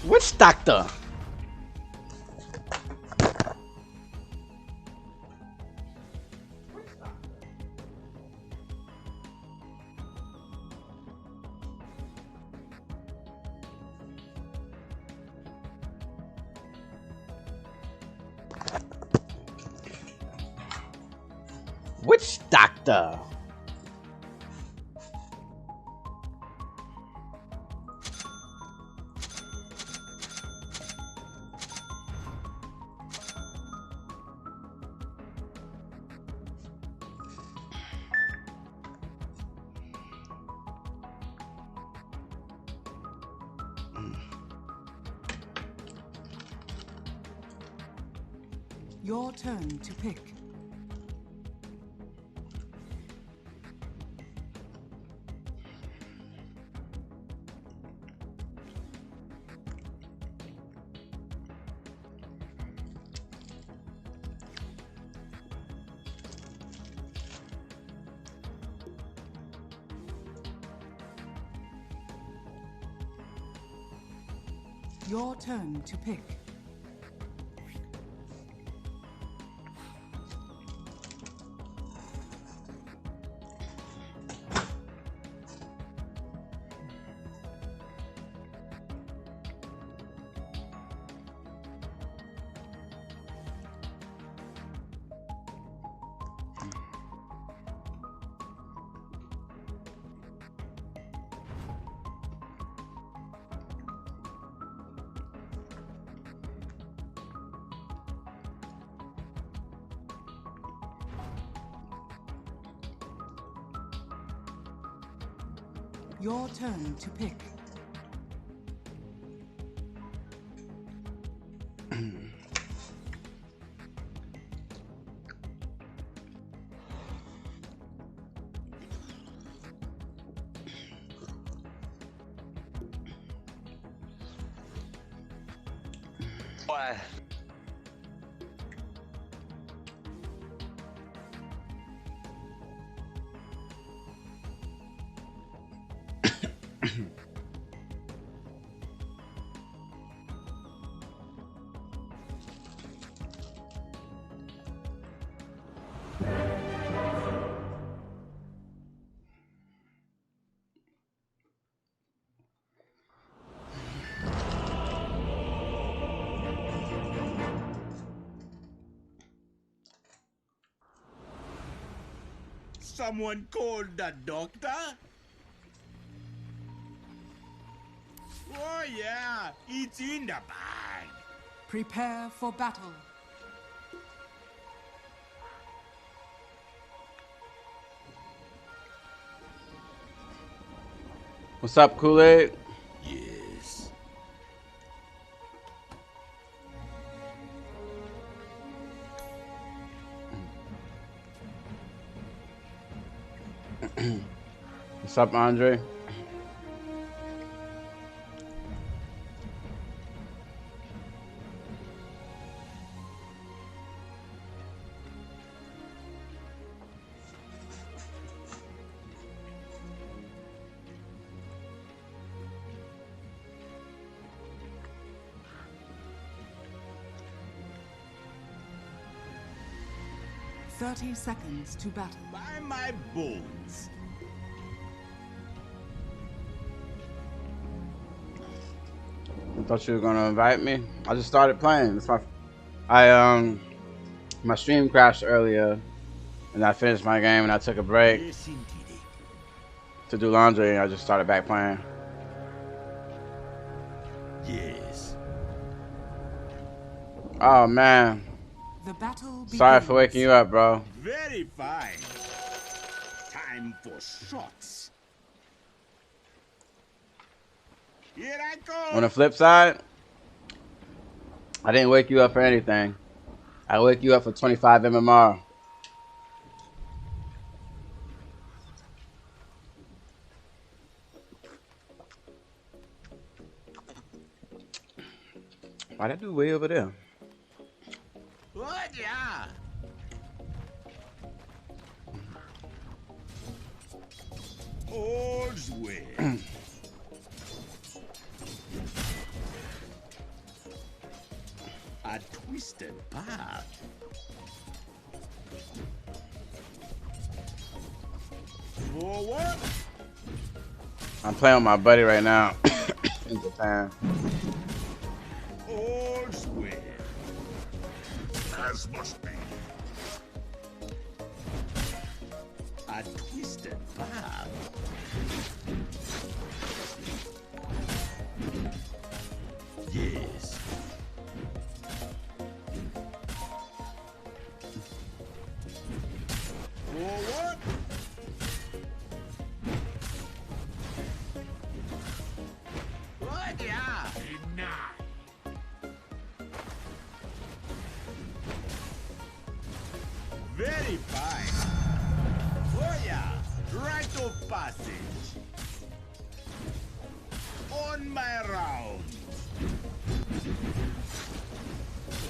Which doctor? Which doctor? Your turn to pick. Your turn to pick. Your turn to pick. Boy. Someone called the doctor? Oh yeah, it's in the bag. Prepare for battle. What's up, Kool-Aid? Yes. What's up, Andre? Thirty seconds to battle. By my bones. I thought you were gonna invite me. I just started playing. It's my, my stream crashed earlier, and I finished my game and I took a break Yes, indeed. to do laundry, and I just started back playing. Yes. Oh man, The battle begins. sorry for waking you up, bro. Very fine. Time for shots. Here I go. On the flip side, I didn't wake you up for anything. I wake you up for 25 MMR. Why'd I do way over there? What? Yeah. All's well. twisted path. Forward. I'm playing with my buddy right now in Japan. All's well. As must be. A twisted path. Yes. Forward. Good, yeah. Very fine. Oh yeah, right of passage. On my round.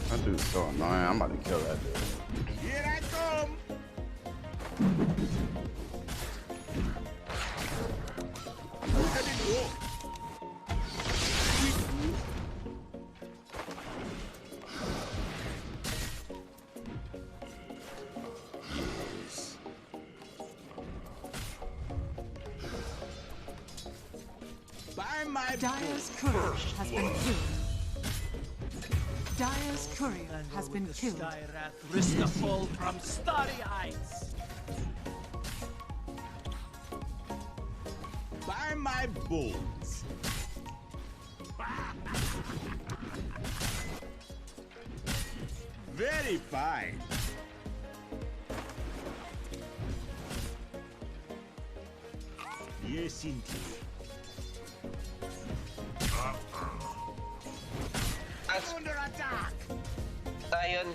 That dude's so annoying. I'm about to kill that dude. Here I come. Look at it go. Yes. By my Dire's courier has been killed. Dire's courier has been killed. Risk a fall from starry heights. by my bones. Very fine. Yes, indeed. Under attack! Ayun.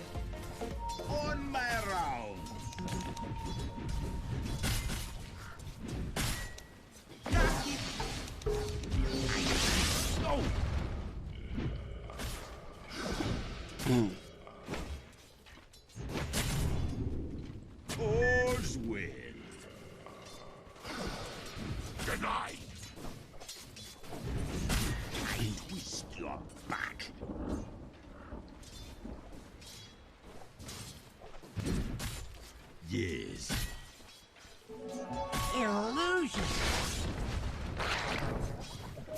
On my round! Got it! No! All's well. Denied. I twist your back. Yes. Illusion.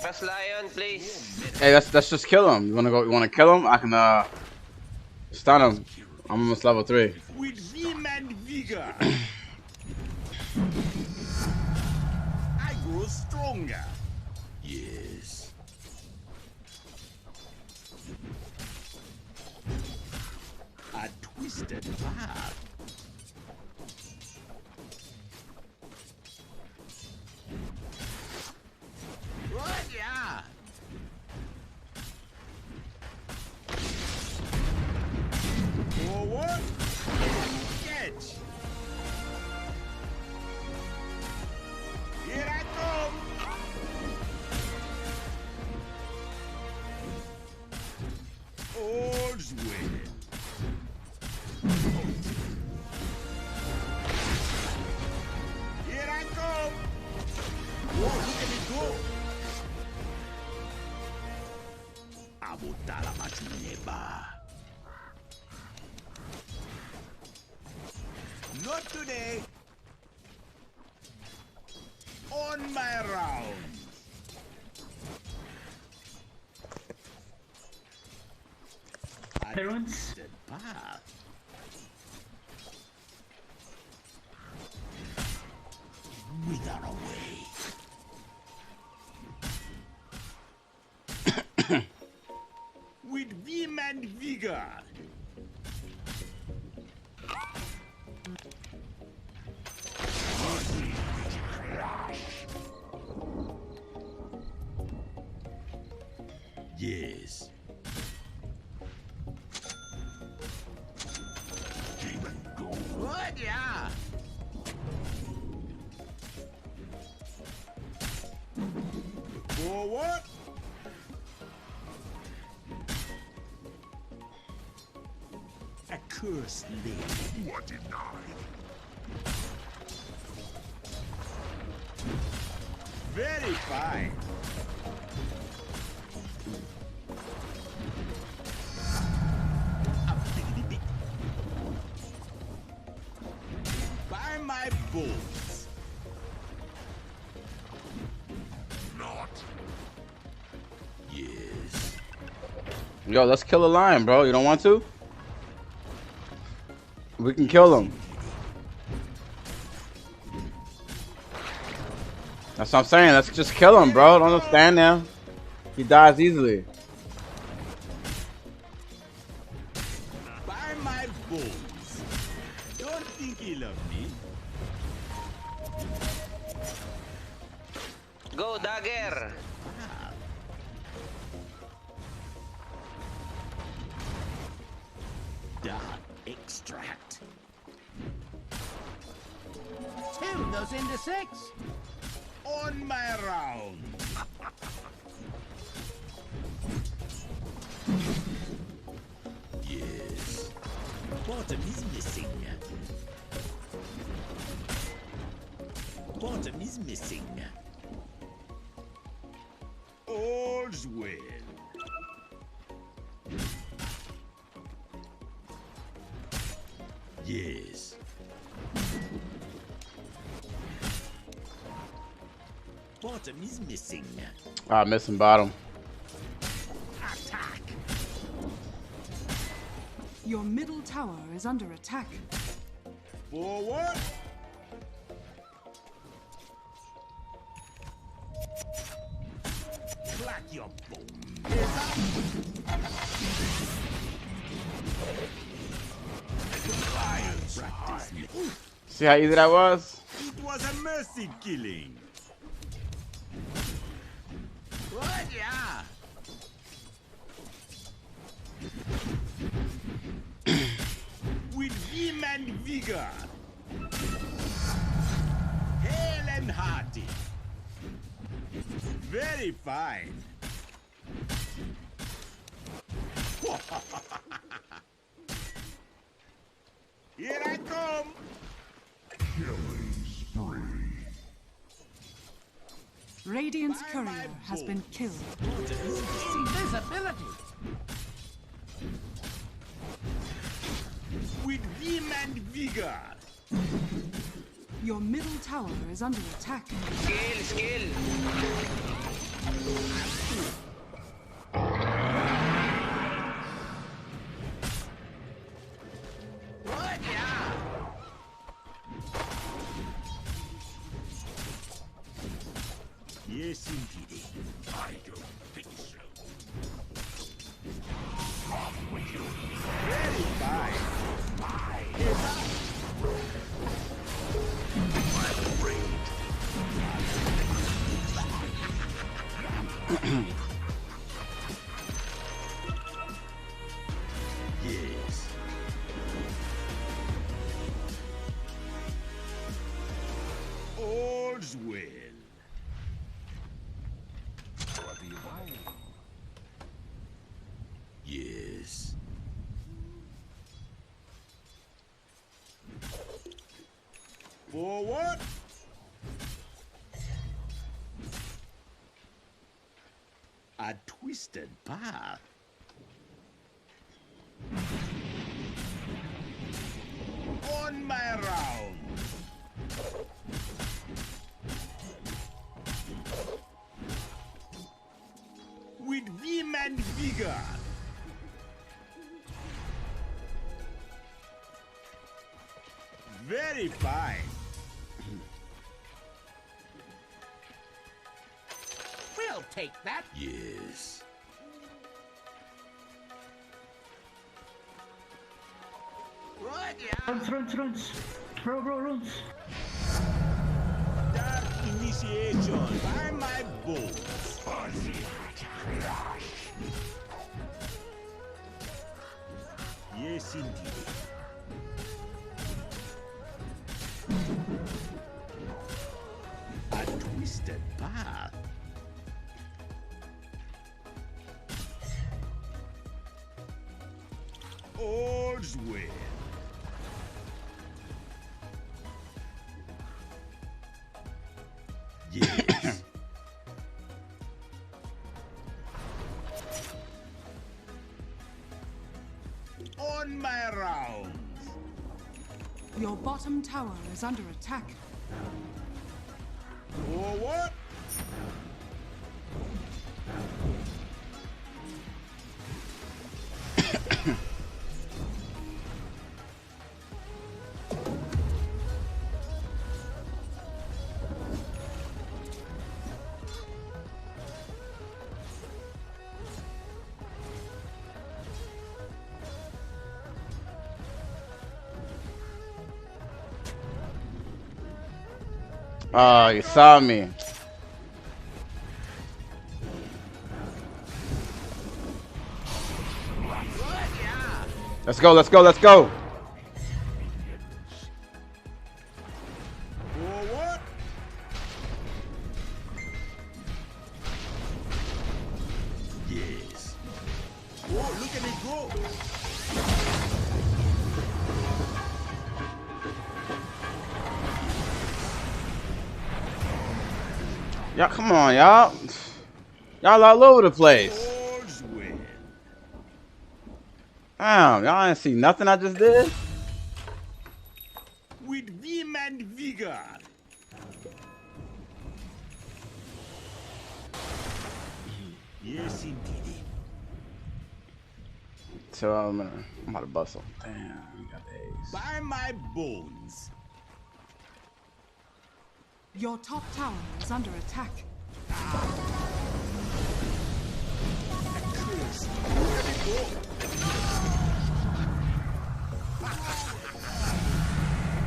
Press Lion, please. Hey, let's just kill him. You wanna kill him? I can stun him. I'm almost level 3. With vim and vigor. I grow stronger. Yes. A twisted path. Good, yeah. Forward. Catch. Here I come. All's well. Here I come. Whoa, look at me go. Abotala machineba. Not today. On my round. Parents? The path. Wither away. With vim and vigor. Yes. Good, yeah. Forward. A cursed lady. What denied? Very fine. A Yo, let's kill a lion, bro. You don't want to? We can kill him. That's what I'm saying. Let's just kill him, bro. Don't stand there. He dies easily. By my bones. Don't think he loved me. Go, dagger. Dark extract. Two goes into 6. On my round. Yes. Bottom is missing. Bottom is missing. All's well. Yes. Bottom is missing. Ah, missing bottom. Attack. Your middle tower is under attack. Forward. Clack your bone. Practice me. See how easy that was? It was a mercy killing. What? Yeah. With vim and vigor. Hale and hearty. Very fine. Here I come. Radiant's courier has been killed. Invisibility. With vim and vigor. Your middle tower is under attack. Skill, skill. What? Yeah. Yes, indeed. I don't think so. Very fine. Yes. All's well. Yes. Forward. A twisted path. On my round. With vim and vigor. Very fine. We'll take that. Yes. What? Yeah. Runs. Bro, runs. Dark initiation by my bones. Yes, indeed. A twisted path. All's well. Yes. On my rounds. Your bottom tower is under attack. Forward. Oh, you saw me. Let's go, let's go, let's go. Forward. Yes. Oh, look at it go. Y'all, come on, y'all. Y'all all over the place. All's well. Damn, y'all ain't see nothing I just did? With vim and vigor. Yes, indeed. So I'm about to bustle. Damn, we got the A's. By my bones. Your top tower is under attack. Curse. Look at it go.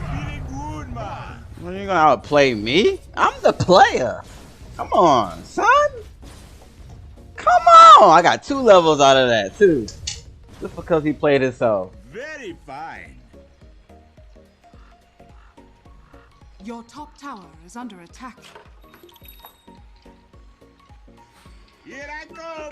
Feeling good, man. Well, you gonna outplay me? I'm the player. Come on, son. Come on. I got 2 levels out of that, too. Just because he played himself. Very fine. Your top tower is under attack. Here I come.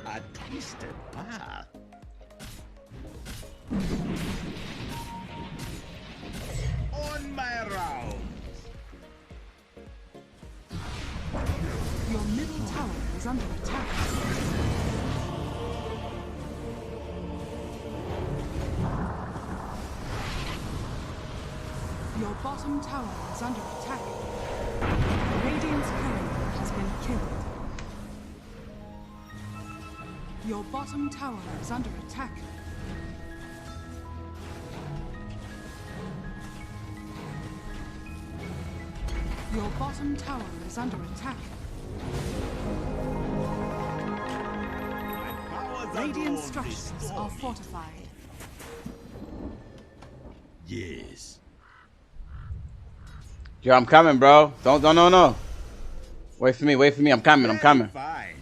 A twisted path. On my rounds. Your middle tower is under attack. Your bottom tower is under attack. Radiant's courier has been killed. Your bottom tower is under attack. Your bottom tower is under attack. My powers Radiant alone structures restore are me. fortified. Yes. Yo, I'm coming, bro. Don't, no. Wait for me, I'm coming, I'm coming. Very fine.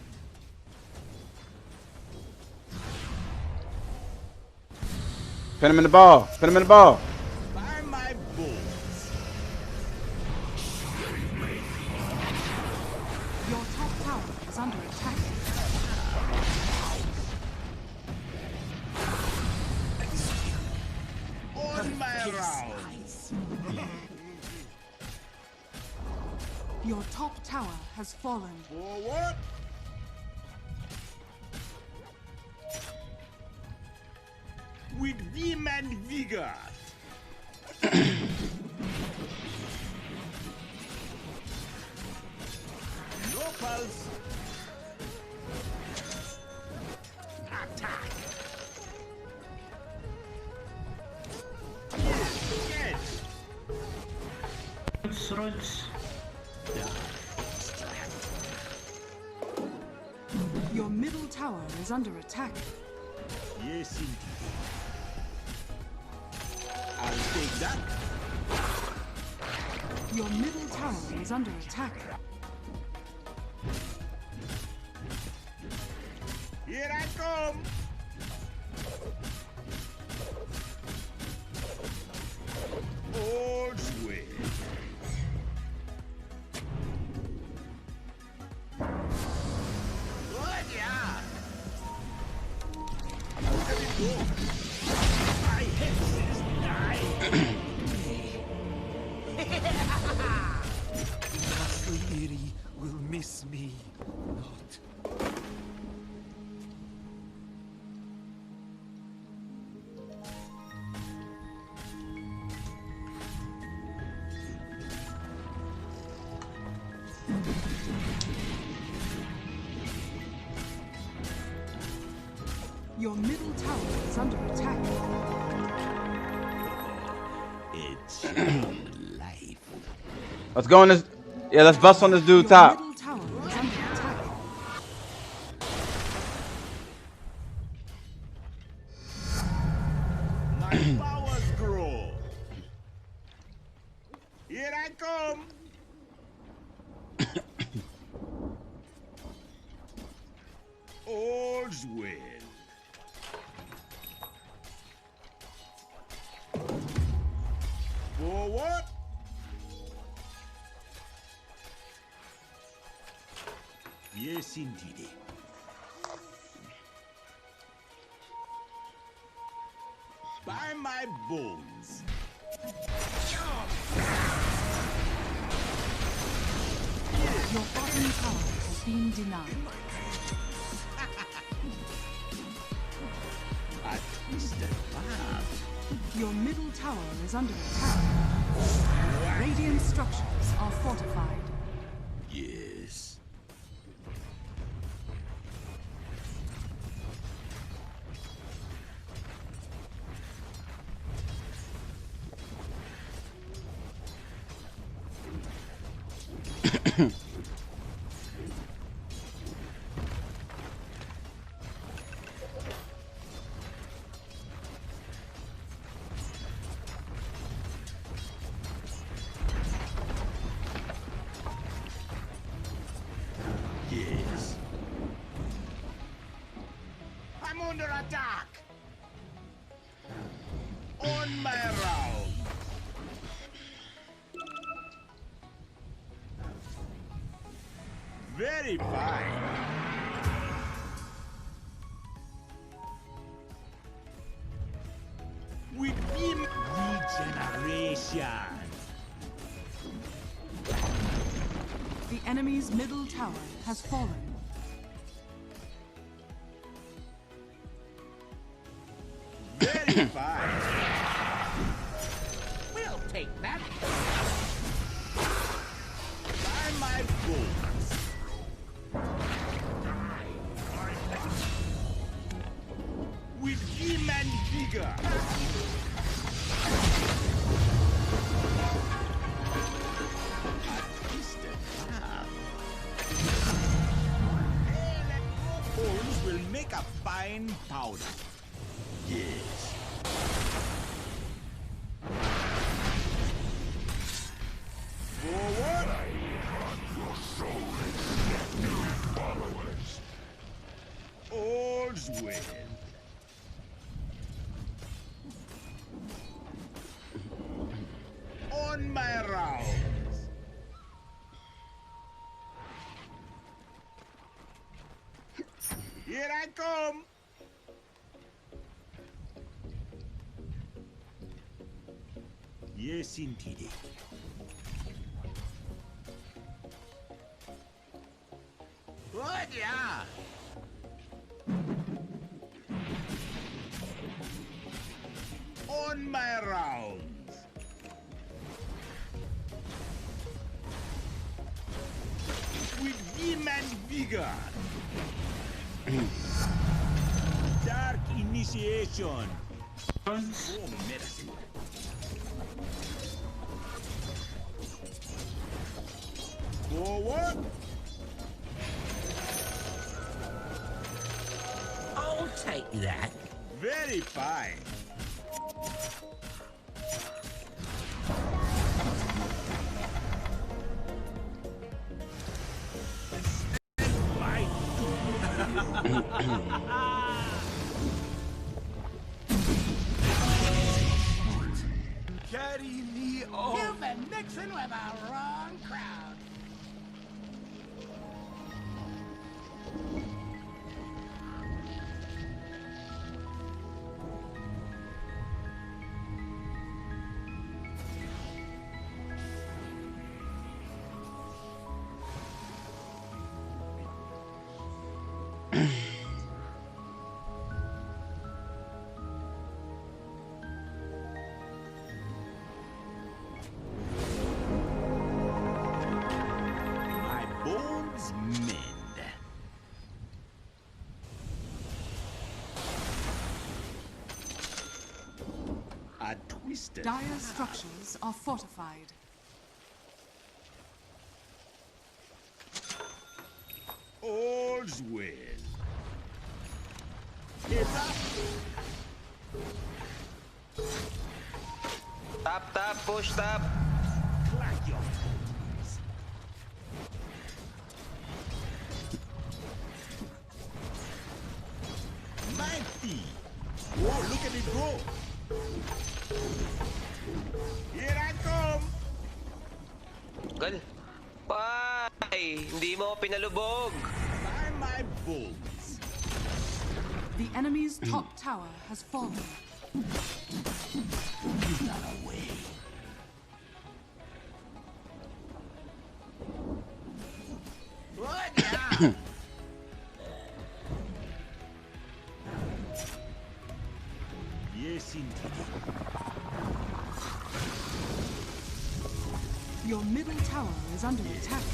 Pin him in the ball, pin him in the ball. By my bones. Your top tower is under attack. On my rounds. Your top tower has fallen. Forward. With vim and vigor. No pulse. Attack. Yes. Roots. Your middle tower is under attack. Yes, indeed. I'll take that. Your middle tower is under attack. Here I come. All's well. Good, yeah. Look at it go. My head says die. Lady will miss me not. Your middle tower is under attack. It's life. Let's go on this. Yeah, let's bust on this dude Your top. middle tower is under attack. my powers grow. Here I come. All's well. Forward. Yes, indeed. By my bones. Your bottom tower has been denied. A twisted path. Your middle tower is under attack. Radiant structures are fortified. Yes. Yes. I'm under attack. On my round. Very fine. With him, regeneration. The enemy's middle tower has fallen. Very fine. We'll take that. By my bones. With him and vigor. A twisted path. Bones will make a fine powder. Yes. Forward. All's well. On my rounds. Here I come. Yes, indeed. Good, yeah. On my rounds. With vim and vigor. Dark initiation. Oh, medicine. Forward. I'll take that. Very fine. Carry me on. You've been mixing with the wrong crowd. My bones mend. A twisted Dire structures are fortified. all's well. It's up. Tap, push, tap. Clack your mighty. Oh, look at it go. Here I come. Gal. Why? Hindi mo ako pinalubog. By my bones. The enemy's top tower has fallen. Not away. What? Yeah. Yes, indeed. Your middle tower is under attack.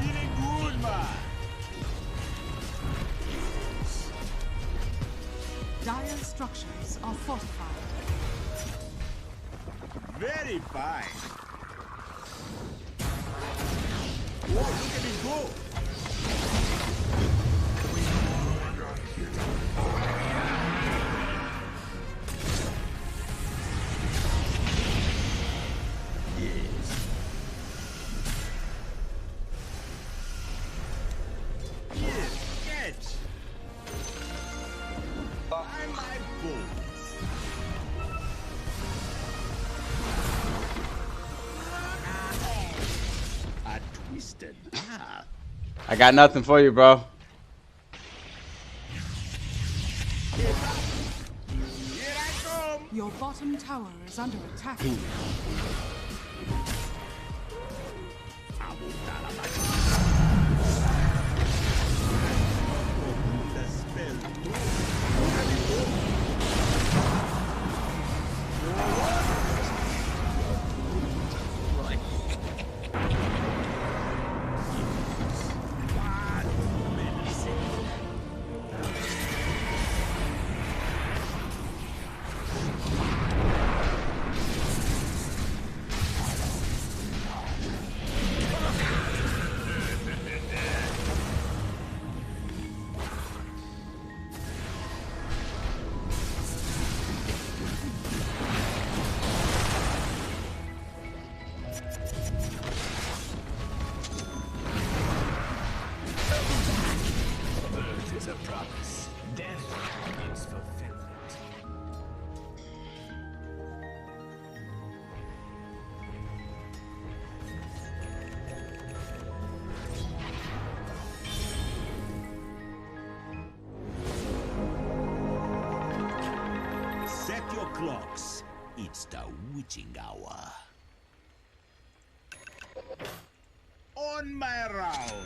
Feeling good, man. Dire structures are fortified. Very fine. Oh, look at it go. I got nothing for you, bro. Your bottom tower is under attack. Set your clocks. It's the witching hour. On my rounds.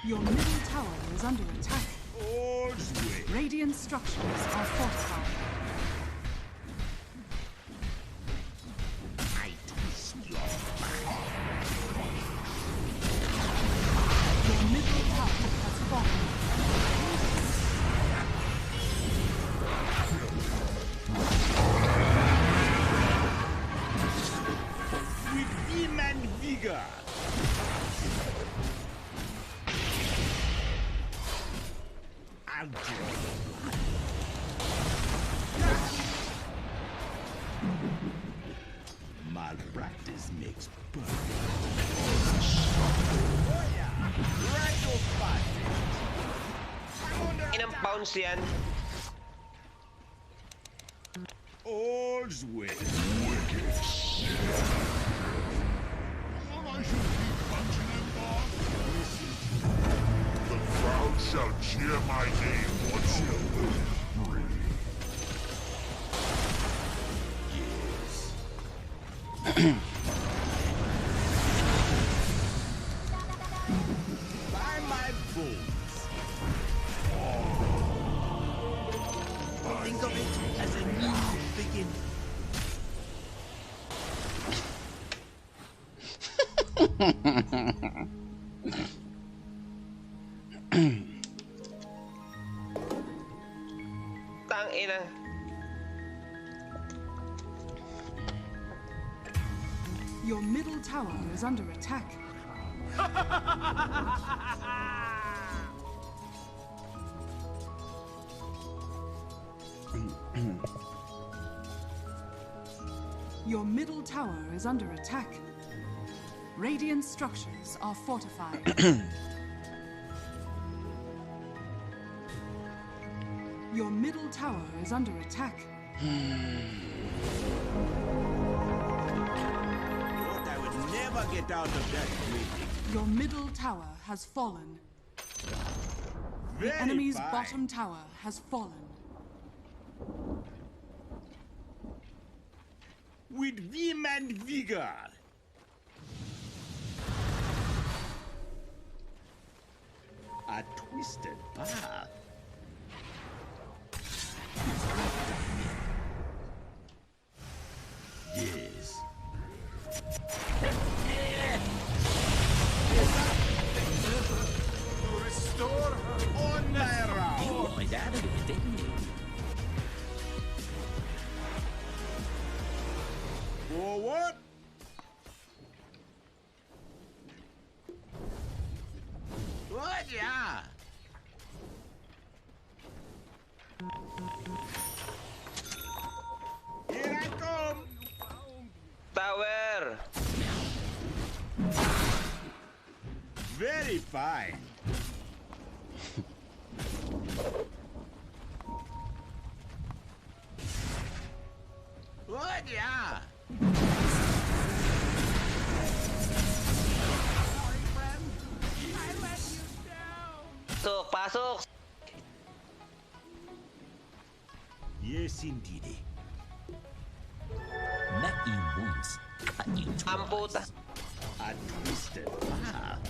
Your middle tower is under attack. All's way. Radiant structures are fortified. I twist your back. Your middle tower has fallen. With vim and vigor. I'll draw the blood. Malpractice makes perfect. Oh yeah, right off passage. I'm under Inang pounds yan. all's well. The crowd shall cheer my name once you free. By my bones. Think of it as a new beginning. Tang ina. Your middle tower is under attack. Your middle tower is under attack. Radiant structures are fortified. Your middle tower is under attack. Thought I would never get out of that meeting. Your middle tower has fallen. Very The enemy's fine. bottom tower has fallen. With vim and vigor. A twisted path. Yes. Restore her on my round. You wanted out of it, didn't you? Forward. Good, yeah. Here I come. Tower! Very fine. Good, yeah. Pasok, pasok! Yes, indeed. Met you once, cut you Ang puta. twice. A twisted path.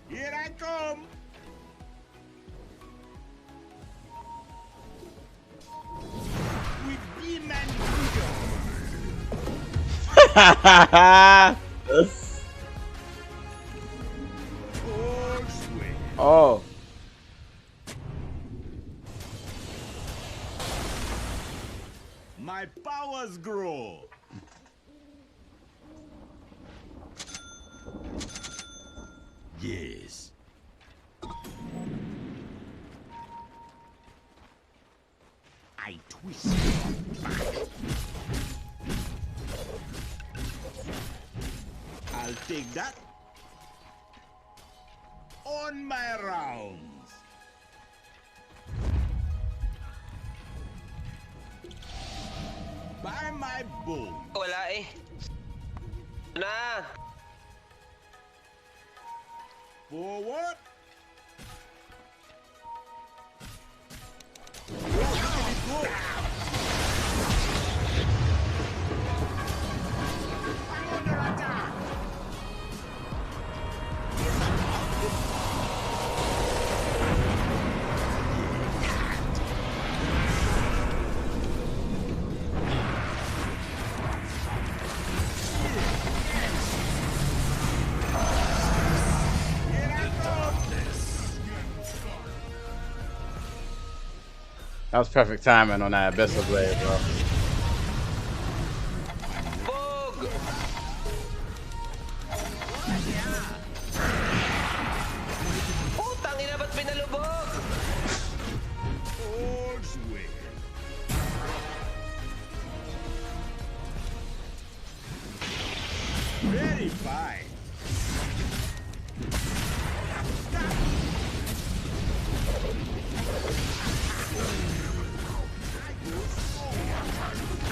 Here I come. With vim and vigor. All swing. Oh. My powers grow. Yes. I twist back. I'll take that on my rounds. By my bones. Wala eh. Na! Forward. That was perfect timing on that Abyssal Blade, bro. Bog! Putang ina, ba't pinalubog? All's well. Very fine.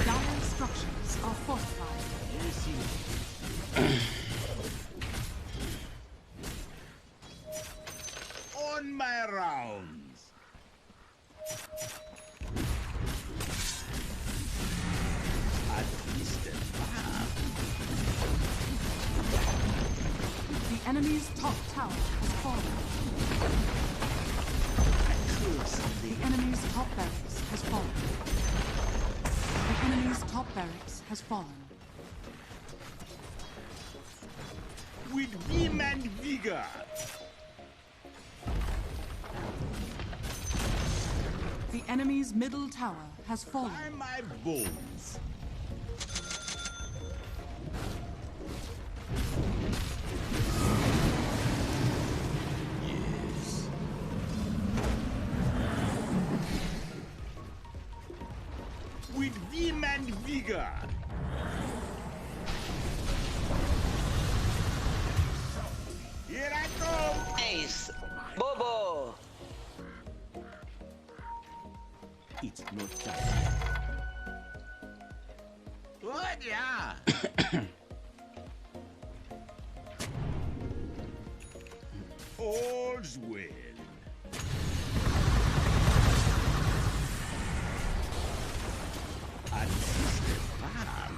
Dire structures are fortified. On my rounds. A twisted path. The enemy's top tower has fallen. The enemy's top barracks has fallen. The enemy's top barracks has fallen. With vim and vigor. The enemy's middle tower has fallen. By my bones. With vim and vigor. Here I come. Nice! Bobo! It's not time. What? Yeah. All's well. And Sister Pam.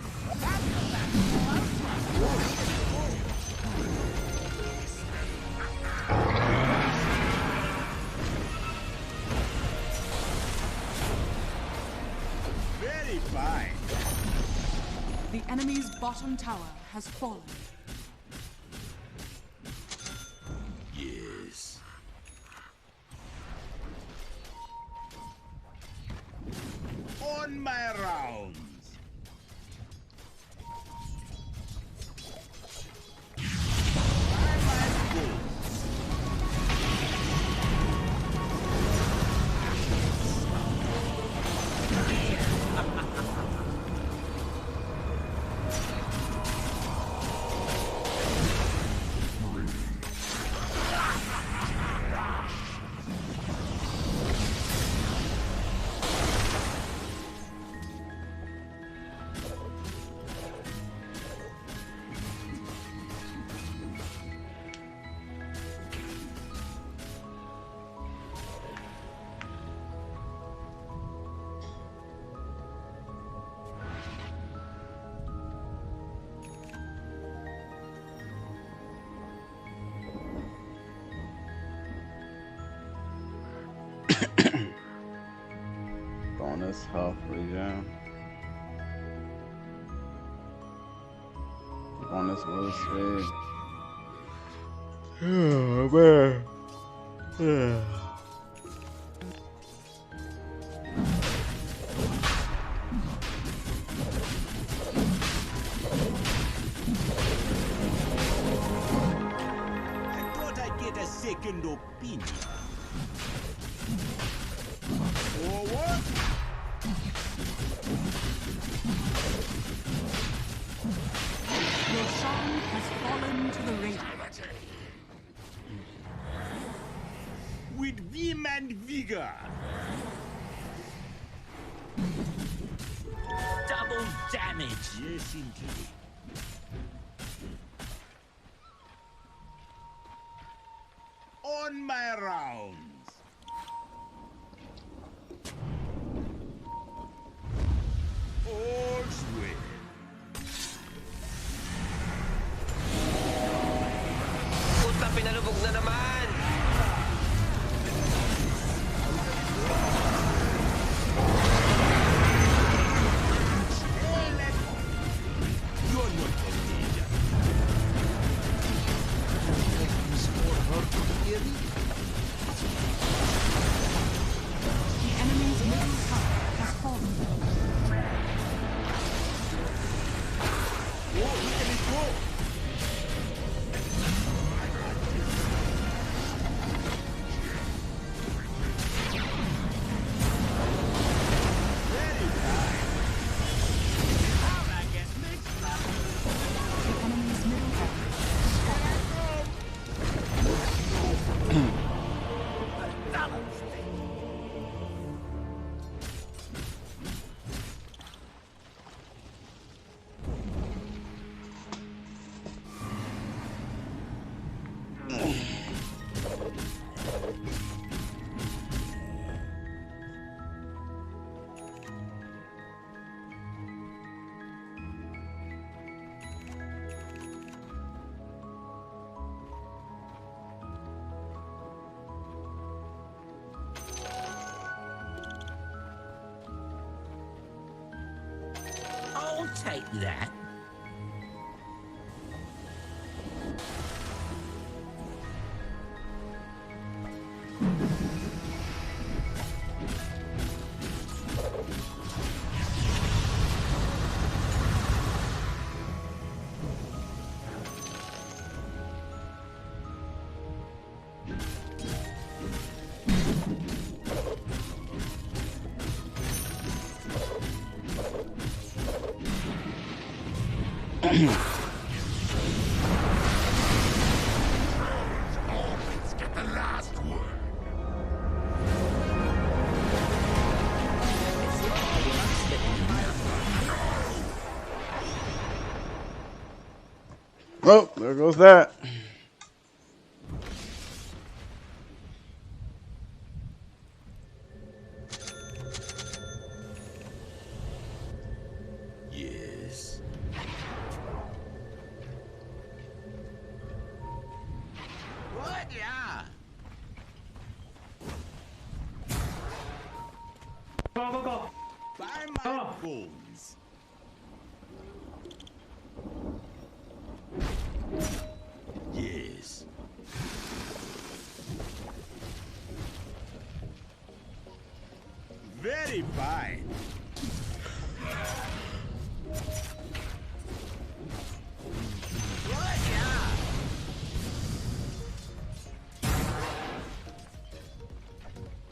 Very fine. The enemy's bottom tower has fallen. Yes. On my rounds. I might go. Bonus health regen. Bonus move speed. Oh man. I thought I'd get a second opinion. Forward. Your song has fallen to the radiant. With vim and vigor. Double damage. Yes, indeed. On my rounds. All's well. Puta, pinalubog na naman! You're not familiar. The enemy's middle tower has fallen. Oh, look at it go. Very fine. I get mixed up. The enemy's middle tower has fallen. Balance. I'll take that. Always get the last word. Oh, there goes that. Yes. What? Yeah. Go, go, go. By my bones. Yes. Very fine. What? Yeah.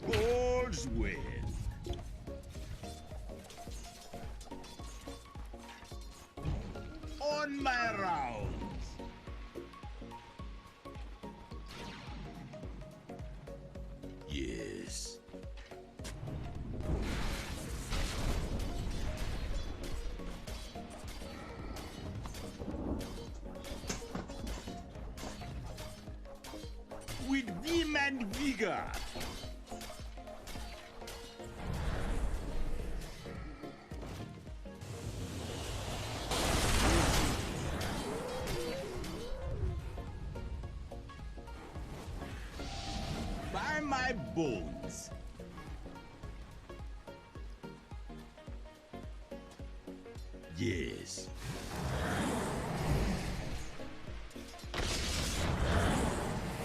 All's well. On my rounds. Yes. With vim and vigor. By my bones. Yes.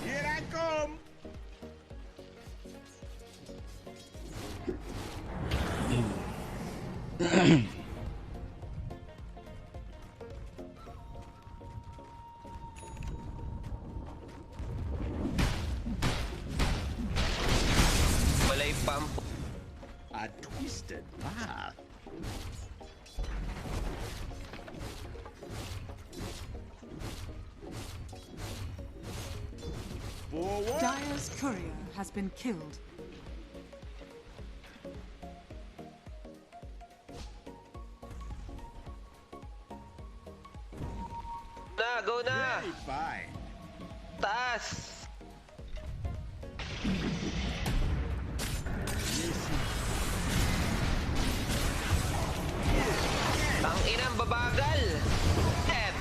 Here I come. Malay pump. A twisted path. Forward. Dire's courier has been killed. Na, go na! Very fine. Taas! Ang inang babagal! F!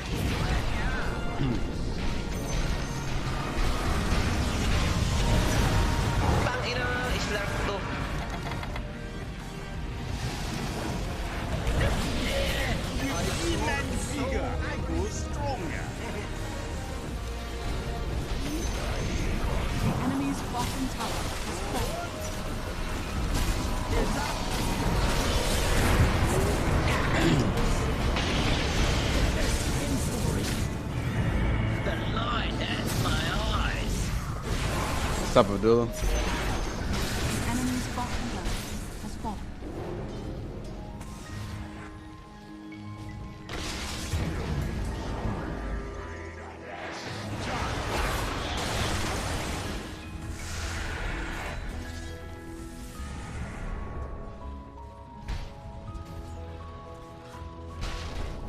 Tang inang islark to. Vim and vigor. I go stronger. The enemy's bottom tower has fallen. The light has my eyes. What's up, Abdullah? The enemy's bottom tower has fallen.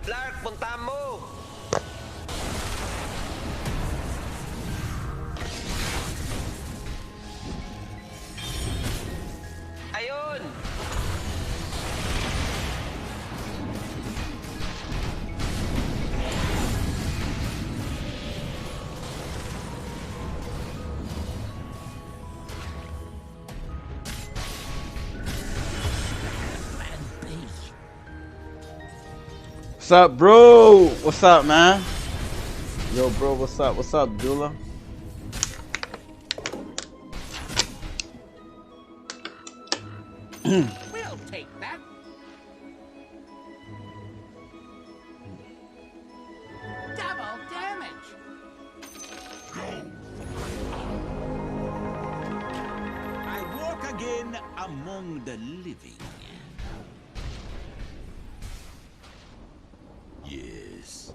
Lark, punta mo! Ayun! Plan B. What's up, bro? What's up, man? Yo, bro, what's up? What's up, Abdullah? We'll take that. Double damage. I walk again among the living. Yes.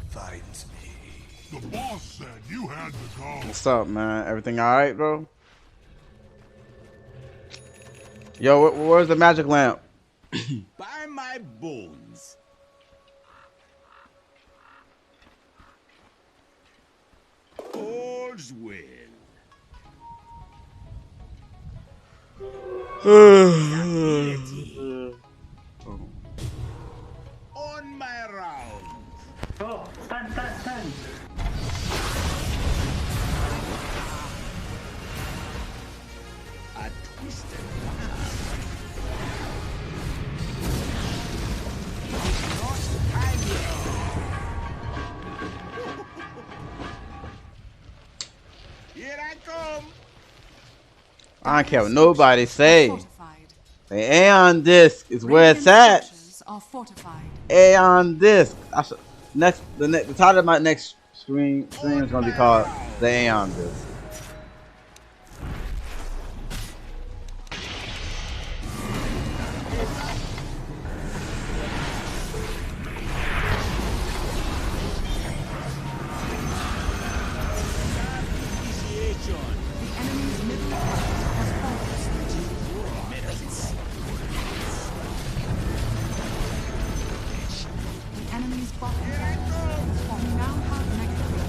Finds me. The boss said you had to go. What's up, man? Everything all right, bro? Yo, where's the magic lamp? By my bones. All's well. On my round. Oh, stand. A twisted Here I come. I don't care what nobody say. Fortified. The Aeon disc is where it's at. Structures are fortified. Aeon disc. The title of my next stream is gonna be called the Aeon disc. The enemy's middle tower has fallen. The enemy's bottom tower has fallen. We now have negative.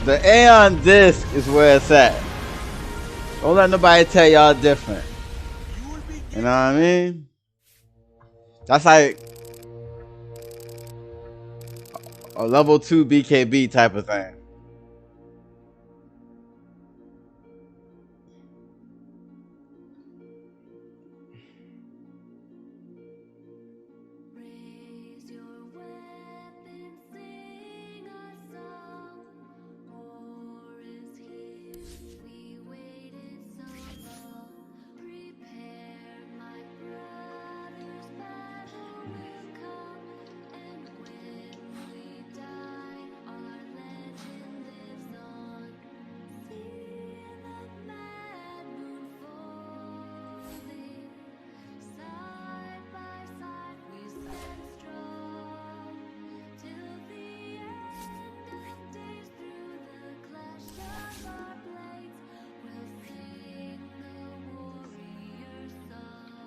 The Aeon disc is where it's at. Don't let nobody tell y'all different. You know what I mean? That's like a level 2 BKB type of thing. Raise your weapon, sing a song. War is here, we waited so long. Prepare, my brothers, battle will come. And when we die, our legend lives on. See the mad moon falling. Side by side we stand strong. Till the end of days, through the clash of our blades, we'll sing the warrior song.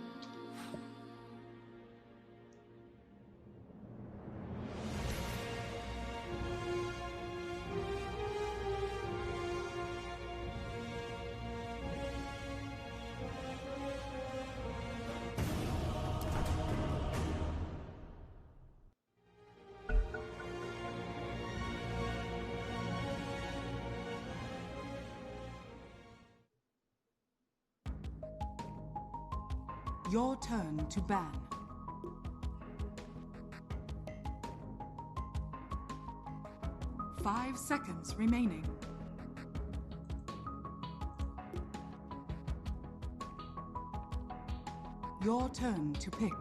Your turn to ban. Five seconds remaining. Your turn to pick.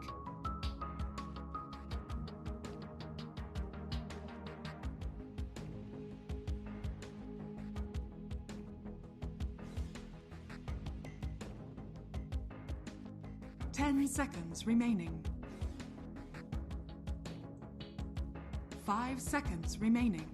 Ten seconds remaining. 5 seconds remaining.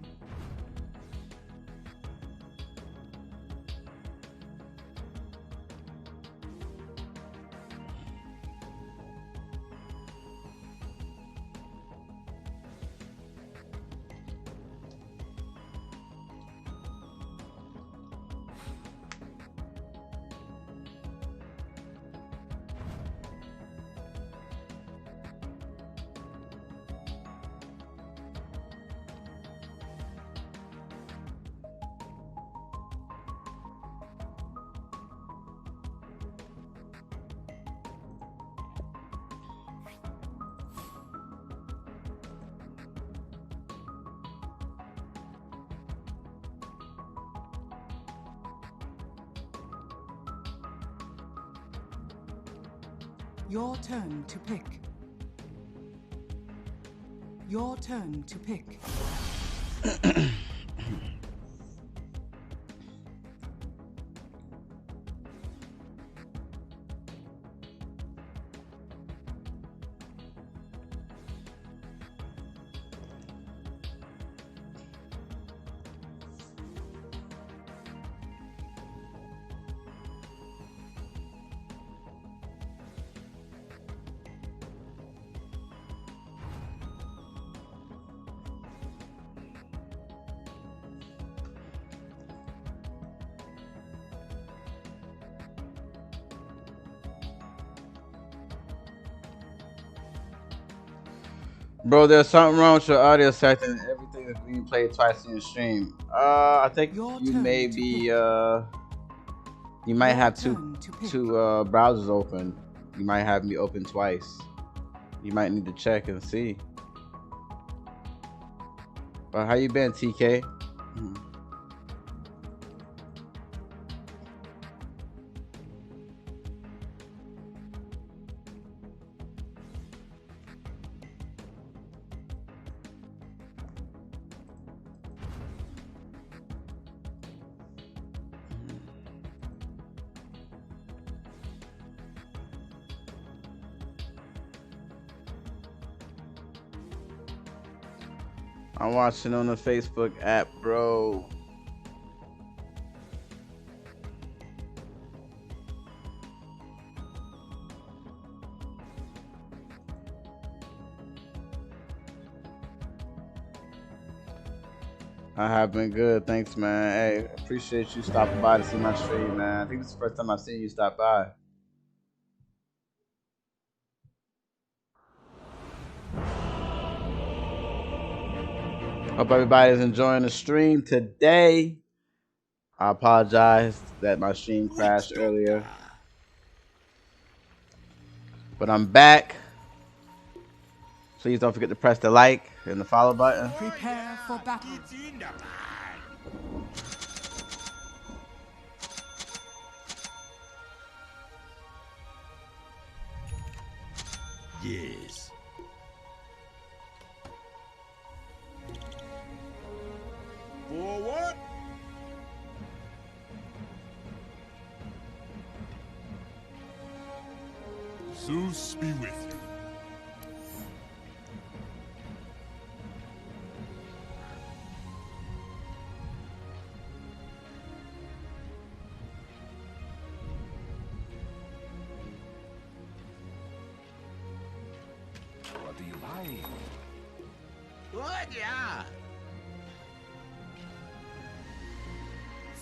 Your turn to pick. Your turn to pick. Bro, there's something wrong with your audio section. Everything is being played twice in your stream. I think Your you turn may to be, pick. you might Your have turn to pick. two browsers open. You might have me open twice. You might need to check and see. How you been, TK? I'm watching on the Facebook app, bro. I have been good, thanks, man. Hey, appreciate you stopping by to see my stream, man. I think this is the first time I've seen you stop by. Hope everybody's enjoying the stream today. I apologize that my stream crashed earlier, but I'm back. Please don't forget to press the like and the follow button. Prepare for battle. It's in the bag. Yes. Forward. Zeus be with you. What do you buy? Good, yeah.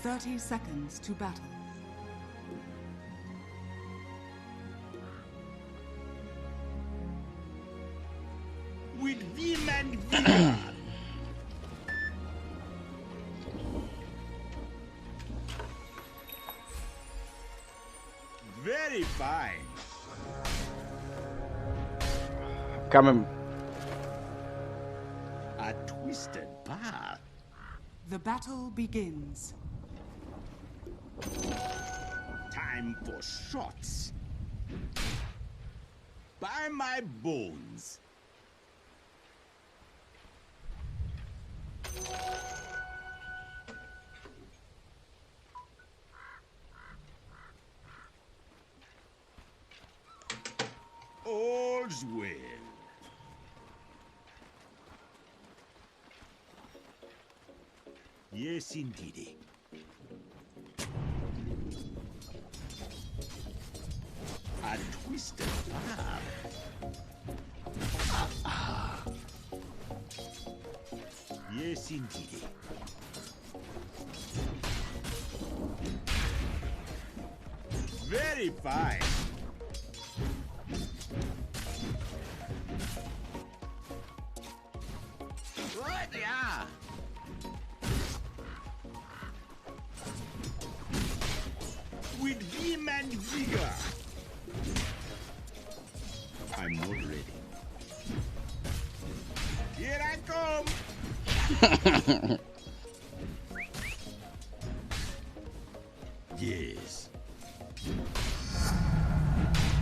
30 seconds to battle. With vim and vigor. Very fine. Coming. A twisted path. The battle begins. Time for shots. By my bones. All's well. Yes, indeedy. A twisted path. Yes, indeedy. Very fine. Good, yeah. With vim and vigor. I'm not ready. Here I come. Yes.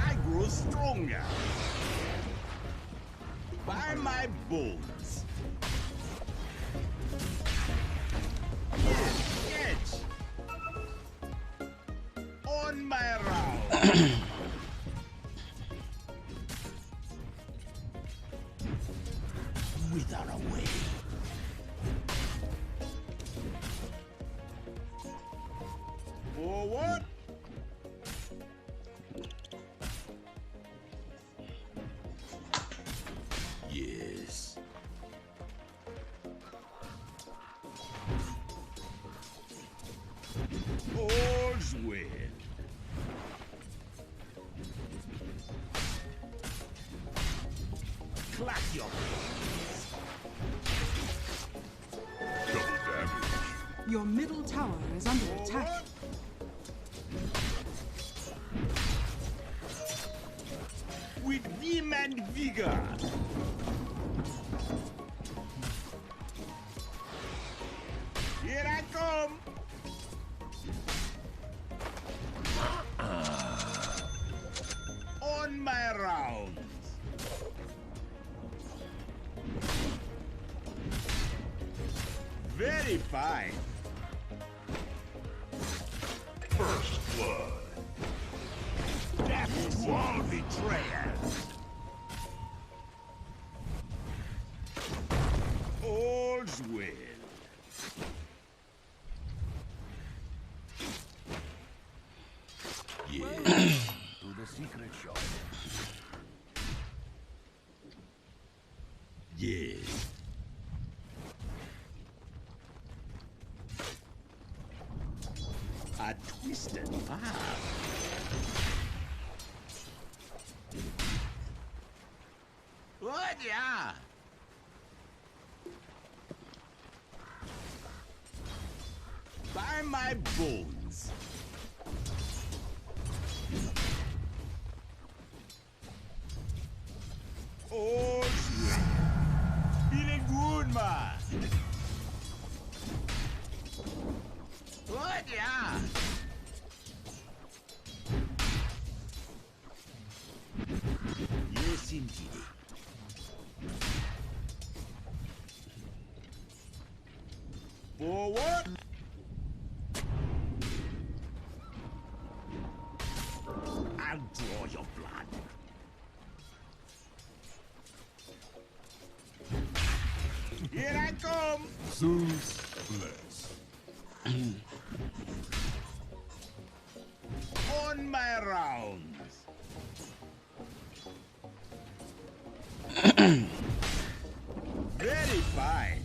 I grow stronger. By my bones. Yes, catch. On my round. Wither away. Forward. Yes. All's well. clap your Double damage. Your middle tower is under attack. with vim and vigor. Here I come. On my rounds. Very fine. First blood. Death to all betrayers. All's well. To the secret shop. Yes. A twisted path. What? Yeah. By my bones. Oh, sweet. Feeling good, man. What? Yeah. Yes, indeed. Forward. I'll draw your blood. Here I come. Zeus bless. On my rounds. Very fine.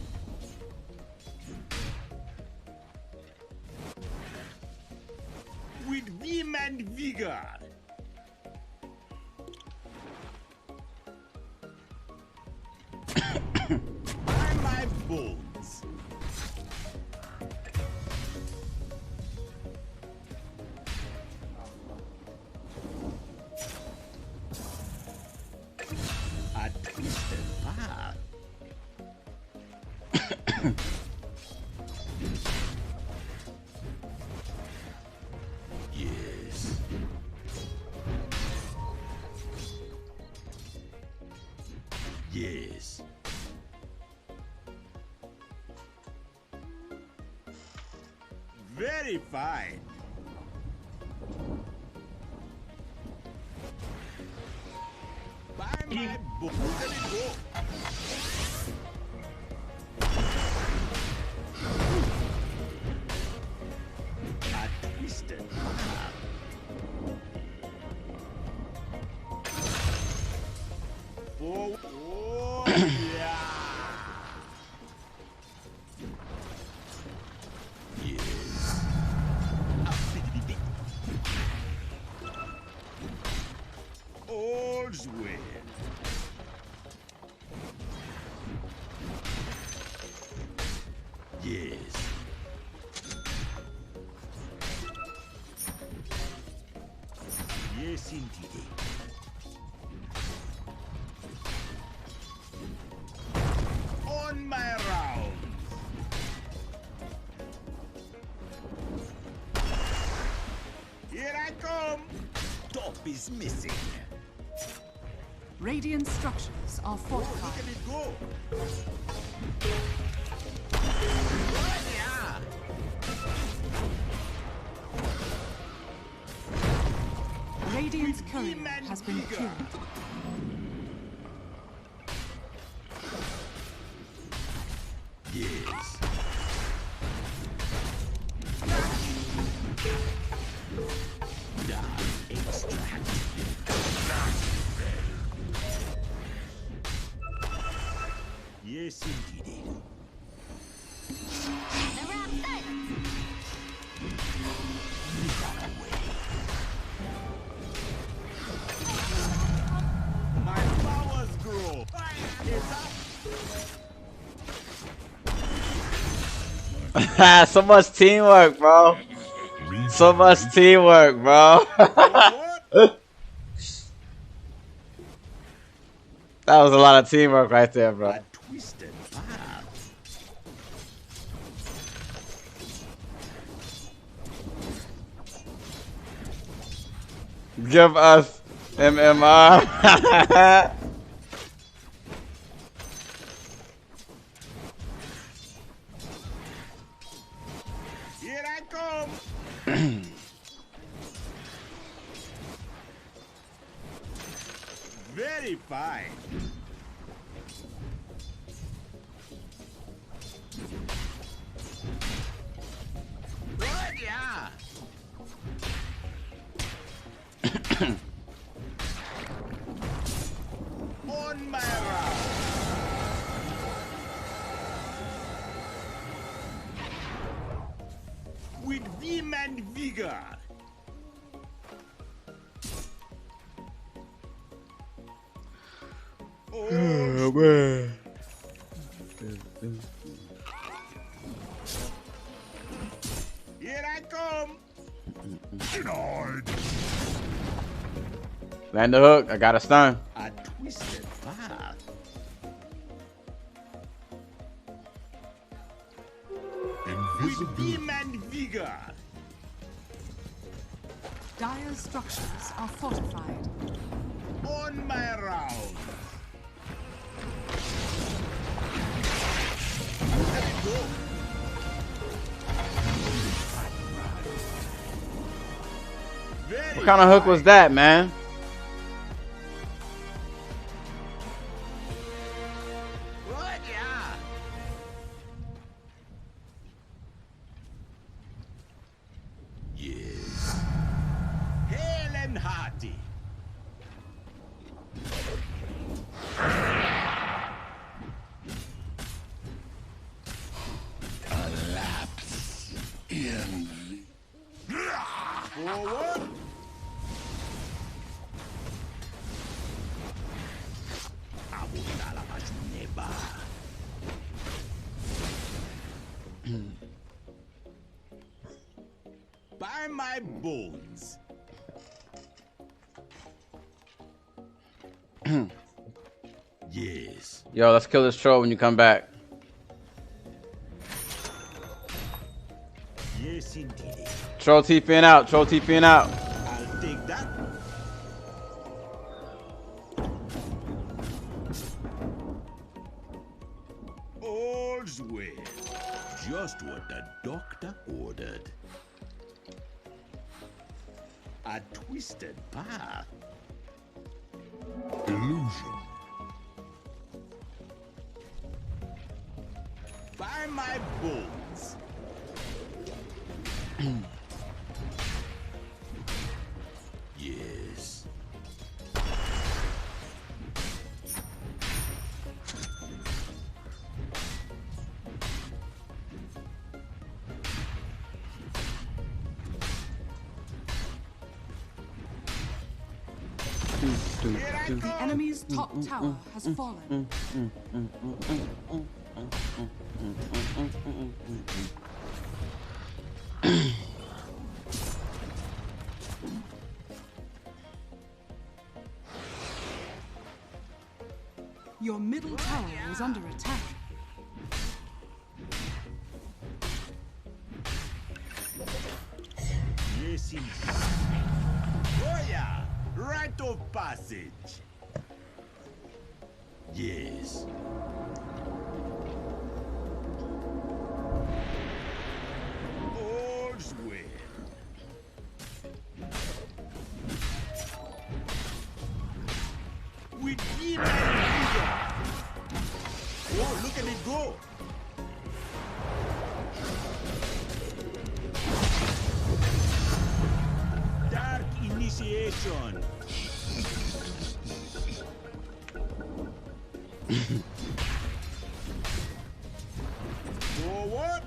With vim and vigor. By my bones. A twisted path. Yes. Yes. Very fine. By my book. Let it go. A twisted path. Forward. Oh, yeah. Yes. A biggity big. All's well. Yes. Yes, indeed. On my rounds. Here I come. Top is missing. Radiant structures are Look fortified. at it go. Oh, yeah. Radiant's courier has been killed. Yes. Dark extract. Yes, indeed. My powers grow. So much teamwork, bro. So much teamwork, bro. That was a lot of teamwork right there, bro. A twisted path. Give us MMR. Here I come. Very fine. Good, yeah. On my round. With vim and vigor. Oh, man. here I come. Denied. Land the hook. I got a stun. A twisted path. With Invisibility. vim and vigor. Dire's structures are fortified. On my round. Let it go. Very What kind of hook was that, man? good, yeah. Yes. Hail and hearty. Collapse in Forward. Abundala Majuneba. By my bones. Yes. Yo, let's kill this troll when you come back. Yes, indeed. Troll TPing out. Troll TPing out. I'll take that. All's well. Just what the doctor ordered. A twisted path. illusion. By my bones. Yes. Here I The come. enemy's top tower has fallen. Your middle tower is under attack. Yes, indeed. Oh yeah, rite of passage. Yes. All's well. With vim and vigor. Oh, look at it go. Dark initiation. Forward.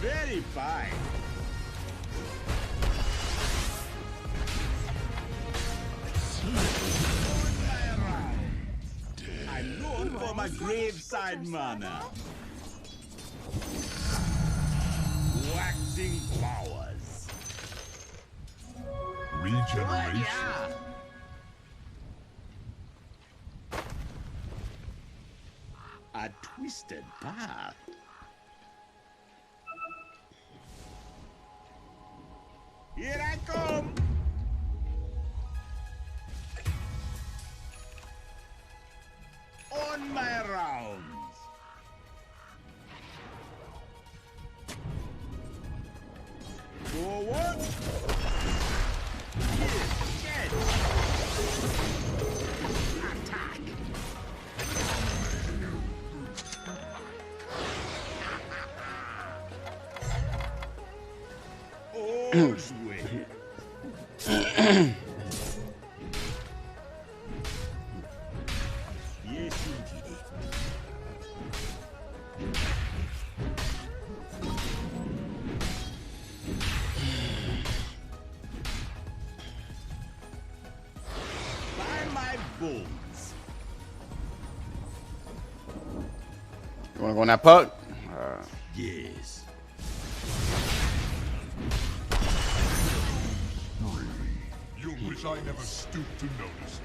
Very fine. a graveside manor. Waxing flowers. Regeneration. A twisted path. Here I come. On my rounds. Forward. Yes. Attack. All's well. Yes, indeed. By my bones. You wanna go on that puck? Yes. You'll wish I never stooped to notice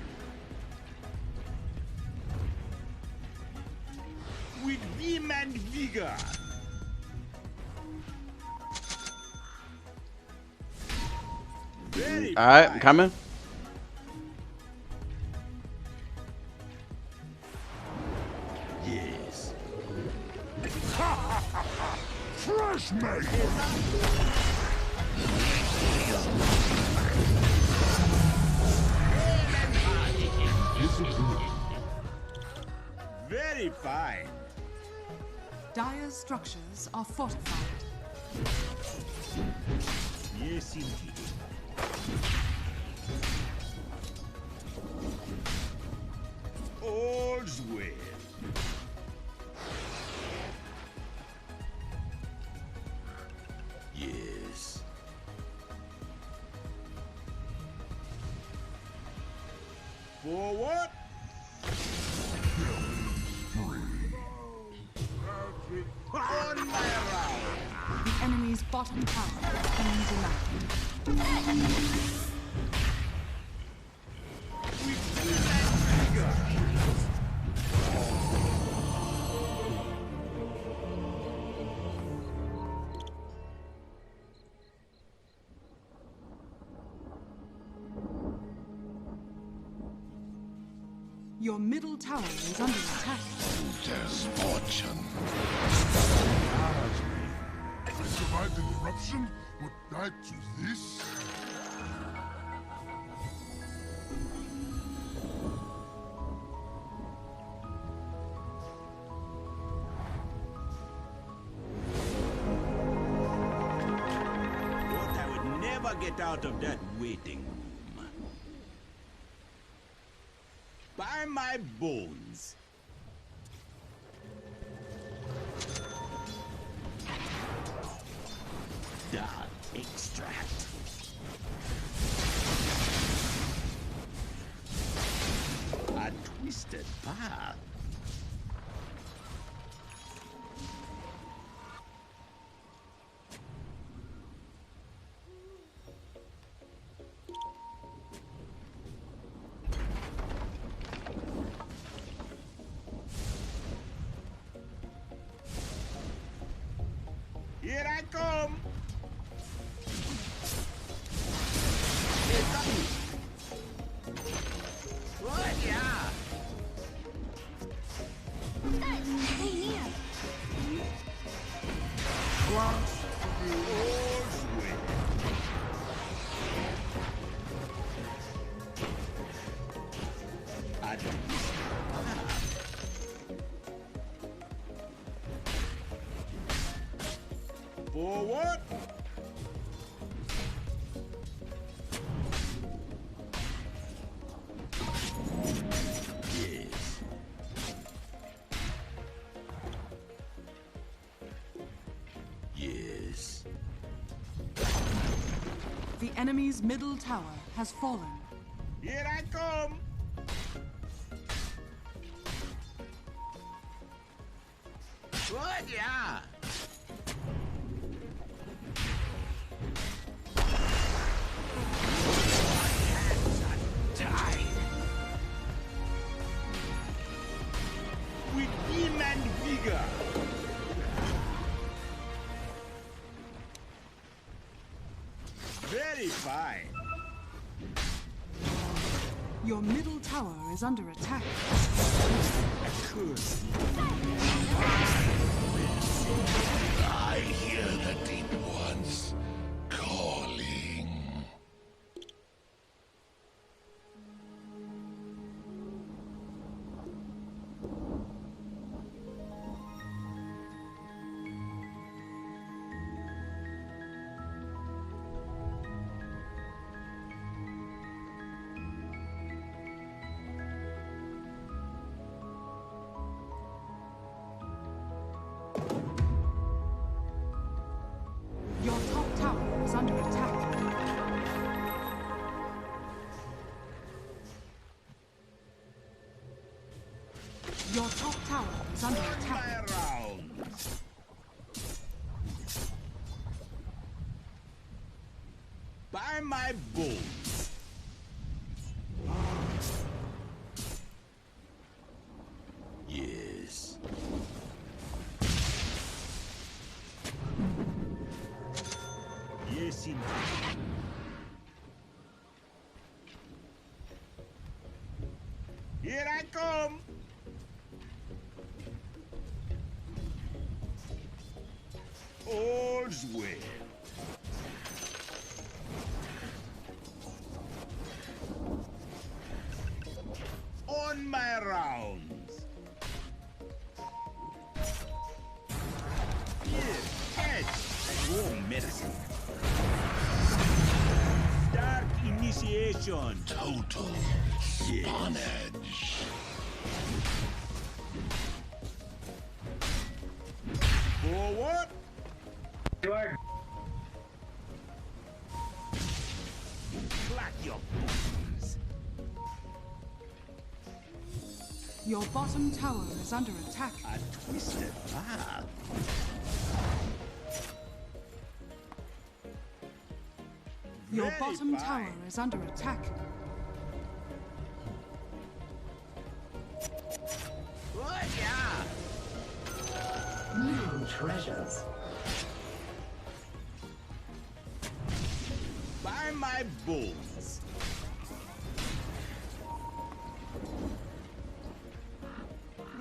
you. With vim and vigor. Very All right, I'm fine. coming. Yes. Fresh made. Visibility. Very fine. Dire's structures are fortified. Yes, indeed. All's well. Yes. Forward. On my round. The enemy's bottom tower has been denied. Your middle tower is under attack. Misfortune. I survived an eruption, but died to this? Thought I would never get out of that waiting room. By my bones. Dark extract. A twisted path. Here I come. What? Yeah. All's well. A twisted path. Forward. Yes. Yes. The enemy's middle tower has fallen. Here I come. What? Yeah. With vim and vigor. Very fine. Your middle tower is under attack. I hear the deep ones calling. Your top tower is under attack. Your top tower is under attack. Rounds. By my bones. Yes. Yes, indeed. Here I come. All's well. On my rounds. Here, catch. Warm medicine. Dark initiation. Total spawnage. Forward. Sure. Clack your bones. Your bottom tower is under attack. A twisted path. Your Very bottom fine. tower is under attack. What? Yeah. New treasures. By my bones.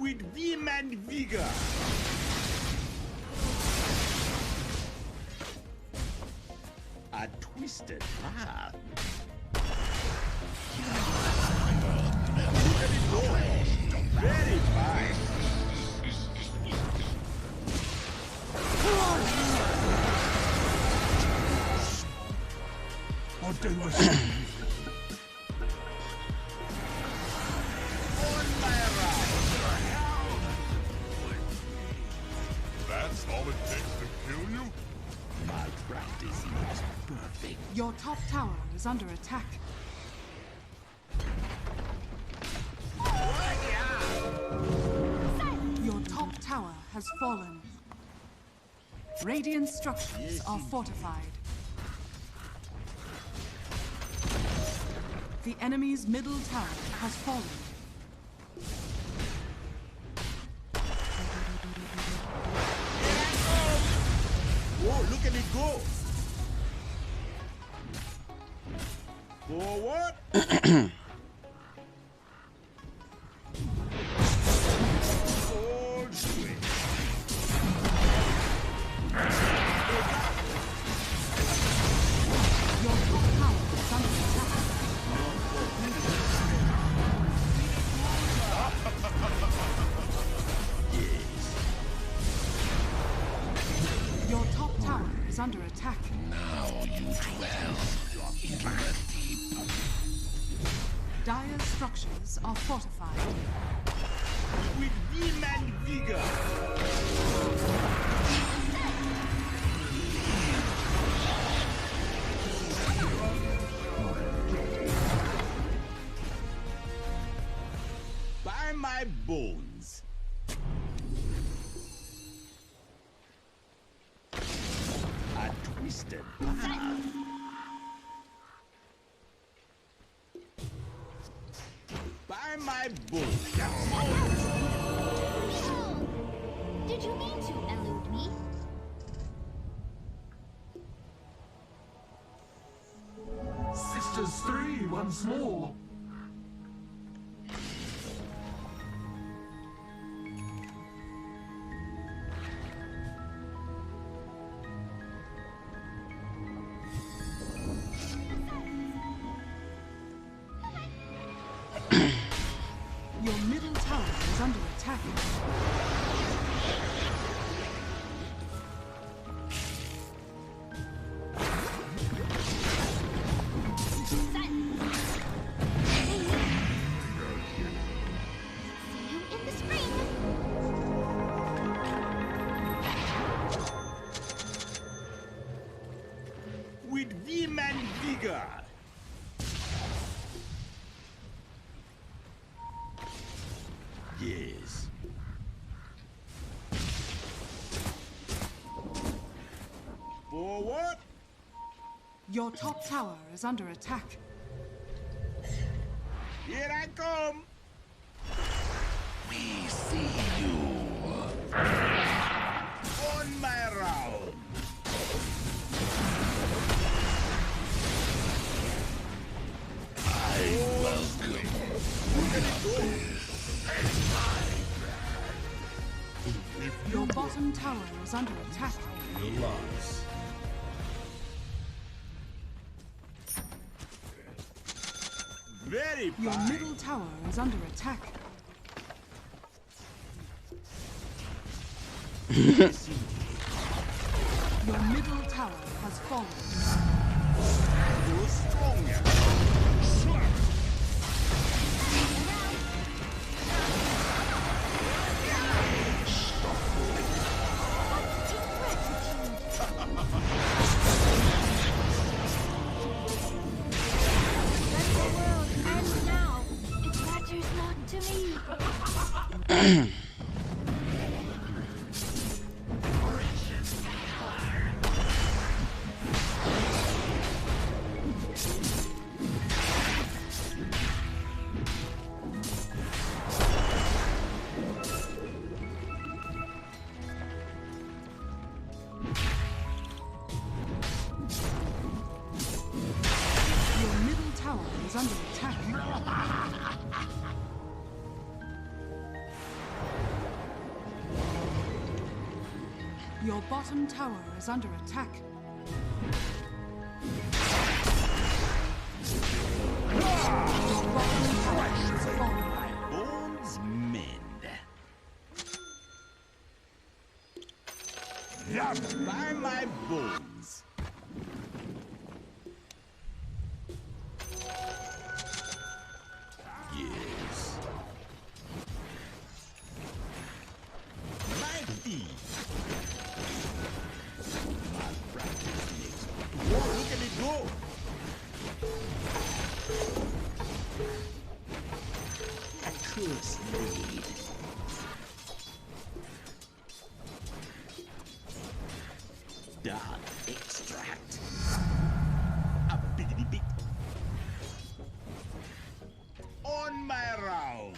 With vim and vigor. A twisted path. Look at it go. Very fine. What do you see? On my round. That's all it takes to kill you? My practice is perfect. Your top tower is under attack. Your top tower has fallen. Radiant structures are fortified. The enemy's middle tower has fallen. Whoa, look at it go. Forward. Old swing. Your top tower is under attack. Your top tower is under attack. Now you dwell in the deep. Dire structures are fortified. With vim and vigor. By my bones. twisted path. By my book. Did you mean to elude me? Sisters 3 once more. Your middle tower is under attack. See you in the spring. With vim and vigor. Yes. Forward. Your top tower is under attack. Here I come. We see you. On my round. I welcome. Your bottom tower is under attack. Loss. Very Your fine. middle tower is under attack. Your middle tower has fallen. You're stronger. Let the world end now. It matters not to me. Your middle tower is under attack. Your bottom tower is under attack. Your bottom tower has fallen. Bones mend. By my bones. Yes. My feet. My practice makes. Whoa, look at it go. A curse lead. Dark extract. A biggity big. On my round.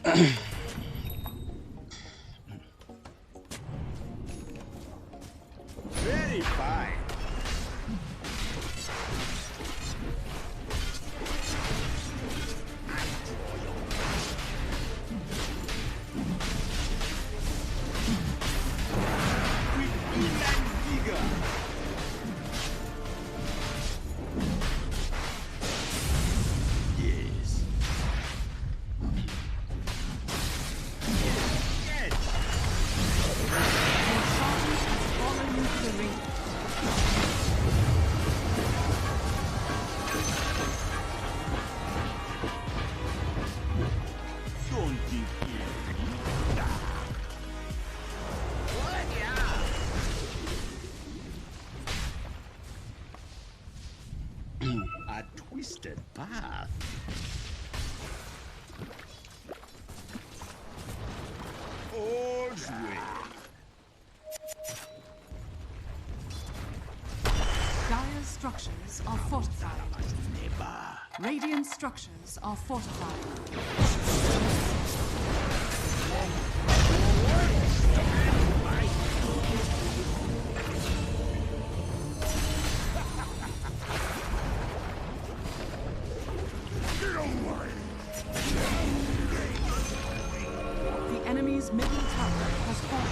Very fine. With vim and vigor. Yes. Yes. Your sergeant has fallen into the ring. Don't give in. A twisted path. All's well. Dire structures are fortified. Radiant structures are fortified. The enemy's middle tower has fallen.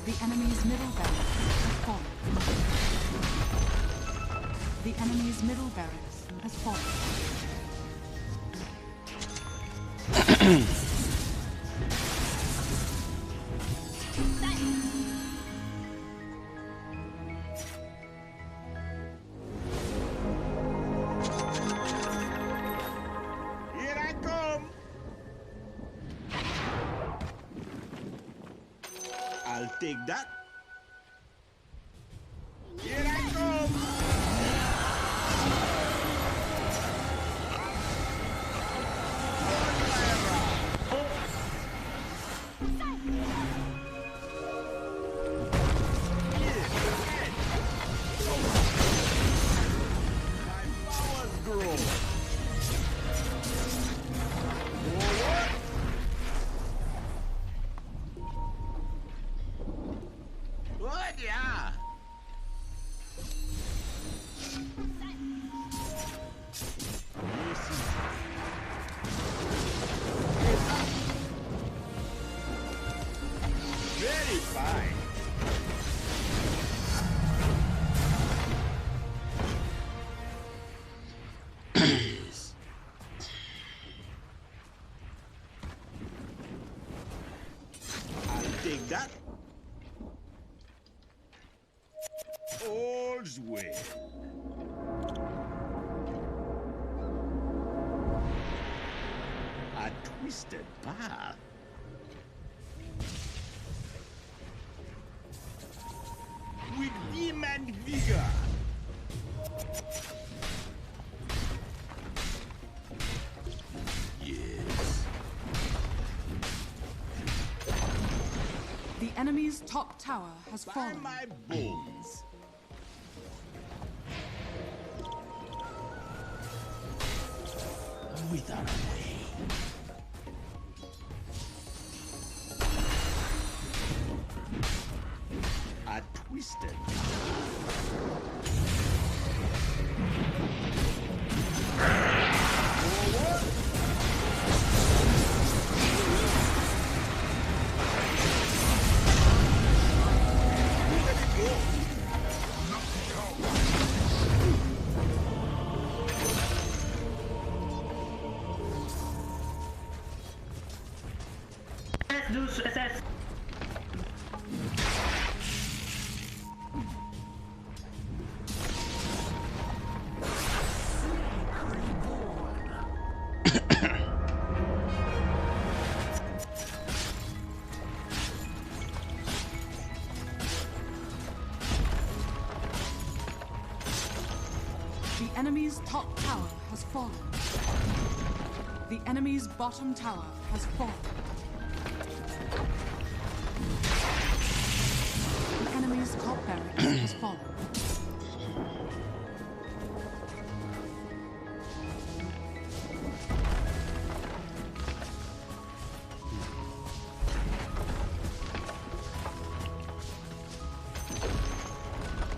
The enemy's middle barracks has fallen. The enemy's middle barracks has fallen. Here I come. I'll take that. Here I come. My powers grow. Forward. Good, yeah. Very fine. Yes. I'll take that. All's well. A twisted path. With vim and vigor. Yes. The enemy's top tower has By fallen. my bones. Wither away. A twisted. Forward. Zeus SS. The enemy's top tower has fallen. The enemy's bottom tower has fallen. The enemy's top barracks has fallen.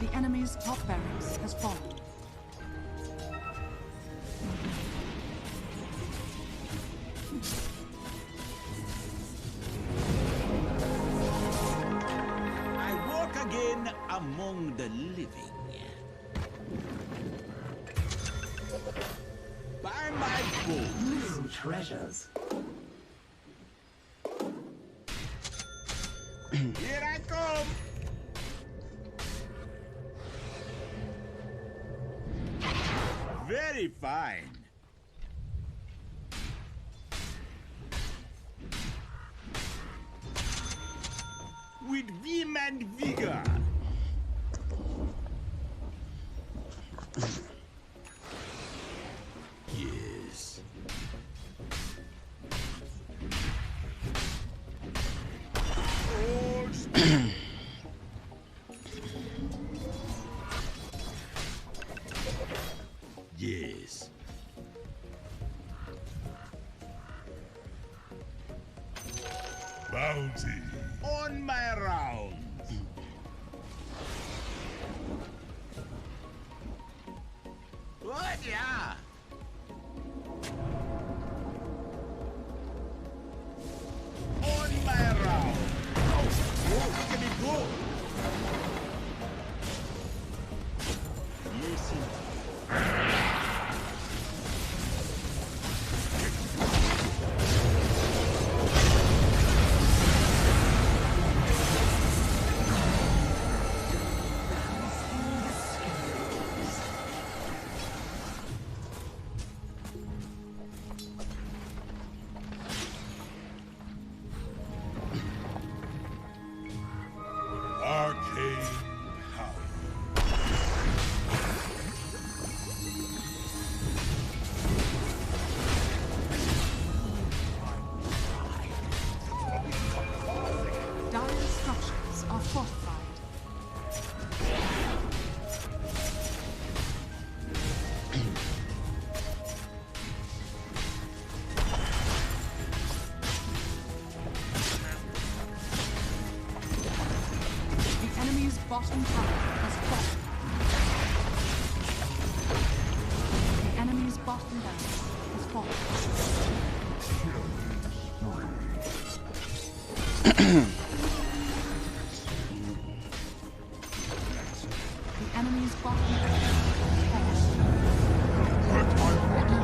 The enemy's top barracks has fallen. I walk again among the living. By my bones. Treasures. Here I come. Very fine. With vim and vigor. Yes. Bounty. On my rounds. What? Yeah. On my round. Oh, look at me go. Yes. Arcane power. Dire structures are fortified. The enemy's bottom tower has fallen. The enemy's bottom barracks has fallen. The enemy's bottom barracks has fallen. Let my body,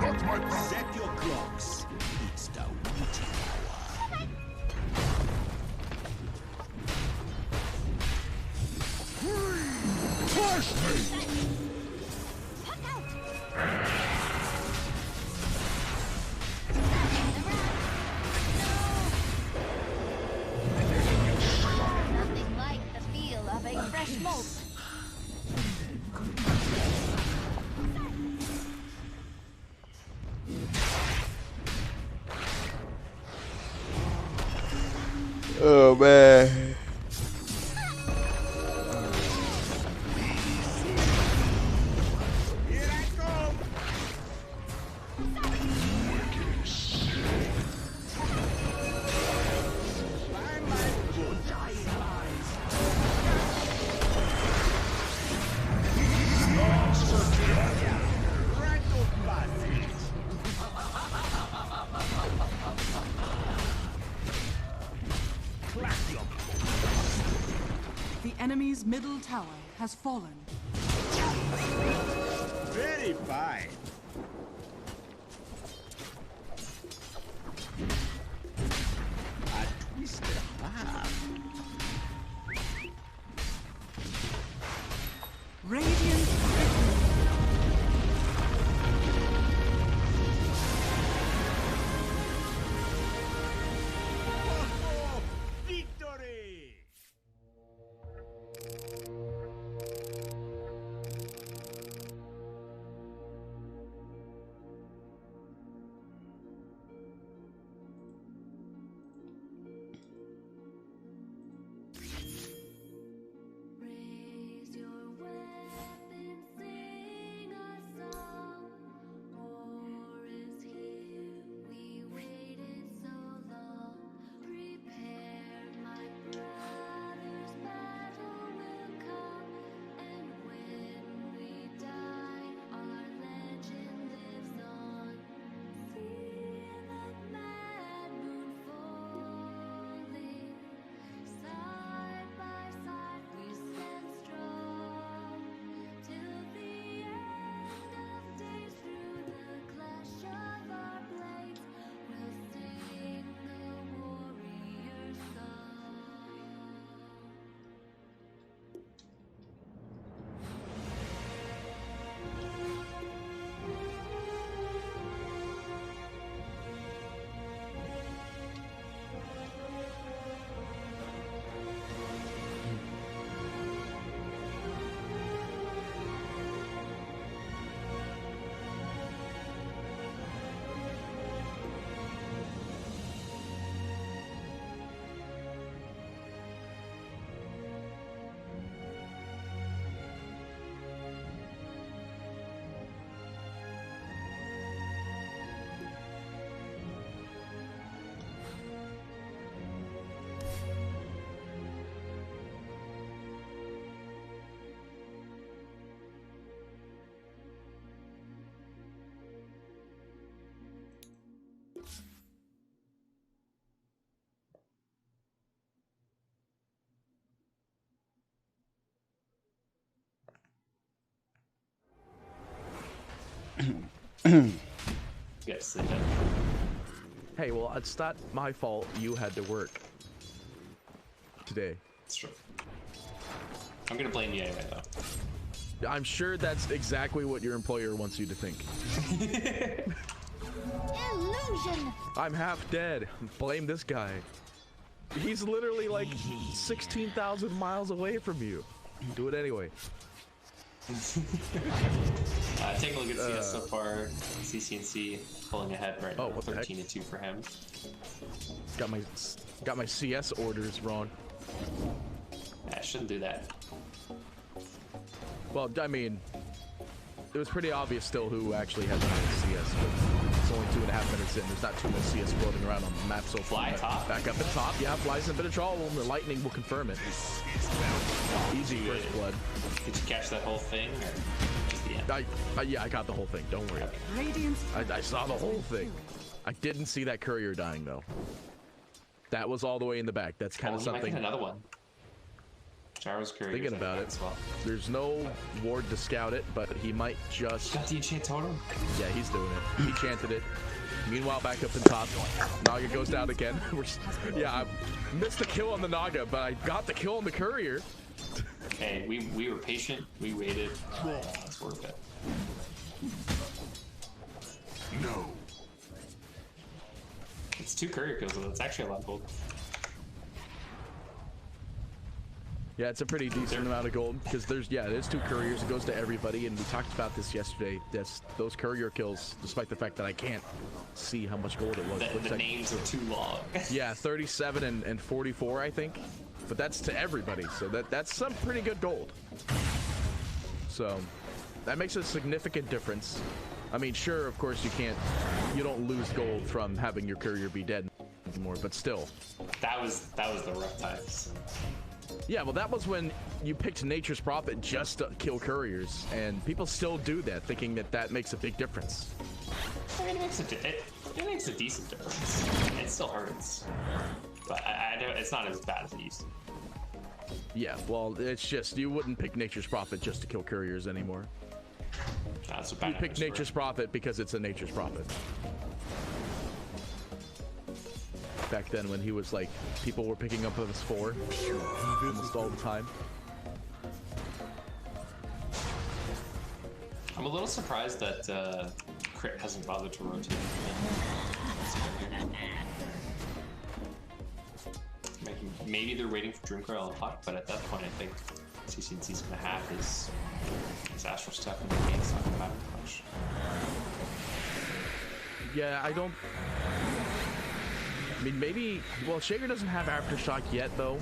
not my power. Set your clocks. It's the witching hour. Flash me. Puck out! Nothing like the feel of a fresh molt. Oh man. Here I come. By my good dying eyes. Right of passage. Clack your The enemy's middle tower has fallen. very fine. A twisted path. Radiant victory. Oh, victory! Yes, they did. Hey, well, it's not my fault you had to work today. It's true. I'm gonna blame you anyway, though. I'm sure that's exactly what your employer wants you to think. Illusion! I'm half dead. Blame this guy. He's literally like 16,000 miles away from you. Do it anyway. Take a look at CS so far. CCNC pulling ahead right now. 13-2 for him. Got my CS orders wrong. I shouldn't do that. Well, I mean, it was pretty obvious still who actually has the CS, but it's only 2.5 minutes in. There's not too much CS floating around on the map so far. Fly top. Back up at top. Yeah, flies in a bit of trouble, and the lightning will confirm it. Easy first blood. Did you catch that whole thing, or just the end? Yeah, I got the whole thing. Don't worry. Radiant's I saw the whole thing. I didn't see that courier dying though. That was all the way in the back. That's kind of something. Another one. Gyro's courier. Thinking about it. As well. There's no ward to scout it, but he might just. Got the enchant totem. Yeah, he's doing it. He chanted it. Meanwhile, back up in top, Naga goes down again. Yeah, I missed the kill on the Naga, but I got the kill on the courier. Hey, we were patient. We waited. It's worth it. No. It's 2 courier kills, though. It's actually a lot of gold. Yeah, it's a pretty decent amount of gold because there's it is 2 couriers. It goes to everybody, and we talked about this yesterday. Those courier kills, despite the fact that I can't see how much gold it was. The names are too long. Yeah, 37 and 44, I think. But that's to everybody, so that's some pretty good gold. So that makes a significant difference. I mean, sure, of course you don't lose gold from having your courier be dead anymore, but still. That was the rough times. Yeah, well, that was when you picked Nature's Prophet just to kill couriers, and people still do that, thinking that makes a big difference. I mean, it makes a decent difference. It still hurts, but it's not as bad as it used to. Yeah, well, it's just you wouldn't pick Nature's Prophet just to kill couriers anymore. That's what you pick Nature's Prophet because it's a Nature's Prophet. Back then, when he was like, people were picking up with his 4 almost all the time. I'm a little surprised that Crit hasn't bothered to rotate. Maybe they're waiting for Dreamcry on the puck, but at that point, I think CCNC's going to have his Astral Step in the game. It's not going to matter much. Yeah, I mean, maybe. Well, Shaker doesn't have Aftershock yet, though,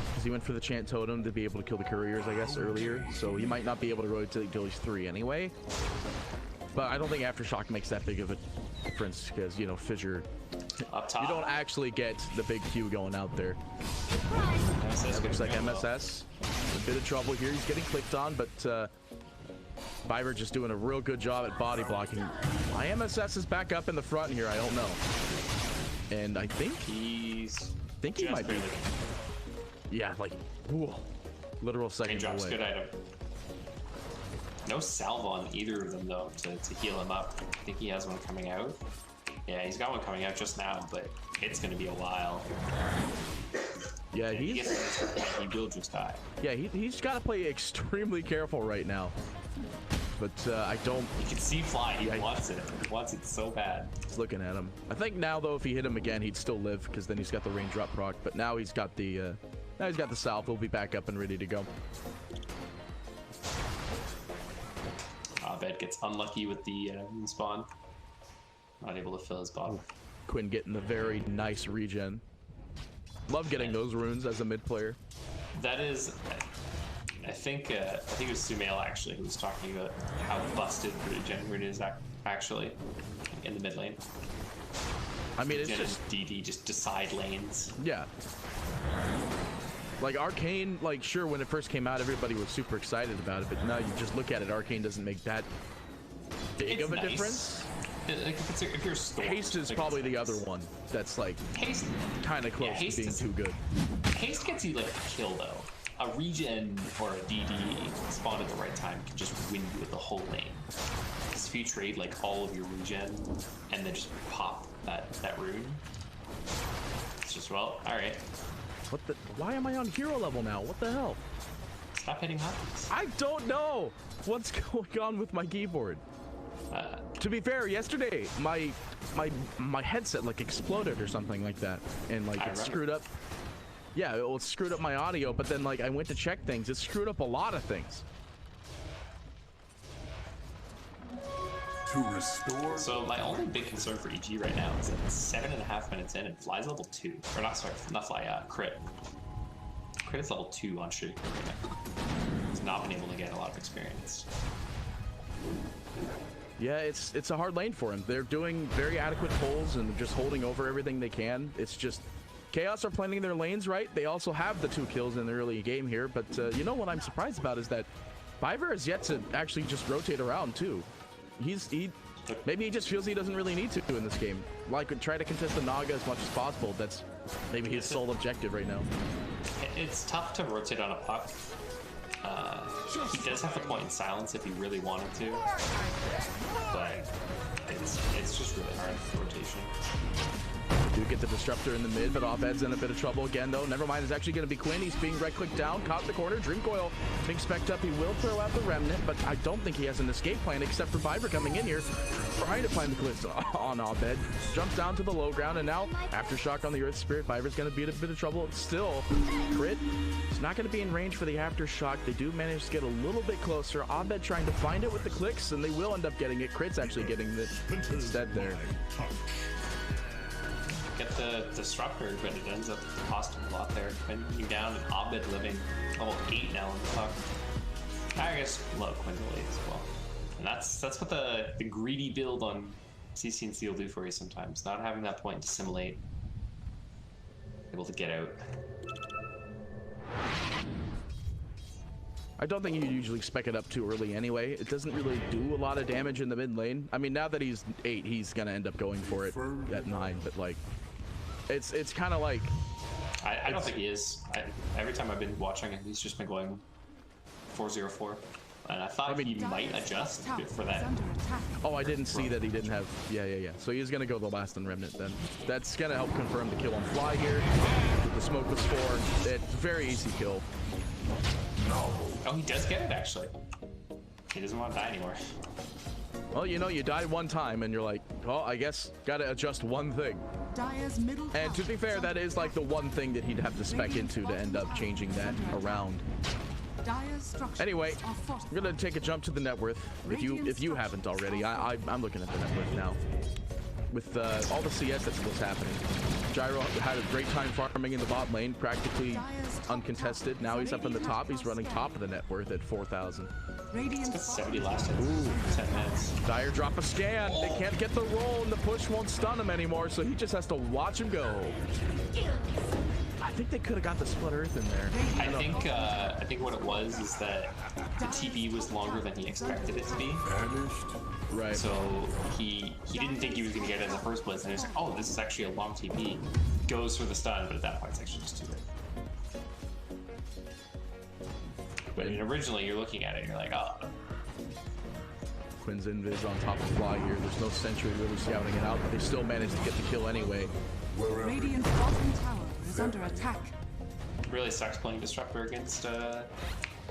because he went for the Chant Totem to be able to kill the couriers, I guess, earlier. So he might not be able to rotate until he's 3 anyway. But I don't think Aftershock makes that big of a difference because, you know, Fissure. Up top. You don't actually get the big Q going out there. That looks like MSS. A bit of trouble here. He's getting clicked on, but Viber just doing a real good job at body blocking. My MSS is back up in the front here. I don't know. And I think he might be. Yeah, like, ooh, literal seconds away. Good item. No salve on either of them though to heal him up. I think he has one coming out. Yeah, he's got one coming out just now, but it's gonna be a while. Yeah, he will just die. Yeah, he's got to play extremely careful right now. But I don't. You can see Fly. He wants it. He wants it so bad. He's looking at him. I think now though, if he hit him again, he'd still live because then he's got the raindrop proc. But now he's got the salve. He'll be back up and ready to go. Abed gets unlucky with the spawn. Not able to fill his bottle. Quinn getting the very nice regen. Love getting those runes as a mid player. That is, I think it was Sumail actually who was talking about how busted regen rune is actually in the mid lane. I mean, it's just DD just decide lanes. Yeah. Like Arcane, like sure when it first came out, everybody was super excited about it, but now you just look at it, Arcane doesn't make that big of a difference. Like if you're Storm, Haste is like, probably the other one that's like Haste kind of close to being too good. Haste gets you like a kill though. A regen or a DD spawned at the right time can just win you the whole lane. Because if you trade like all of your regen and then just pop that rune, it's just, well, alright. What the? Why am I on hero level now? What the hell? Stop hitting buttons. I don't know what's going on with my keyboard. To be fair, yesterday my headset like exploded or something like that, and like it screwed up. Yeah, it screwed up my audio, but then like I went to check things. It screwed up a lot of things. To restore. So my only big concern for EG right now is that it's 7.5 minutes in and Fly's level 2. Or not, sorry, not Fly, Crit. Crit is level 2 on Shitty right now. He's not been able to get a lot of experience. Yeah, it's a hard lane for him. They're doing very adequate pulls and just holding over everything they can. It's just Chaos are planning their lanes right. They also have the 2 kills in the early game here, but you know what I'm surprised about is that Viver has yet to actually just rotate around too. Maybe he just feels he doesn't really need to in this game. Like, try to contest the Naga as much as possible. That's maybe his sole objective right now. It's tough to rotate on a puck. He does have to point in silence if he really wanted to, but it's just really hard rotation. Do get the disruptor in the mid, but Abed's in a bit of trouble again, though. Never mind, it's actually going to be Quinn. He's being right-clicked down, caught in the corner. Dream Coil being specced up. He will throw out the Remnant, but I don't think he has an escape plan except for Viper coming in here, trying to find the cliffs on Abed. Jumps down to the low ground, and now Aftershock on the Earth Spirit. Viper's going to be in a bit of trouble. It's still Crit. It's not going to be in range for the Aftershock. They do manage to get a little bit closer. Abed trying to find it with the clicks, and they will end up getting it. Crit's actually getting it instead there. Get the disruptor, but it ends up costing a lot there. Quinn you down and Abed living level 8 now in the puck. I guess love Quinn to 8 as well. And that's what the greedy build on CC&C will do for you sometimes. Not having that point to assimilate. Able to get out. I don't think you usually spec it up too early anyway. It doesn't really do a lot of damage in the mid lane. I mean, now that he's 8, he's gonna end up going for it at 9, but like, it's kind of like... I don't think he is. Every time I've been watching him, he's just been going 4-0-4. And I thought he might adjust for that. Oh, I didn't see that he didn't have... Yeah. So he's gonna go the last on Remnant then. That's gonna help confirm the kill on Fly here. The smoke was 4. It's very easy kill. Oh, he does get it, actually. He doesn't want to die anymore. Well, you know, you died one time, and you're like, well, I guess gotta adjust one thing. And to be fair, that is like the one thing that he'd have to spec into to end up changing that around. Anyway, we're gonna take a jump to the net worth. If you haven't already, I'm looking at the net worth now. With all the CS that's what's happening. Gyro had a great time farming in the bot lane, practically uncontested. Now he's up in the top. He's running top of the net worth at 4,000. He's got 70 last hit. 10 minutes. Dire drop a scan. They can't get the roll, and the push won't stun him anymore, so he just has to watch him go. I think they could have got the split earth in there. I think what it was is that the TP was longer than he expected it to be. Right. So he didn't think he was going to get it in the first place, and he was like, oh, this is actually a long TP. Goes for the stun, but at that point it's actually just too late. But I mean, originally you're looking at it and you're like, oh. Quinn's invis on top of Fly here. There's no sentry really scouting it out, but they still managed to get the kill anyway. Radiant's bottom tower is under attack. It really sucks playing Disruptor against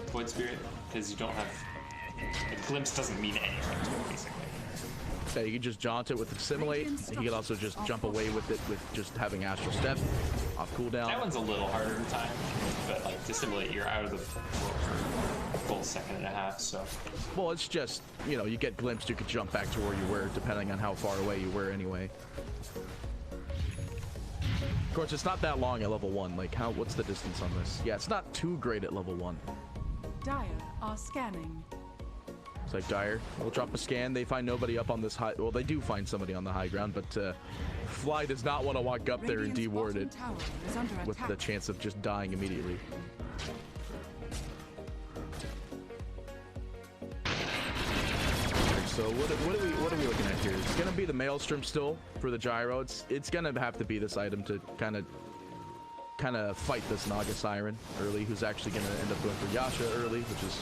Void Spirit, because you don't have... A glimpse doesn't mean anything to it, basically. Yeah, you can just jaunt it with Assimilate. He can also just jump away with it with just having Astral Step off cooldown. That one's a little harder in time, but like Dissimulate, you're out of the world for a full second and a half, so... Well, it's just, you know, you get glimpsed, you could jump back to where you were, depending on how far away you were anyway. Of course, it's not that long at level 1. Like, what's the distance on this? Yeah, it's not too great at level 1. Dire are scanning. It's like Dire will drop a scan. They find nobody up on this high... Well, they do find somebody on the high ground, but Fly does not want to walk up there and deward it with the chance of just dying immediately. So what are we looking at here? It's gonna be the Maelstrom still for the gyro. It's gonna have to be this item to kind of fight this Naga Siren early, who's actually gonna end up going for Yasha early, which is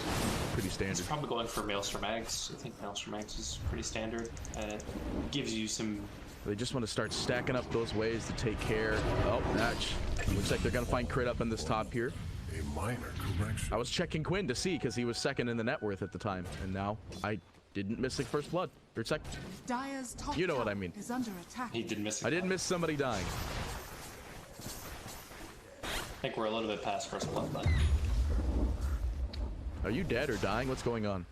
pretty standard. It's probably going for Maelstrom Eggs. I think Maelstrom Eggs is pretty standard, and it gives you some. They just want to start stacking up those ways to take care. Oh, match. Looks like they're gonna find crit up in this top here. A minor correction. I was checking Quinn to see because he was second in the net worth at the time, and now I didn't miss the first blood or second. Dire's top You know what tower I mean. is under attack. He did miss. I didn't miss somebody dying. I think we're a little bit past first blood, but Are you dead or dying? What's going on?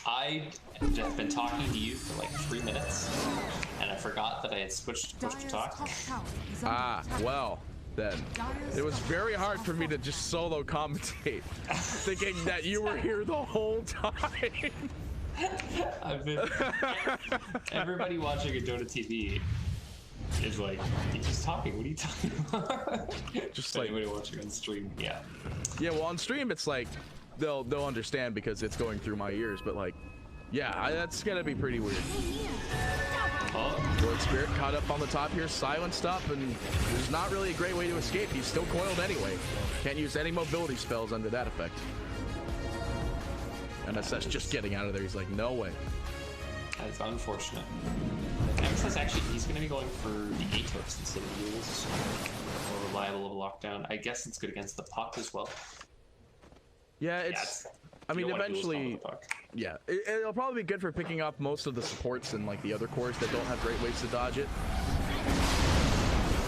I have been talking to you for like 3 minutes, and I forgot that I had switched to push to Dire's talk. top tower is under Ah, attack. well, then. It was very hard for me to just solo commentate, thinking that you were here the whole time. I've been. Everybody watching a Dota TV is like, he's talking. What are you talking about? Just But like anybody watching on stream, yeah. Yeah, well, on stream it's like they'll understand because it's going through my ears, but like, yeah, that's gonna be pretty weird. Oh, Lord Spirit caught up on the top here, silenced up, and there's not really a great way to escape. He's still coiled anyway. Can't use any mobility spells under that effect. And that's just getting out of there. He's like, no way. that's unfortunate. Nemesis actually, he's going to be going for the Atos instead of the Eagles. More reliable of lockdown. I guess it's good against the puck as well. Yeah, it's. I you mean, don't want to lose eventually, the puck. yeah, it'll probably be good for picking up most of the supports and like the other cores that don't have great ways to dodge it.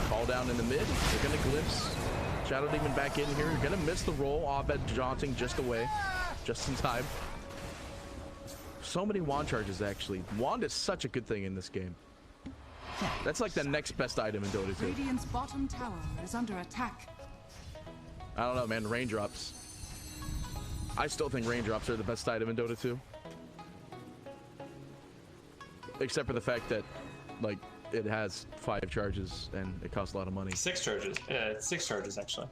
Call down in the mid. They're gonna glimpse Shadow Demon back in here. You're gonna miss the roll. Abed jaunting just away, just in time. So many wand charges actually. Wand is such a good thing in this game. That's like the next best item in Dota 2. Radiant's bottom tower is under attack. I don't know, man. Raindrops. I still think raindrops are the best item in Dota 2. Except for the fact that, like, it has 5 charges and it costs a lot of money. 6 charges. 6 charges, actually.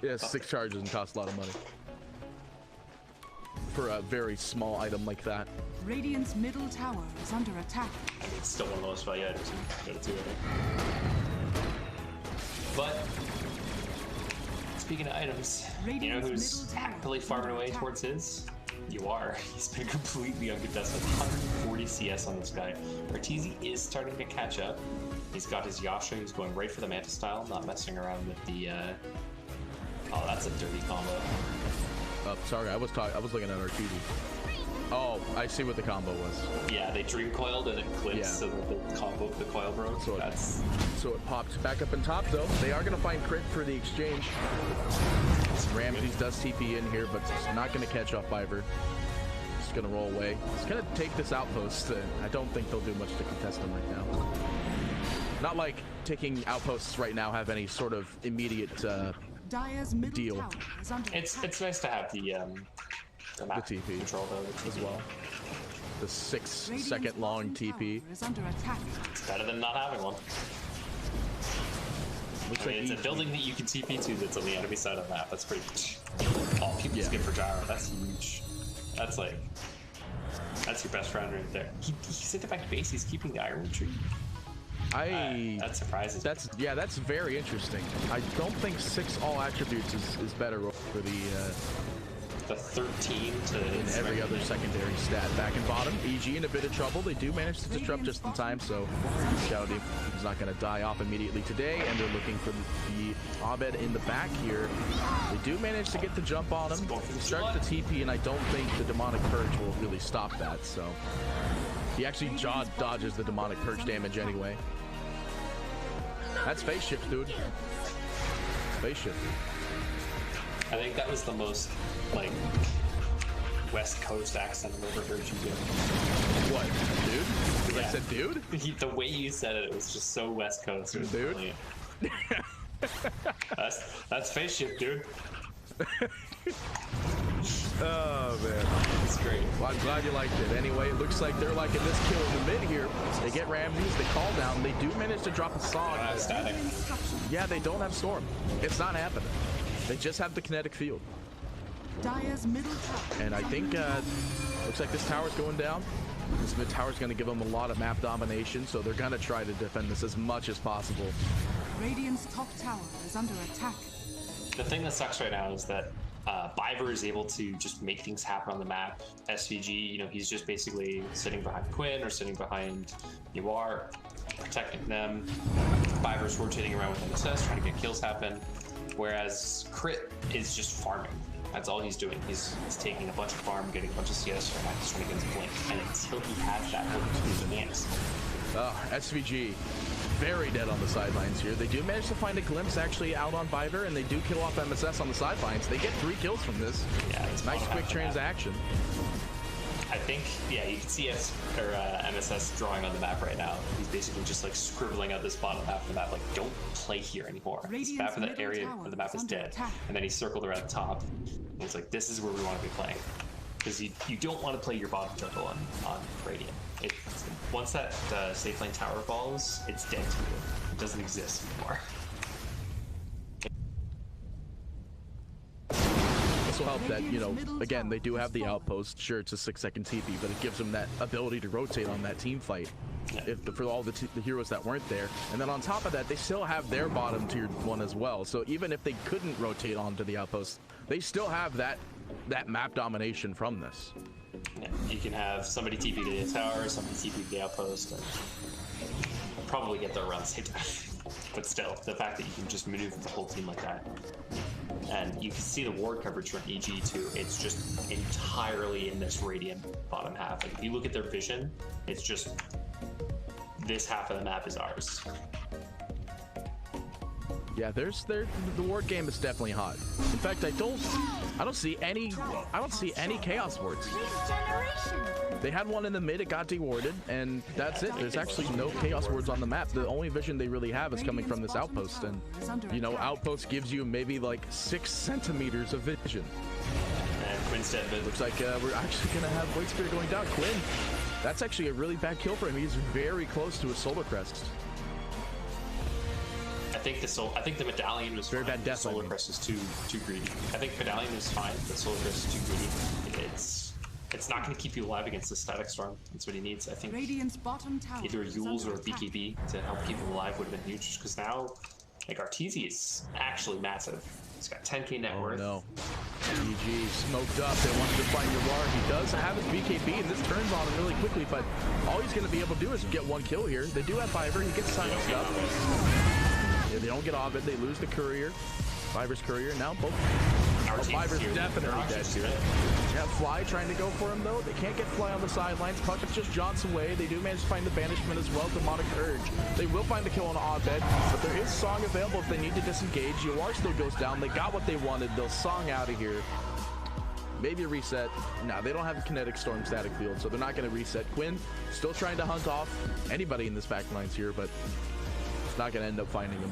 Yeah, 6 charges and costs a lot of money. For a very small item like that. Radiant's middle tower is under attack. I mean, it's still one of the most valuable items in Dota 2, I think. But, speaking of items, you know who's happily farming away towards his? You are. He's been completely uncontested. 140 CS on this guy. Arteezy is starting to catch up. He's got his Yasha, who's going right for the Manta style, not messing around with the, Oh, that's a dirty combo. Sorry, I was looking at Arteezy. Oh, I see what the combo was. Yeah, they dream coiled and it clips, so that the combo of the coil broke. So So it popped back up in top, though. They are going to find crit for the exchange. Ramses does TP in here, but it's not going to catch off Ivor. Just going to roll away. It's going to take this outpost. I don't think they'll do much to contest him right now. Not like taking outposts right now have any sort of immediate Dire's middle deal. tower is under It's nice to have the map TP control though, as well. The 6-second long TP. is under attack. It's better than not having one. Looks I mean, like it's a building that you can TP to that's on the enemy side of the map. That's pretty. Oh, people skip for gyro. That's huge. That's like. That's your best friend right there. He sent it back to base. He's keeping the iron tree. That surprises me. That's very interesting. I don't think 6 all attributes is better for the 13 to in every other secondary stat. Back and bottom, EG in a bit of trouble. They do manage to disrupt just in time, so Shadow Demon is not going to die off immediately today, and they're looking for the Abed in the back here. They do manage to get the jump on him. He starts the TP, and I don't think the Demonic Purge will really stop that, so he actually dodges the Demonic Purge damage anyway. That's phase shift, dude. Phase shift. I think that was the most, like, West Coast accent I've ever heard you do. What, dude? Because I said dude? The way you said it was just so West Coast. It was Dude? brilliant. That's face shift, dude. Oh, man. That's great. Well, I'm glad you liked it. Anyway, it looks like they're liking this kill in the mid here. They get Ramses, they call down. They do manage to drop a song. Static. Yeah, they don't have Storm. It's not happening. They just have the kinetic field. Dire's middle tower. And I think, looks like this tower's going down. This mid tower is going to give them a lot of map domination, so they're going to try to defend this as much as possible. Radiant's top tower is under attack. The thing that sucks right now is that Biver is able to just make things happen on the map. SVG, you know, he's just basically sitting behind Quinn or sitting behind UR, protecting them. Biver's rotating around with MSS, trying to get kills happen. Whereas Crit is just farming. That's all he's doing. He's taking a bunch of farm, getting a bunch of CS, and just trying to get his blink. And until he has that advance. SVG, very dead on the sidelines here. They do manage to find a glimpse actually out on Biver, and they do kill off MSS on the sidelines. They get 3 kills from this. Yeah, it's nice quick transaction. I think, yeah, you can see MSS drawing on the map right now. He's basically just like scribbling out this bottom half of the map, like, don't play here anymore. This map of that area of the map is dead. And then he circled around the top, and he's like, this is where we want to be playing. Because you don't want to play your bottom jungle on Radiant. Once that safe lane tower falls, it's dead to you. It doesn't exist anymore. This will help that, you know, again, they do have the outpost. Sure, it's a 6-second TP, but it gives them that ability to rotate on that team fight. Yeah. For all the heroes that weren't there. And then on top of that, they still have their bottom tier 1 as well. So even if they couldn't rotate onto the outpost, they still have that map domination from this. Yeah, you can have somebody TP to the tower, somebody TP to the outpost, and probably get there around the same time. But still, the fact that you can just maneuver the whole team like that. And you can see the ward coverage from EG too. It's just entirely in this Radiant bottom half. Like if you look at their vision, it's just this half of the map is ours. Yeah, the ward game is definitely hot. In fact, I don't see any chaos wards. They had one in the mid, it got dewarded, and that's it. There's actually no chaos wards on the map. The only vision they really have is coming from this outpost, and you know, outpost gives you maybe like 6 centimeters of vision. And Quinn's dead, but looks like we're actually gonna have Blade Spear going down. Quinn, that's actually a really bad kill for him. He's very close to his solar crest. I think the medallion was very fine. bad death. Solar crest is too greedy. I think medallion is fine, but solar crest is too greedy. It's not going to keep you alive against the static storm. That's what he needs. I think Radiant's bottom tower either Yules or a BKB to help keep him alive would have been huge. Because now, like Arteezy is actually massive. He's got 10k net worth. No. GG smoked up. They wanted to find Yawar. He does have his BKB, and this turns on him really quickly. But all he's going to be able to do is get 1 kill here. They do have Biver. He gets silenced up. Yeah, they don't get Ovid. They lose the courier. Biver's courier. Now both. Biver's definitely dead here. Yeah, Fly trying to go for him though. They can't get Fly on the sidelines. Puck just jaunts away. They do manage to find the banishment as well. Demonic Urge. They will find the kill on Ovid, but there is Song available if they need to disengage. Yawar still goes down. They got what they wanted. They'll Song out of here. Maybe a reset. No, they don't have a kinetic storm static field, so they're not going to reset. Quinn still trying to hunt off anybody in this backline's here, but it's not going to end up finding them.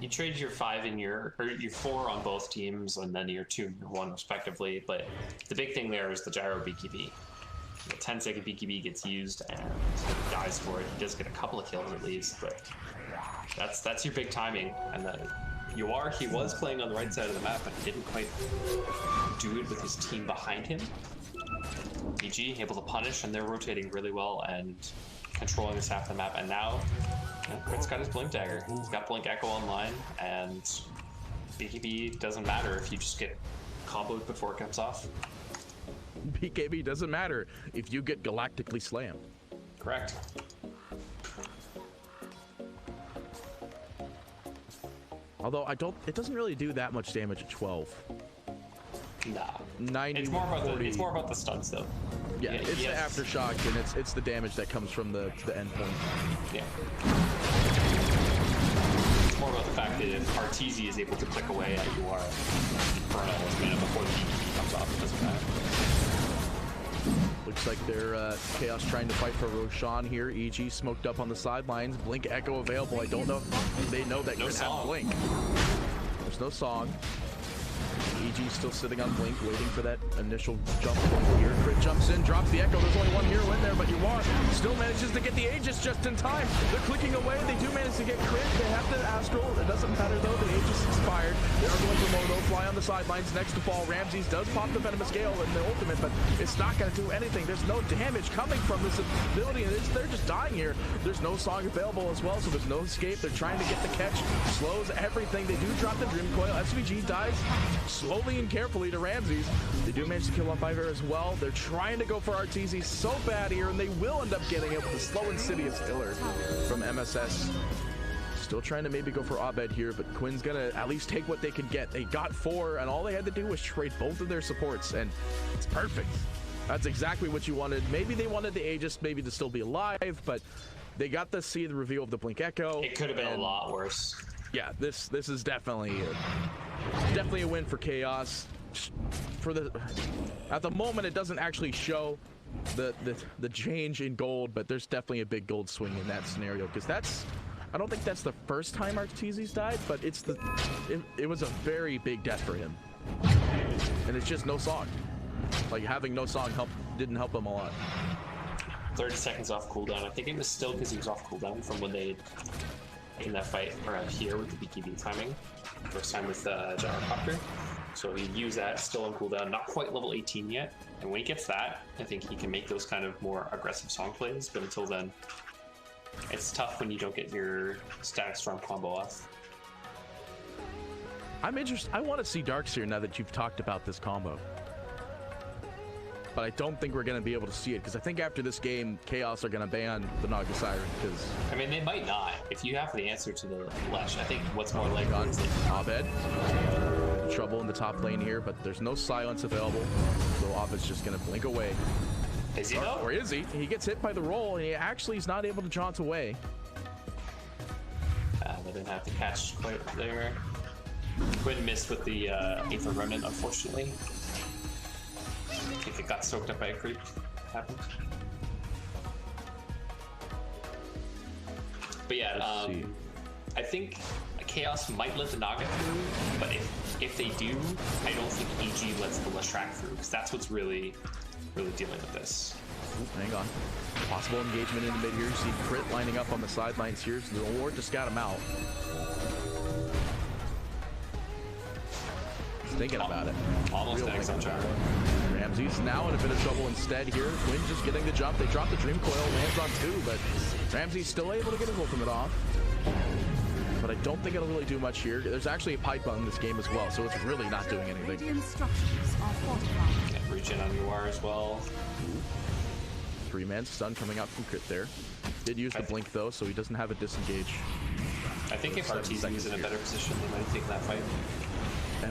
You trade your 5 and your 4 on both teams, and then your 2 and your 1 respectively. But the big thing there is the gyro BKB. The 10-second BKB gets used and dies for it. He does get a couple of kills at least, but that's your big timing. And Yawar, he was playing on the right side of the map, but he didn't quite do it with his team behind him. EG able to punish, and they're rotating really well and controlling this half of the map. And now Crit's got his Blink Dagger. He's got Blink Echo online, and BKB doesn't matter if you just get comboed before it comes off. BKB doesn't matter if you get galactically slammed. Correct. Although it doesn't really do that much damage at 12. Nah. 90, it's more about the stuns though. Yeah, it's the aftershock, and it's the damage that comes from the end point. Yeah. It's more about the fact that if Arteezy is able to click away at Yawar Inferno before the BKB comes off, it doesn't matter. Looks like they're Chaos trying to fight for Roshan here. EG smoked up on the sidelines. Blink Echo available. I don't know if they know that Crit has Blink. There's no song. EG's still sitting on Blink, waiting for that initial jump here. Crit jumps in, drops the Echo. There's only one hero in there, but Yuar still manages to get the Aegis just in time. They're clicking away. They do manage to get crit. They have the Astral. It doesn't matter, though. The Aegis expired. They are going for Moto. Fly on the sidelines next to fall. Ramses does pop the Venomous Gale in the ultimate, but it's not going to do anything. There's no damage coming from this ability, and they're just dying here. There's no song available as well, so there's no escape. They're trying to get the catch. Slows everything. They do drop the Dream Coil. SVG dies slowly and carefully to Ramses. They do manage to kill off Ivor as well. They're trying to go for Arteezy so bad here, and they will end up getting it with the slow Insidious killer from MSS. Still trying to maybe go for Abed here, but Quinn's gonna at least take what they can get. They got 4, and all they had to do was trade both of their supports, and it's perfect. That's exactly what you wanted. Maybe they wanted the Aegis maybe to still be alive, but they got to see the reveal of the Blink Echo. It could have been a lot worse. Yeah, this is definitely a win for Chaos. At the moment, it doesn't actually show the change in gold, but there's definitely a big gold swing in that scenario, because I don't think that's the first time Arteezy's died, but it was a very big death for him. And it's just no song. Like, having no song didn't help him a lot. 30 seconds off cooldown. I think it was still because he was off cooldown from when they in that fight around here with the BKB timing. First time with Gyrocopter. So he used that, still on cooldown, not quite level 18 yet. And when he gets that, I think he can make those kind of more aggressive song plays, but until then, it's tough when you don't get your Static Storm combo off. I'm interested. I want to see Darkseer now that you've talked about this combo. But I don't think we're going to be able to see it, because I think after this game, Chaos are going to ban the Naga Siren, because... I mean, they might not. If you have the answer to the Lesh, I think what's more likely is that... Abed. Trouble in the top lane here, but there's no silence available, so Abed's just going to blink away. Is he though? Or is he? He gets hit by the roll, and he actually is not able to jaunt away. They didn't have to catch quite there. Quinn missed with the Aether Remnant, unfortunately. I think it got soaked up by a creep. Happened. But yeah, I think Chaos might let the Naga through, but if they do, I don't think EG lets the Leshrac through, because that's what's really dealing with this. Ooh, hang on. Possible engagement in the mid here. You see Crit lining up on the sidelines here, so the Lord just got him out. He's thinking about it. Almost next on Gyro. Ramses now in a bit of trouble instead here. Quinn just getting the jump. They drop the Dream Coil, lands on 2, but Ramses still able to get his ultimate off. But I don't think it'll really do much here. There's actually a pipe on this game as well, so it's really not doing anything. Radiant structures are fortified. Yeah, reach in on Yuar as well. 3-man stun coming out from Crit there. Did use the blink though, so he doesn't have a disengage. I think if Arteezy was in a better position, they might have taken that fight.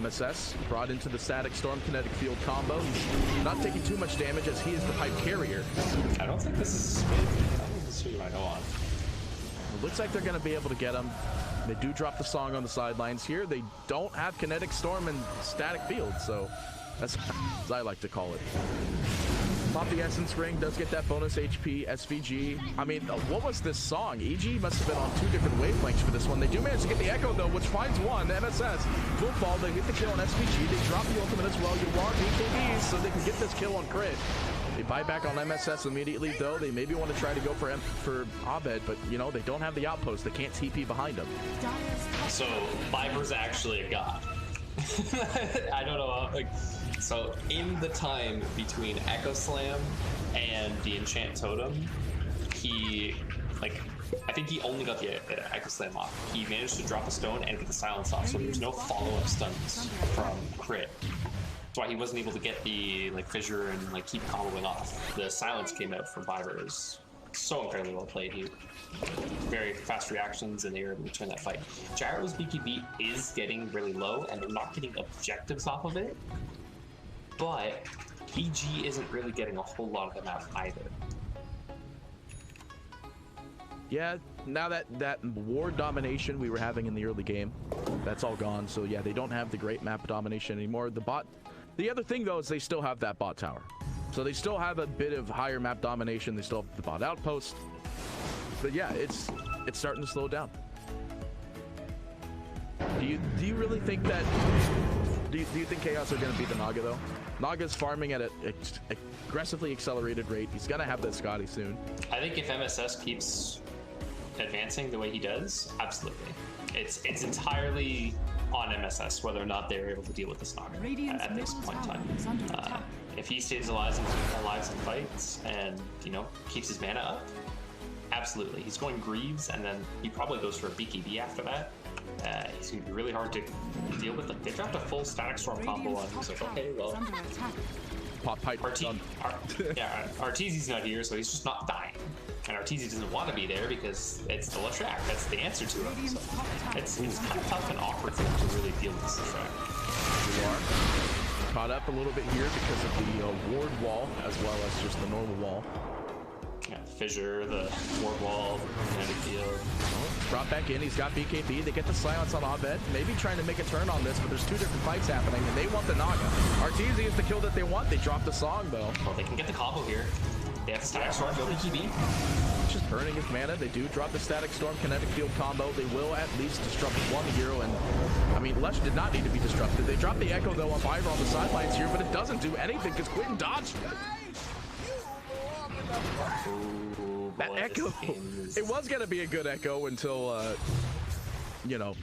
MSS brought into the Static Storm Kinetic Field combo. He's not taking too much damage as he is the pipe carrier. I don't think this is who you might go on. It looks like they're going to be able to get him. They do drop the song on the sidelines here. They don't have Kinetic Storm and Static Field, so that's as I like to call it. Pop the Essence Ring, does get that bonus HP, SVG. I mean, what was this song? EG must have been on 2 different wavelengths for this one. They do manage to get the Echo, though, which finds one. MSS, full fall, they get the kill on SVG. They drop the ultimate as well. Yuar BKBs, so they can get this kill on Crit. They buy back on MSS immediately, though. They maybe want to try to go for Abed, but, you know, they don't have the outpost. They can't TP behind them. So, Viper's actually a god. I don't know. So, in the time between Echo Slam and the Enchant Totem, I think he only got the Echo Slam off. He managed to drop a stone and get the silence off, so there's no follow-up stuns from Crit. That's why he wasn't able to get the fissure and keep comboing off. The silence came out from Viper. It was so incredibly well played. He very fast reactions, and they were able to turn that fight. Gyro's BKB is getting really low, and they're not getting objectives off of it. But EG isn't really getting a whole lot of them out either. Yeah, now that ward domination we were having in the early game, that's all gone. So yeah, they don't have the great map domination anymore. The other thing though is they still have that bot tower. So they still have a bit of higher map domination. They still have the bot outpost. But yeah, it's starting to slow down. Do you really think that Do you think Chaos are going to beat the Naga, though? Naga's farming at an aggressively accelerated rate. He's going to have that Scotty soon. I think if MSS keeps advancing the way he does, absolutely. It's entirely on MSS whether or not they're able to deal with this Naga at this point in time. If he stays alive and fights and, you know, keeps his mana up, absolutely. He's going Greaves, and then he probably goes for a BKB after that. He's going to be really hard to deal with. Like, they dropped a full Static Storm combo on him. He's like, okay, well, Pop pipe. Arteezy's not here, so he's just not dying. And Arteezy doesn't want to be there because it's the Leshrac. That's the answer to him. So it's kind of tough and awkward for him to really deal with this Leshrac. You are caught up a little bit here because of the ward wall as well as just the normal wall. Yeah, Fissure, the ward wall, the kinetic field. Brought back in, he's got BKB. They get the silence on Abed. Maybe trying to make a turn on this, but there's two different fights happening, and they want the Naga. Arteezy is the kill that they want. They dropped the song, though. Well, they can get the combo here. They have Static Storm, no BKB. Just burning his mana. They do drop the Static Storm Kinetic Field combo. They will at least disrupt one hero, and I mean, Lesh did not need to be disrupted. They dropped the Echo, though, on Viver on the sidelines here, but it doesn't do anything because Quinn dodged it. Ooh, that Echo. It was going to be a good Echo until, you know,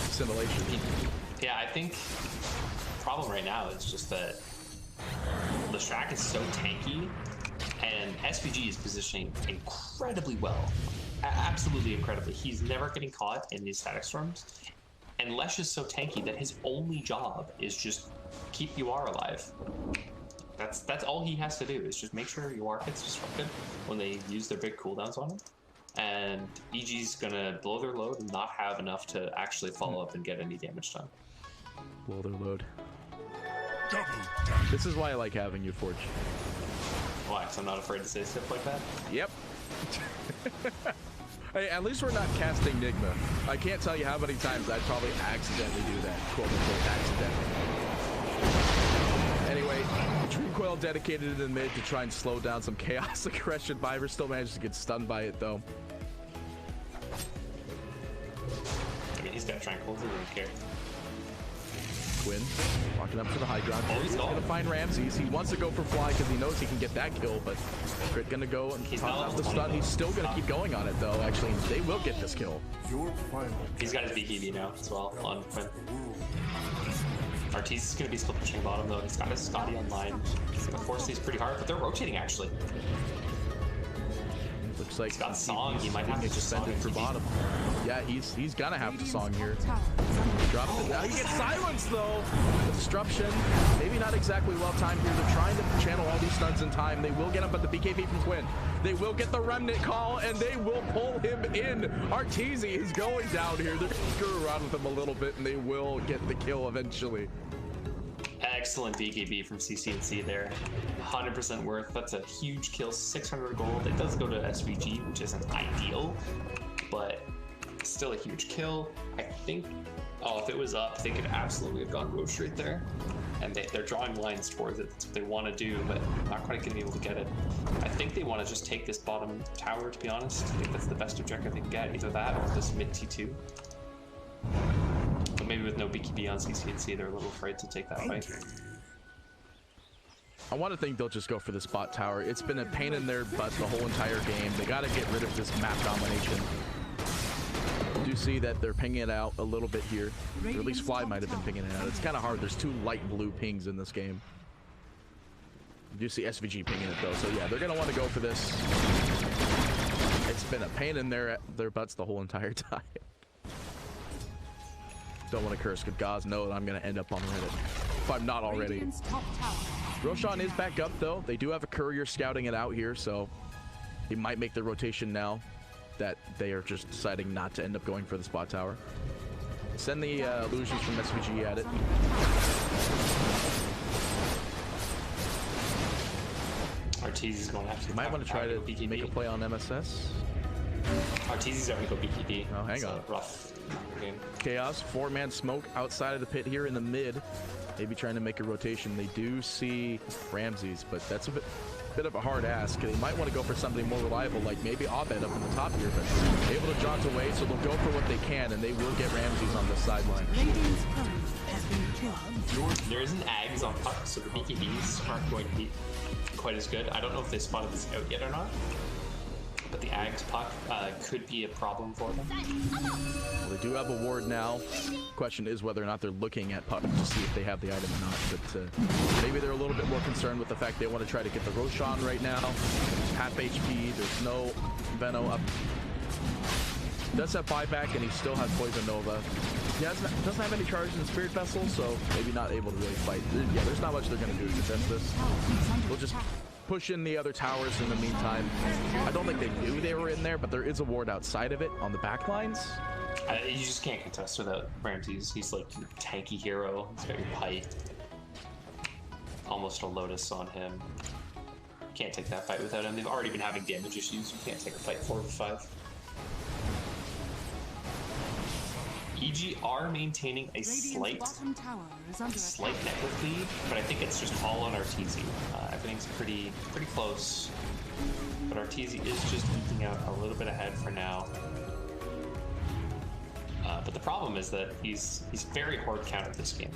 Simulation. Yeah, I think the problem right now is just that Leshrac is so tanky, and SVG is positioning incredibly well. Absolutely incredibly. He's never getting caught in these Static Storms, and Lesh is so tanky that his only job is just keep UR alive. That's all he has to do, is just make sure UR gets disrupted when they use their big cooldowns on him. And EG's gonna blow their load and not have enough to actually follow up and get any damage done. Blow their load. This is why I like having you, Forge. Why? Because I'm not afraid to say stuff like that? Yep. Hey, at least we're not casting Nigma. I can't tell you how many times I'd probably accidentally do that. Quote unquote accidentally. Anyway, Dream Coil dedicated in the mid to try and slow down some chaos aggression. Viver still manages to get stunned by it, though. I mean, he's got Tranquil, he doesn't care. Quinn walking up to the high ground. Oh, he's gonna find Ramses. He wants to go for fly because he knows he can get that kill, but Crit gonna go and pop out the stun. He's still gonna keep going on it, though. Actually, they will get this kill. He's got his BKB now as well on Quinn. Arteezy is going to be split pushing bottom, though. He's got his Scotty online. He's going to force these pretty hard, but they're rotating, actually. Looks like he's got Song. He might have to just send it for bottom. Yeah, he's going to have to Song here. Drops it. Now he gets silenced, though. The disruption. Maybe not exactly well timed here. They're trying to channel all these stuns in time. They will get him, but the BKB from Quinn. They will get the Remnant call, and they will pull him in. Arteezy is going down here. They're going to screw around with him a little bit, and they will get the kill eventually. Excellent BKB from CCNC there. 100% worth. That's a huge kill. 600 gold. It does go to SVG, which isn't ideal, but still a huge kill. I think, oh, if it was up, they could absolutely have gone Roche right there. And they're drawing lines towards it. That's what they want to do, but not quite going to be able to get it. I think they want to just take this bottom tower, to be honest. I think that's the best objective they can get. Either that or this mid T2. But maybe with no BKB on CCNC, they're a little afraid to take that fight. I want to think they'll just go for the spot tower. It's been a pain in their butt the whole entire game. They got to get rid of this map domination. I do see that they're pinging it out a little bit here. Or at least Fly might have been pinging it out. It's kind of hard. There's two light blue pings in this game. You do see SVG pinging it, though. So, yeah, they're going to want to go for this. It's been a pain in their butts the whole entire time. Don't want to curse. Good gods know that I'm going to end up on Reddit. If I'm not already. Roshan is back up, though. They do have a courier scouting it out here, so he might make the rotation now that they are just deciding not to end up going for the spot tower. Send the illusions from SVG at it. Arteezy is going to have to. Might want to try to make a play on MSS. Arteezy's having to go BKB. Oh, hang It's on. a rough game. Chaos, 4-man smoke outside of the pit here in the mid. Maybe trying to make a rotation. They do see Ramses, but that's a bit of a hard ask. They might want to go for something more reliable, like maybe Abed up in the top here, but able to jaunt away, so they'll go for what they can, and they will get Ramses on the sideline. Radiant's current has been killed. There isn't Ags on puck, so the BKBs aren't going to be quite as good. I don't know if they spotted this out yet or not, but the Ags puck could be a problem for them. Well, they do have a ward now. Question is whether or not they're looking at puck to see if they have the item or not, but maybe they're a little bit more concerned with the fact they want to try to get the Roshan right now. Half HP, there's no Veno up. Does have buyback, and he still has Poison Nova. He doesn't have any charges in Spirit Vessel, so maybe not able to really fight. Yeah, there's not much they're going to do to defend this. They'll just push in the other towers in the meantime. I don't think they knew they were in there, but there is a ward outside of it on the back lines. You just can't contest without Ramses. He's like your tanky hero. He's got your pipe. Almost a Lotus on him. Can't take that fight without him. They've already been having damage issues. You can't take a fight 4v5. EG are maintaining a slight network lead, but I think it's just all on Arteezy. Everything's pretty close, but Arteezy is just eking out a little bit ahead for now. But the problem is that he's very hard countered this game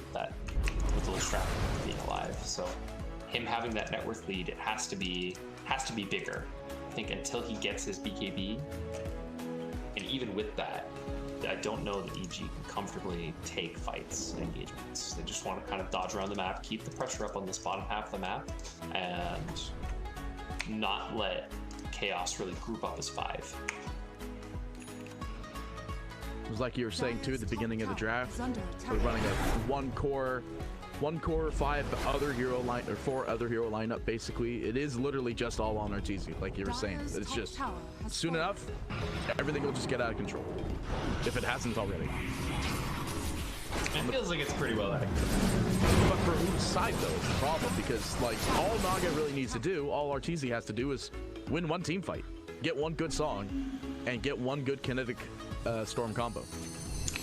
with the Strap being alive. So him having that net worth lead, it has to be bigger. I think until he gets his BKB, and even with that, I don't know that EG can comfortably take fights and engagements. They just want to kind of dodge around the map, keep the pressure up on this bottom half of the map, and not let Chaos really group up as 5. It was like you were saying too at the beginning of the draft. They're running a one core 5 other hero line or 4 other hero lineup. Basically, it is literally just all on Arteezy, like you were saying. It's just soon enough, everything will just get out of control if it hasn't already. It feels like it's pretty well active. But for whose side though is the problem, because like all Naga really needs to do, all Arteezy has to do is win one team fight, get one good song, and get one good kinetic storm combo.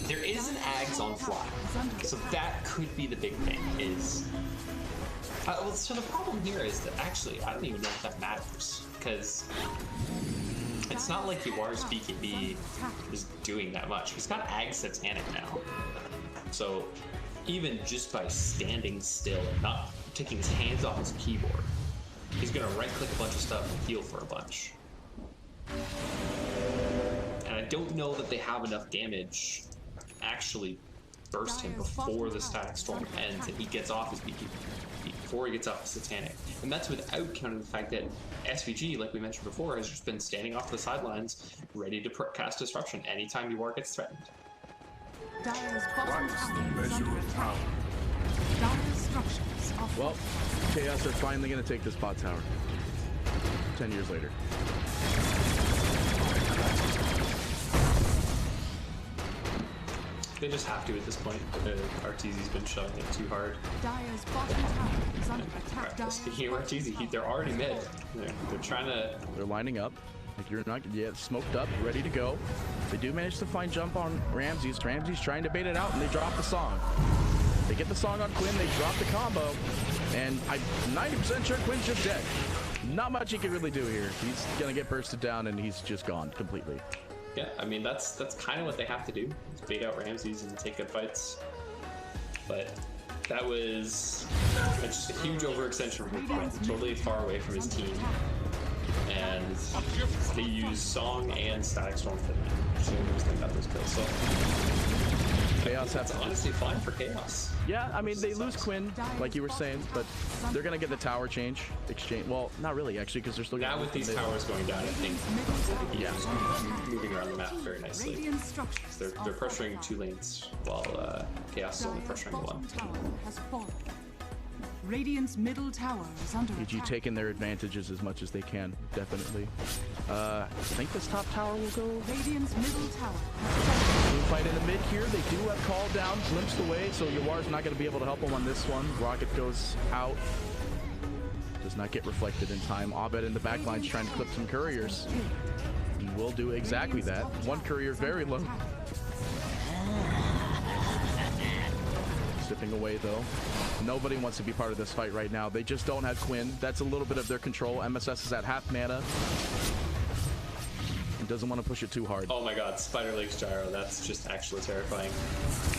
There is an Ags on fly, so that could be the big thing. Well, so the problem here is that actually I don't even know if that matters, because it's not like Yawar's BKB is doing that much. He's got Ag Satanic now, so even just by standing still and not taking his hands off his keyboard, he's gonna right-click a bunch of stuff and heal for a bunch. And I don't know that they have enough damage actually burst him before the Static Storm ends and he gets off his BKB, before he gets off his Satanic. And that's without counting the fact that SVG, like we mentioned before, has just been standing off the sidelines ready to cast Disruption anytime War gets threatened. Dire's bottom tower is under attack. Dire's structures are Well, Chaos are finally going to take this bot tower 10 years later. They just have to at this point. Arteezy's been shoving it too hard. Dire's bottom tower is under attack. Speaking of Arteezy, they're already mid. They're trying to... They're lining up. Like you're not yet smoked up, ready to go. They do manage to find jump on Ramses. Ramses trying to bait it out, and they drop the song. They get the song on Quinn, they drop the combo, and I'm 90% sure Quinn's just dead. Not much he can really do here. He's gonna get bursted down, and he's just gone completely. Yeah, I mean, that's kind of what they have to do, is bait out Ramses and take good fights. But that was just a huge overextension from Quinn, totally far away from his team. And they use Song and Static Storm for that. So they got those kills. So Chaos have to honestly fine for Chaos. Yeah, I mean, they lose Quinn, like you were saying, but they're going to get the tower exchange. Well, not really, actually, because they're still now with these towers going down, I think yeah, moving around the map very nicely. They're pressuring 2 lanes while Chaos is only pressuring 1. Radiant's middle tower is under attack. taking their advantages as much as they can, definitely. I think this top tower will go. Radiant's middle tower. Fight in the mid here. They do have call down, glimpsed away, so Yawar's not going to be able to help him on this one. Rocket goes out. Does not get reflected in time. Abed in the back line's trying to clip some couriers. will do exactly that. One courier very low. Sipping away though. Nobody wants to be part of this fight right now. They just don't have Quinn. That's a little bit of their control. MSS is at half mana. And doesn't want to push it too hard. Oh my god, Spider Legs Gyro, that's just actually terrifying.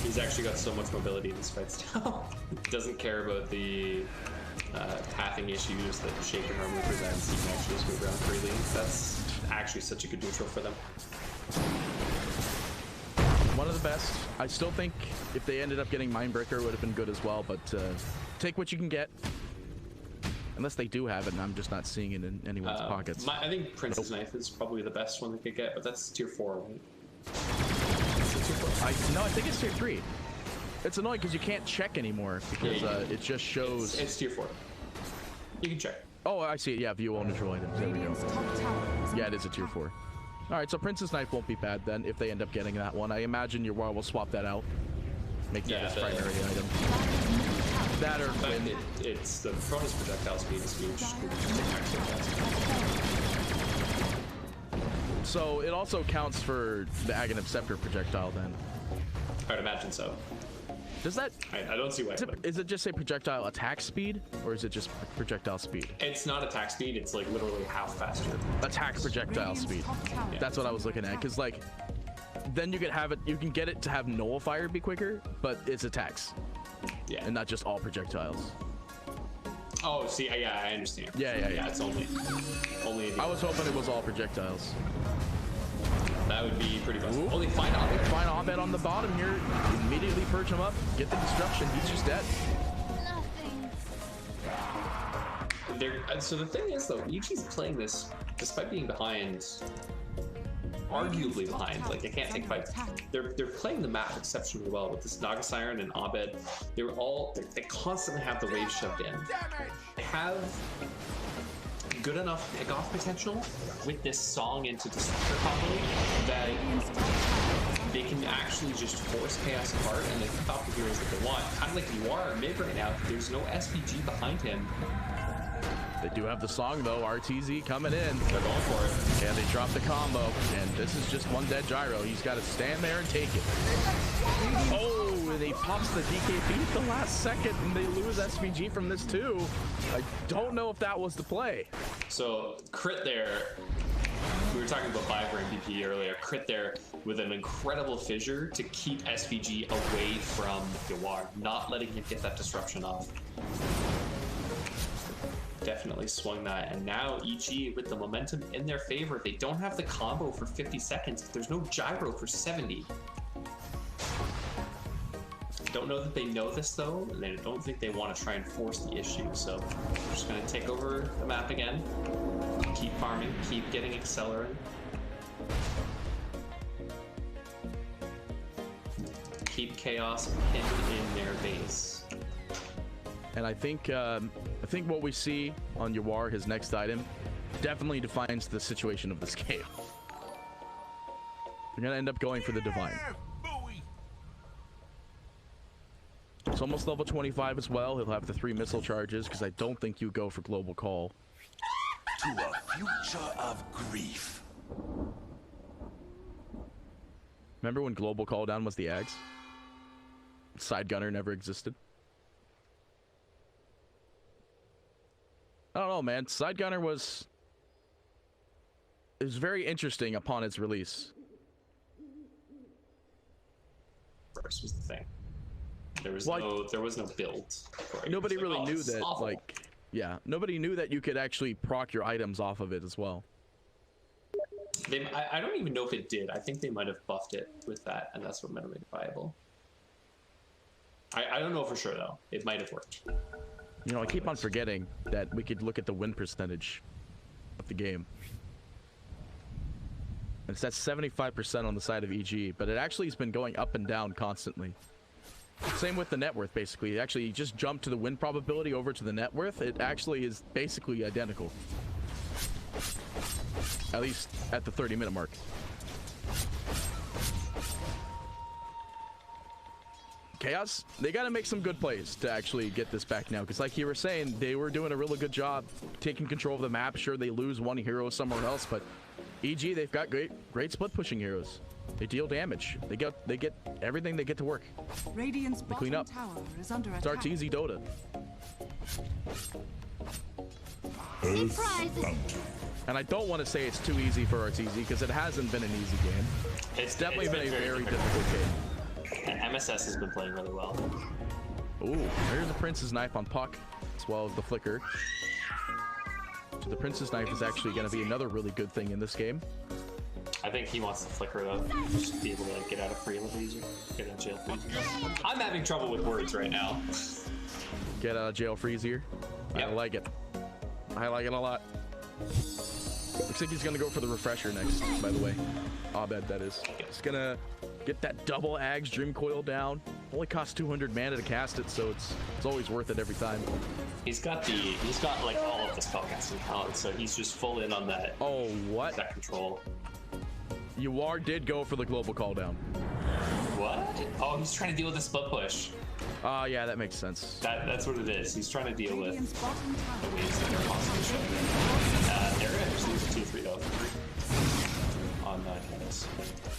He's actually got so much mobility in this fight still. Doesn't care about the pathing issues that Shaker normally presents. He can actually just move around freely. That's actually such a good neutral for them. One of the best. I still think if they ended up getting Mindbreaker, it would have been good as well, but take what you can get. Unless they do have it, and I'm just not seeing it in anyone's pockets. I think Prince's Knife is probably the best one they could get, but that's tier 4, right? No, I think it's tier 3. It's annoying because you can't check anymore because it just shows... It's tier 4. You can check. Oh, I see it. Yeah, view all neutral items. There we go. Yeah, it is a tier 4. All right, so Prince's Knife won't be bad then if they end up getting that one. I imagine your War will swap that out. Make that his primary item. That or Quinn. It's the bonus projectile speed is huge. So it also counts for the Aghanim Scepter projectile then? I'd imagine so. Does that... I don't see why. Is it just say projectile attack speed, or is it just projectile speed? It's not attack speed, it's like literally half faster. Attack projectile speed. Yeah. That's what I was looking at, because like, then you can have it, you can get it to have nullifier be quicker, but it's attacks. Yeah. And not just all projectiles. Oh, see, yeah, I understand. Yeah. It's only I was hoping it was all projectiles. That would be pretty busted. Only find Abed. Find Abed on the bottom here. Immediately purge him up. Get the destruction. He's just dead. So the thing is, though, EG's playing this despite being behind, arguably behind. Like they can't take fights. They're playing the map exceptionally well with this Naga Siren and Abed. They constantly have the wave shoved in. They have good enough pick-off potential with this song into Disruptor combo that they can actually just force Chaos apart and they can stop the heroes that they want. Kind of like you are mid right now. There's no SPG behind him. They do have the song though. RTZ coming in. They're going for it. Yeah, they dropped the combo, and this is just one dead gyro. He's got to stand there and take it. Oh, and he pops the DKB at the last second, and they lose SPG from this too. I don't know if that was the play. So crit there. We were talking about Viper and BP earlier. Crit there with an incredible fissure to keep SPG away from Yawar, not letting him get that disruption off. Definitely swung that, and now EG with the momentum in their favor. They don't have the combo for 50 seconds. There's no gyro for 70. Don't know that they know this though, and they don't think they want to try and force the issue. So we're just going to take over the map again. Keep farming, keep getting accelerant. Keep Chaos pinned in their base. And I think what we see on Yawar, his next item, definitely defines the situation of this game. They're gonna end up going for the Divine. It's almost level 25 as well. He'll have the 3 missile charges because I don't think you go for Global Call. To a future of grief. Remember when Global Call down was the Ags? Side Gunner never existed. I don't know, man. Side Gunner was very interesting upon its release. First was the thing. There was no build. Nobody really knew that, awful. Like, yeah, nobody knew that you could actually proc your items off of it as well. I don't even know if it did. I think they might have buffed it with that, and that's what made it viable. I don't know for sure though. It might have worked. You know, I keep on forgetting that we could look at the win percentage of the game. And it's at 75% on the side of EG, but it actually has been going up and down constantly. Same with the net worth, basically. It actually just jumped to the win probability over to the net worth. It actually is basically identical. At least at the 30-minute mark. Chaos, they got to make some good plays to actually get this back now. Because like you were saying, they were doing a really good job taking control of the map. Sure, they lose one hero somewhere else, but EG, they've got great split pushing heroes. They deal damage. They get everything they get to work. Radiant's They clean bottom up. tower is under It's attack. Arteezy Dota. And I don't want to say it's too easy for Arteezy because it hasn't been an easy game. It's definitely been a very difficult game. And MSS has been playing really well. Ooh, there's the Prince's Knife on Puck, as well as the Flicker. So the Prince's Knife is actually going to be another really good thing in this game. I think he wants the Flicker though, just to be able to get out of free a little easier. Get out of jail free easier. I'm having trouble with words right now. Get out of jail free easier. Yep. I like it. I like it a lot. Looks like he's going to go for the refresher next, by the way. Abed, that is. He's going to get that double Ags Dream Coil down. Only costs 200 mana to cast it, so it's always worth it every time. He's got like all of the spellcasting talent, so he's just full in on that. Oh, what? That control. Yuar did go for the global call down. What? Oh, he's trying to deal with the split push. Yeah, that makes sense. That's what it is. He's trying to deal with Radiant's bottom the tower. waves that are possibly showing. They're actually 2-3 though. On Candace.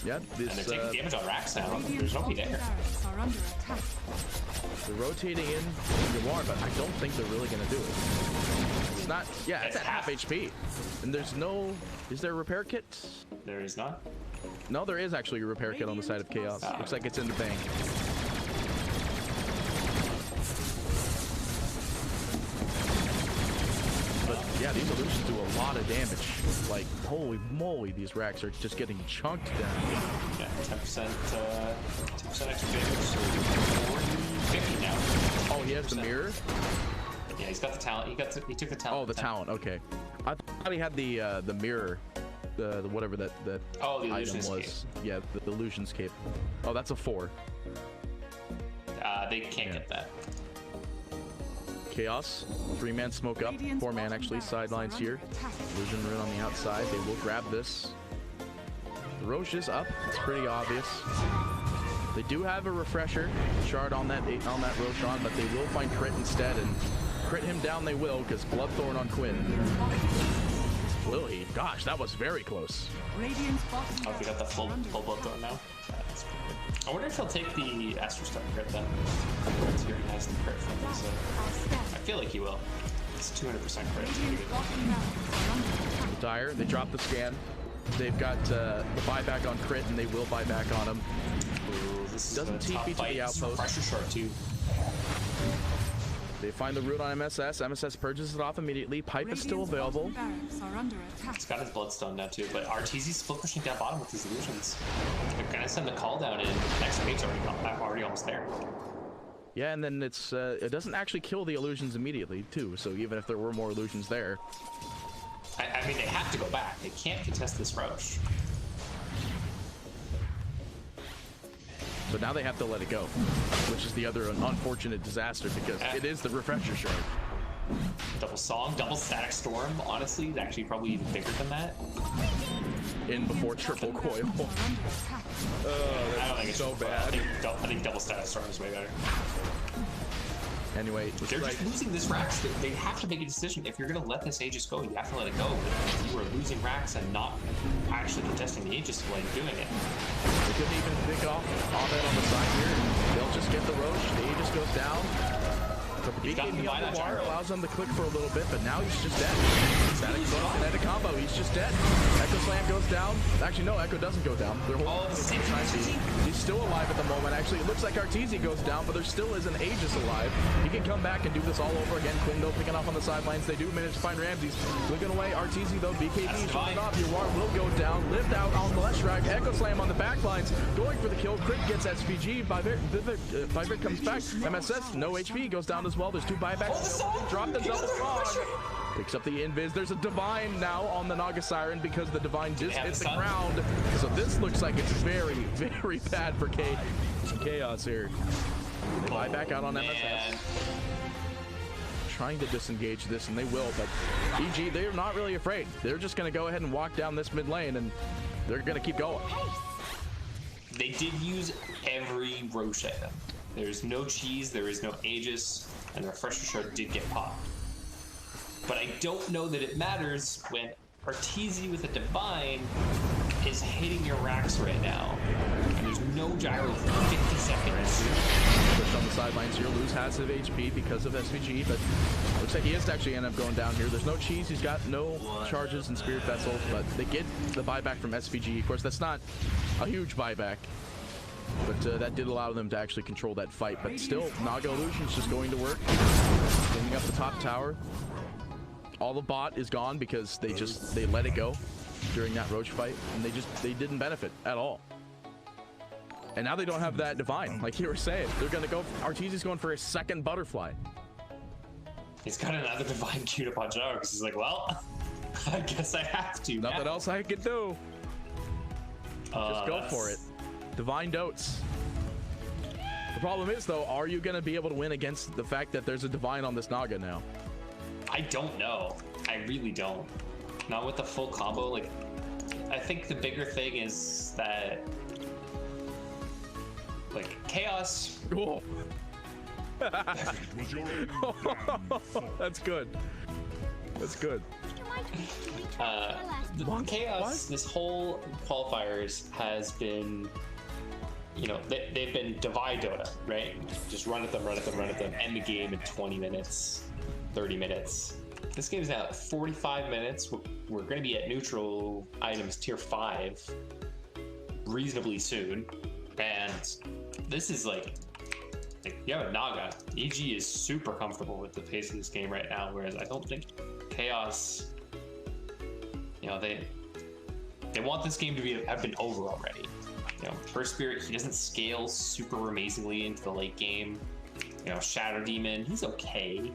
Yeah, And this, they're taking damage on racks now. There's Radiant's nobody bottom there. barracks are under attack. they're rotating in Yuar, but I don't think they're really going to do it. It's not, yeah, it's at half HP. And there's no, is there a repair kit? There is not. No, there is actually a repair kit on the side of Chaos. Looks like it's in the bank. But yeah, these illusions do a lot of damage. Like, holy moly, these racks are just getting chunked down. Yeah, 10% extra damage, so 40, 50 now. Oh, he has the mirror? Yeah, he's got the talent. He took the talent. Oh, the talent, okay. I thought he had the mirror. The whatever that oh, the item illusions was. Yeah, the illusions cape. Oh, that's a 4. They can't get that. Chaos, 3-man smoke up, 4-man actually, sidelines here. Illusion rune on the outside, they will grab this. The Roche is up, it's pretty obvious. They do have a refresher shard on that Roshan, but they will find crit instead, and crit him down they will, because Bloodthorn on Quinn. Will he? Gosh, that was very close. Radiant's bottom Oh, we got the full Bloodthorn now. That's pretty good. I wonder if he'll take the Astro Star crit then. He already has the crit from this. I feel like he will. It's 200% crit. It's pretty good. Dire, they drop the scan. They've got the buyback on crit, and they will buy back on him. Ooh, this Doesn't is a tough TP to fight. the It's outpost. Refresher short too. They find the root on MSS. MSS purges it off immediately. Pipe is still available. Barracks are under attack. He's got his Bloodstone now too, but Arteezy's split pushing down bottom with these illusions. They're gonna send the call down, and the next page's already almost there. Yeah, and then it doesn't actually kill the illusions immediately too. So even if there were more illusions there, I mean, they have to go back. They can't contest this Roche. but now they have to let it go, which is the other unfortunate disaster because it is the refresher shard. Double Song, double Static Storm, honestly, is actually probably even bigger than that. In before triple coil. I don't think it's so bad. I think double Static Storm is way better. Anyway, they're just losing this racks. They have to make a decision. If you're going to let this Aegis go, you have to let it go. But if you are losing racks and not actually contesting the Aegis while you're doing it. They couldn't even pick off it on the side here. They'll just get the Roche. The Aegis goes down. But the BKB on the wire allows them to click for a little bit, but now he's just dead. Static Storm and a combo. He's just dead. Echo Slam goes down. Actually, no, Echo doesn't go down. They're holding He's still alive at the moment. Actually, it looks like Arteezy goes down, but there still is an Aegis alive. He can come back and do this all over again. Quindo picking off on the sidelines. They do manage to find Ramses. Looking away. Arteezy, though. BKB showing off. Your ward will go down. Lived out on the left track. Echo Slam on the back lines. Going for the kill. Crit gets SPG. Vivek comes back. MSS, no HP. Goes down as well. There's two buybacks. Drop the double frog. Picks up the invis. There's a Divine now on the Naga Siren because the Divine just hit the ground. So this looks like it's very, very bad for Chaos here. They buy back out on MSS. Trying to disengage this, and they will, but EG, they're not really afraid. They're just going to go ahead and walk down this mid lane, and they're going to keep going. They did use every Roche item. There's no cheese, there is no Aegis, and the refresher shard did get popped. But I don't know that it matters when Arteezy with a Divine is hitting your racks right now. And there's no gyro for 50 seconds. Pushed on the sidelines here. Lose has of HP because of SVG, but looks like he is actually end up going down here. There's no cheese. He's got no charges and Spirit Vessels, but they get the buyback from SVG. Of course, that's not a huge buyback, but that did allow them to actually control that fight. But still, Naga Illusion's just going to work. Cleaning up the top tower. All the bot is gone because they let it go during that Roach fight, and they didn't benefit at all. And now they don't have that Divine, like you were saying. They're gonna go. Arteezy's going for a second Butterfly. He's got another Divine queued up on Gyro because he's like, well, I guess I have to. Nothing else I can do. Just go for it. Divine Dotes. The problem is, though, are you gonna be able to win against the fact that there's a Divine on this Naga now? I don't know. I really don't. Not with the full combo. Like, I think the bigger thing is that, like, Chaos. Cool. That's good. That's good. Chaos, this whole qualifiers has been, you know, they've been divide Dota, right? Just run at them, end the game in 20 minutes. 30 minutes. This game's now at 45 minutes. We're going to be at neutral items tier 5 reasonably soon. And this is like you have a Naga. EG is super comfortable with the pace of this game right now, whereas I don't think Chaos, you know, they want this game to have been over already. You know, First Spirit, he doesn't scale super amazingly into the late game. You know, Shadow Demon, he's okay.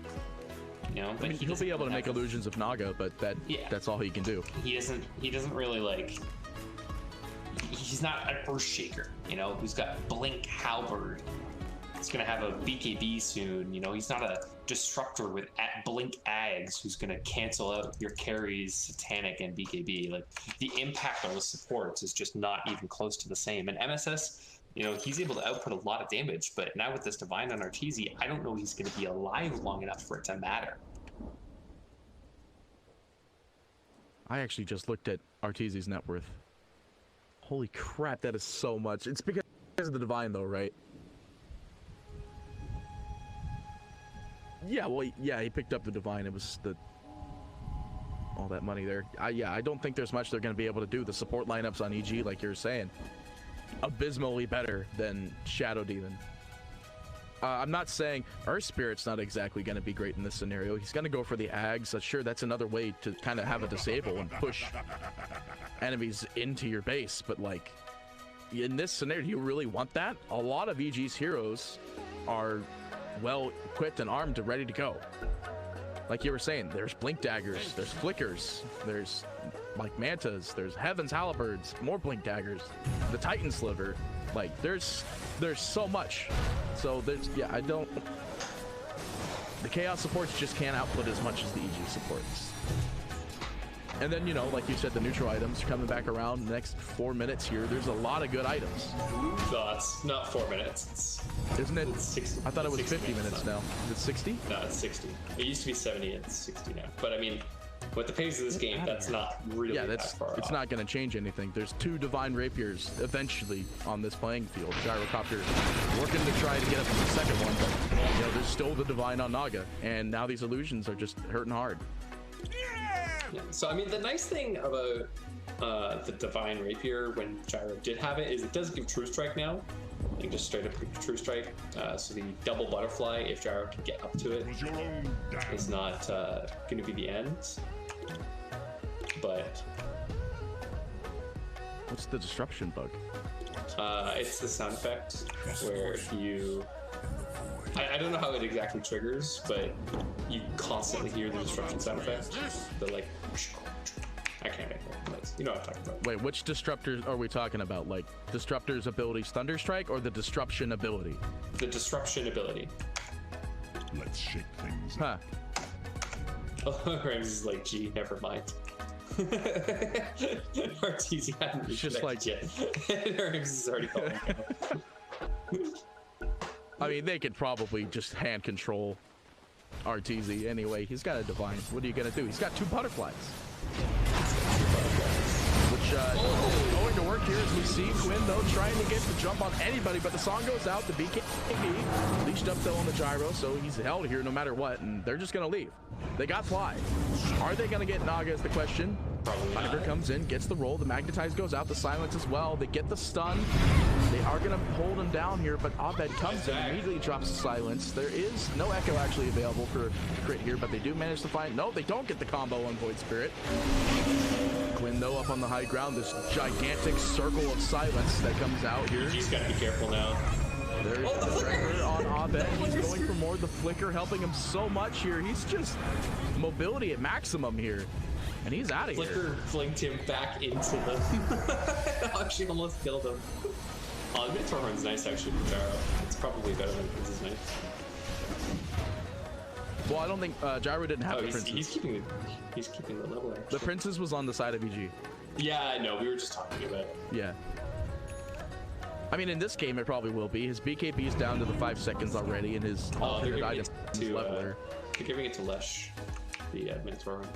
You know, but he'll be able to make illusions of Naga, but that's all he can do. He doesn't really like. He's not an Earthshaker, you know, who's got Blink Halberd. He's gonna have a BKB soon, you know. He's not a Disruptor with Blink Ags who's gonna cancel out your carries, Satanic and BKB. Like, the impact on the supports is just not even close to the same. And MSS, you know, he's able to output a lot of damage, but now with this Divine on Arteezy, I don't know he's going to be alive long enough for it to matter. I actually just looked at Arteezy's net worth. Holy crap, that is so much. It's because of the Divine, though, right? Yeah, well, yeah, he picked up the Divine. It was all that money there. Yeah, I don't think there's much they're going to be able to do. The support lineups on EG, like you're saying, abysmally better than Shadow Demon. I'm not saying Earth Spirit's not exactly going to be great in this scenario. He's going to go for the Ags. Sure, that's another way to kind of have a disable and push enemies into your base. But, like, in this scenario, do you really want that? A lot of EG's heroes are well equipped and armed and ready to go. Like you were saying, there's Blink Daggers, there's Flickers, there's like Mantas, there's Heaven's Halberds, more Blink Daggers, the Titan Sliver. Like, there's so much. So there's, yeah, the Chaos supports just can't output as much as the EG supports. And then, you know, like you said, the neutral items are coming back around the next 4 minutes here. There's a lot of good items. No, it's not 4 minutes. Isn't it? It's 60. I thought it was 50 minutes now. Is it 60? No, it's 60. It used to be 70, it's 60 now. But I mean, with the pace of this game, that's not really that far off. It's not going to change anything. There's 2 Divine Rapiers eventually on this playing field. Gyrocopter working to try to get up to the second one, but you know, there's still the Divine on Naga, and now these illusions are just hurting hard. Yeah. So, I mean, the nice thing about the Divine Rapier when Gyro did have it is it does give True Strike now. You can just straight up pick True Strike. So the double Butterfly, if Gyro can get up to it, is not going to be the end. But what's the disruption bug? It's the sound effect where you... I don't know how it exactly triggers, but you constantly hear the disruption sound effect. The like... I can't make it. You know what I'm talking about. Wait, which disruptors are we talking about? Like, Disruptor's ability's Thunder Strike or the Disruption ability? The Disruption ability. Let's shake things. Huh. Oh, Rams is like, gee, never mind. Arteezy hadn't just like yet. Rams is already calling. I mean, they could probably just hand control Arteezy anyway. He's got a Divine. What are you gonna do? He's got 2 Butterflies. going to work here as we see Quinn, though, trying to get the jump on anybody, but the song goes out. The BKB leashed up, though, on the gyro, so he's held here no matter what, and they're just going to leave. They got Fly. Are they going to get Naga is the question. Viper comes in, gets the roll. The Magnetize goes out. The Silence as well. They get the stun. They are going to hold him down here, but Abed comes in, immediately drops the Silence. There is no Echo actually available for crit here, but they do manage to find... No, they don't get the combo on Void Spirit. Quinn, though, up on the high ground. This gigantic circle of Silence that comes out here. He's got to be careful now. There's the trigger on Abed. He's going for more. The flicker helping him so much here. He's just mobility at maximum here. And he's out of here. Flicker flinked him back into the... actually almost killed him. Oh, the Minotaur Horn's nice actually for Gyro. It's probably better than Prince's Knife. Well, I don't think Gyro didn't have the Princess. He's keeping the level actually. The Princess was on the side of EG. Yeah, I know. We were just talking about it. Yeah. I mean, in this game, it probably will be. His BKB is down to the 5 seconds already, and his alternate item is leveler. They're giving it to Lesh, the Minotaur Horn.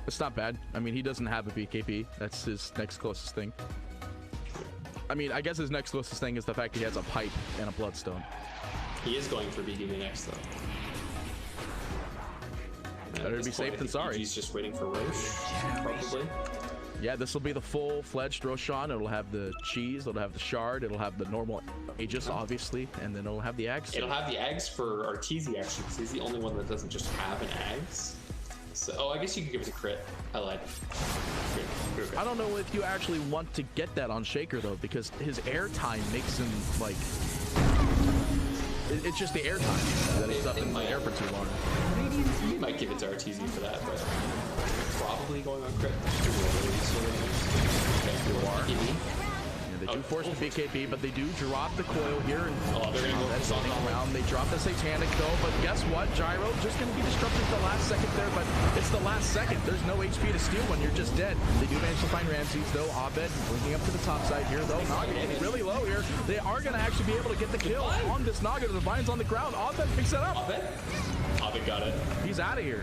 It's not bad. I mean, he doesn't have a BKB. That's his next closest thing. I mean, I guess his next closest thing is the fact he has a pipe and a bloodstone. He is going for BKB next, though. Better to be safe than sorry. He's just waiting for Roche, probably. Yeah, this will be the full-fledged Roshan. It'll have the cheese, it'll have the shard, it'll have the normal Aegis, obviously, and then it'll have the Ags. It'll have the Ags for Arteezy, actually, because he's the only one that doesn't just have an Ags. So, oh, I guess you could give it to crit. I lied. I don't know if you actually want to get that on Shaker, though, because his airtime makes him, like... It's just the airtime that he's up in the air for too long. You might give it to Arteezy for that, but probably going on crit. They do force the BKB, but they do drop the coil here. And they're going to go that's something around. They drop the Satanic, though, but guess what? Gyro just going to be disrupted at the last second there, but it's the last second. There's no HP to steal when you're just dead. They do manage to find Ramses, though. Abed bringing up to the top side here, though. Naga getting really low here. They are going to actually be able to get the kill on this Naga. The Divine's on the ground. Abed picks it up. Abed got it. He's out of here.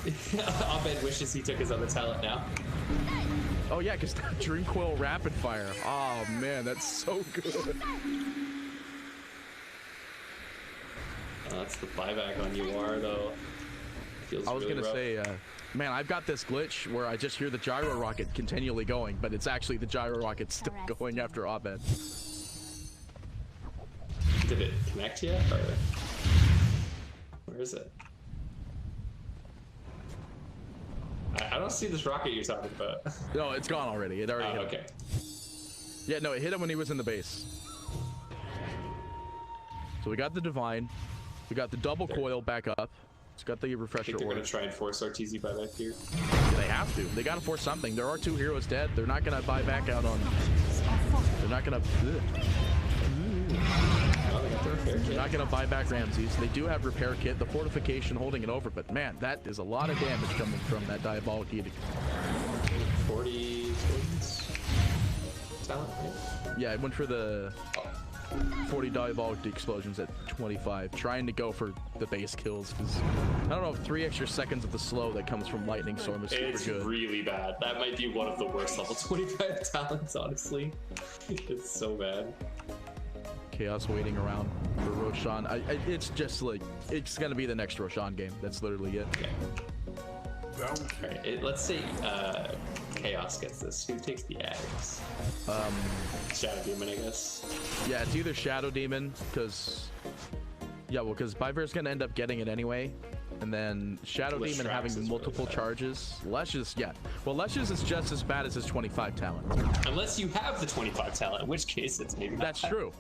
Abed wishes he took his other talent now. Oh yeah, because Dream Coil Rapid Fire. Oh man, that's so good. That's the buyback on UR though. Feels I was really gonna say, man, I've got this glitch where I just hear the gyro rocket continually going, but it's actually the gyro rocket still going after Abed. Did it connect yet? Or where is it? I don't see this rocket you're talking about. No, it's gone already. It already hit okay. him. Yeah, no, it hit him when he was in the base. So we got the Divine. We got the double coil back up. It's got the refresher. I think they're going to try and force Arteezy by back here. They have to. They got to force something. There are 2 heroes dead. They're not going to buy back out on... They're not going to... They're not going to buy back Ramses. They do have repair kit, the fortification holding it over, but man, that is a lot of damage coming from that diabolic edict. 40 talent, right? Yeah, I went for the 40 diabolic explosions at 25, trying to go for the base kills because I don't know if 3 extra seconds of the slow that comes from lightning storm is super good. It's really bad. That might be one of the worst level 25 talents, honestly. It's so bad. Chaos waiting around for Roshan. It's just like, it's gonna be the next Roshan game. That's literally it. Okay. Alright, let's say Chaos gets this. Who takes the Ags? Shadow Demon, I guess. Yeah, it's either Shadow Demon, because... Yeah, well, because Byver's gonna end up getting it anyway. And then Shadow Demon having multiple charges. Lesh's, yeah. Well, Lesh's is just as bad as his 25 talent. Unless you have the 25 talent, in which case it's maybe not. That's true.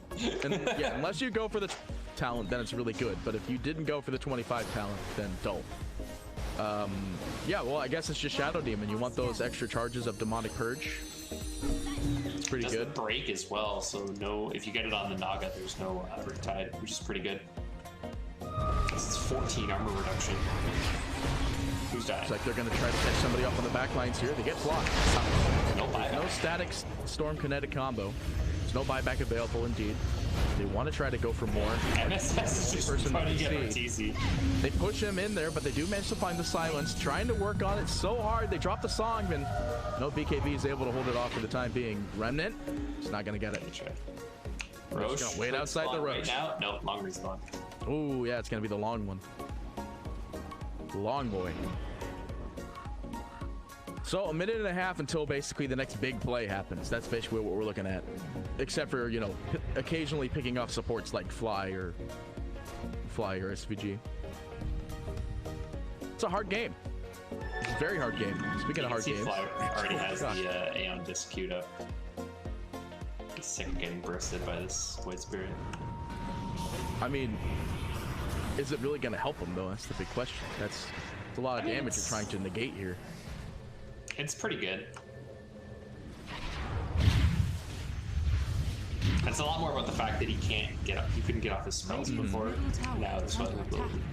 And yeah, unless you go for the talent, then it's really good. But if you didn't go for the 25 talent, then don't. Yeah, well, I guess it's just Shadow Demon. You want those extra charges of Demonic Purge. It's pretty good. The break as well, so no, if you get it on the Naga, there's no Riptide, which is pretty good. It's 14 armor reduction. Who's dying? Looks like they're going to try to catch somebody up on the back lines here. They get blocked. No buyback. No static storm kinetic combo. There's no buyback available indeed. They want to try to go for more. MSS is just trying to get RTZ. They push him in there, but they do manage to find the silence. Trying to work on it so hard. They drop the song, and no BKB is able to hold it off for the time being. Remnant, it's not going to get it. Roche gonna wait outside the Roche. Right now? No, long respawn. Oh, yeah, it's going to be the long one. Long boy. So a minute and a half until basically the next big play happens. That's basically what we're looking at. Except for, you know, occasionally picking off supports like Fly or SVG. It's a hard game. It's a very hard game. Speaking of hard games. Fly already has the Aeon disc queued up. He's sick of getting bursted by this White Spirit. I mean, is it really going to help him though? That's the big question. That's a lot of damage you're trying to negate here. It's pretty good. It's a lot more about the fact that he can't get up. He couldn't get off his spells before. Now this one,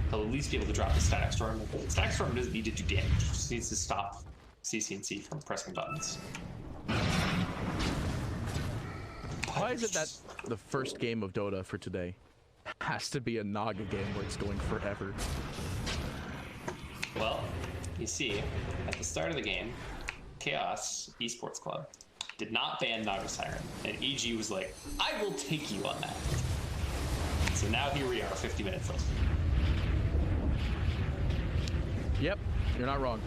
he'll at least be able to drop the Static Storm. Static Storm doesn't need to do damage. It just needs to stop CC&C from pressing buttons. Why is it that the first game of Dota for today has to be a Naga game where it's going forever? Well, you see, at the start of the game, Chaos Esports Club did not ban Naga Siren, and EG was like, I will take you on that. So now here we are, 50 minutes later. Yep, you're not wrong.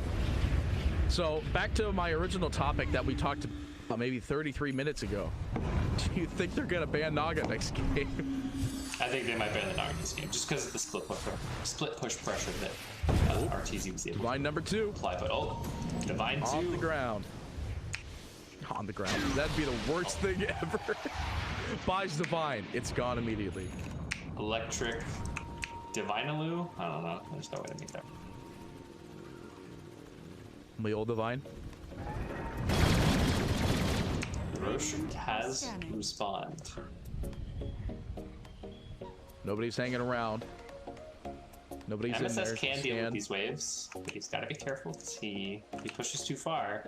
So back to my original topic that we talked about maybe 33 minutes ago. Do you think they're gonna ban Naga next game? I think they might ban the Naga this game, just because of the split push pressure that RTZ was able Divine number 2. Apply, but Divine 2. On the ground. On the ground. That'd be the worst thing ever. Buys Divine. It's gone immediately. Electric. Divinaloo? I don't know. There's no way to make that. The old Divine. Roche has respawned. Nobody's hanging around. Nobody's in there. MSS can deal with these waves, but he's got to be careful because if he pushes too far,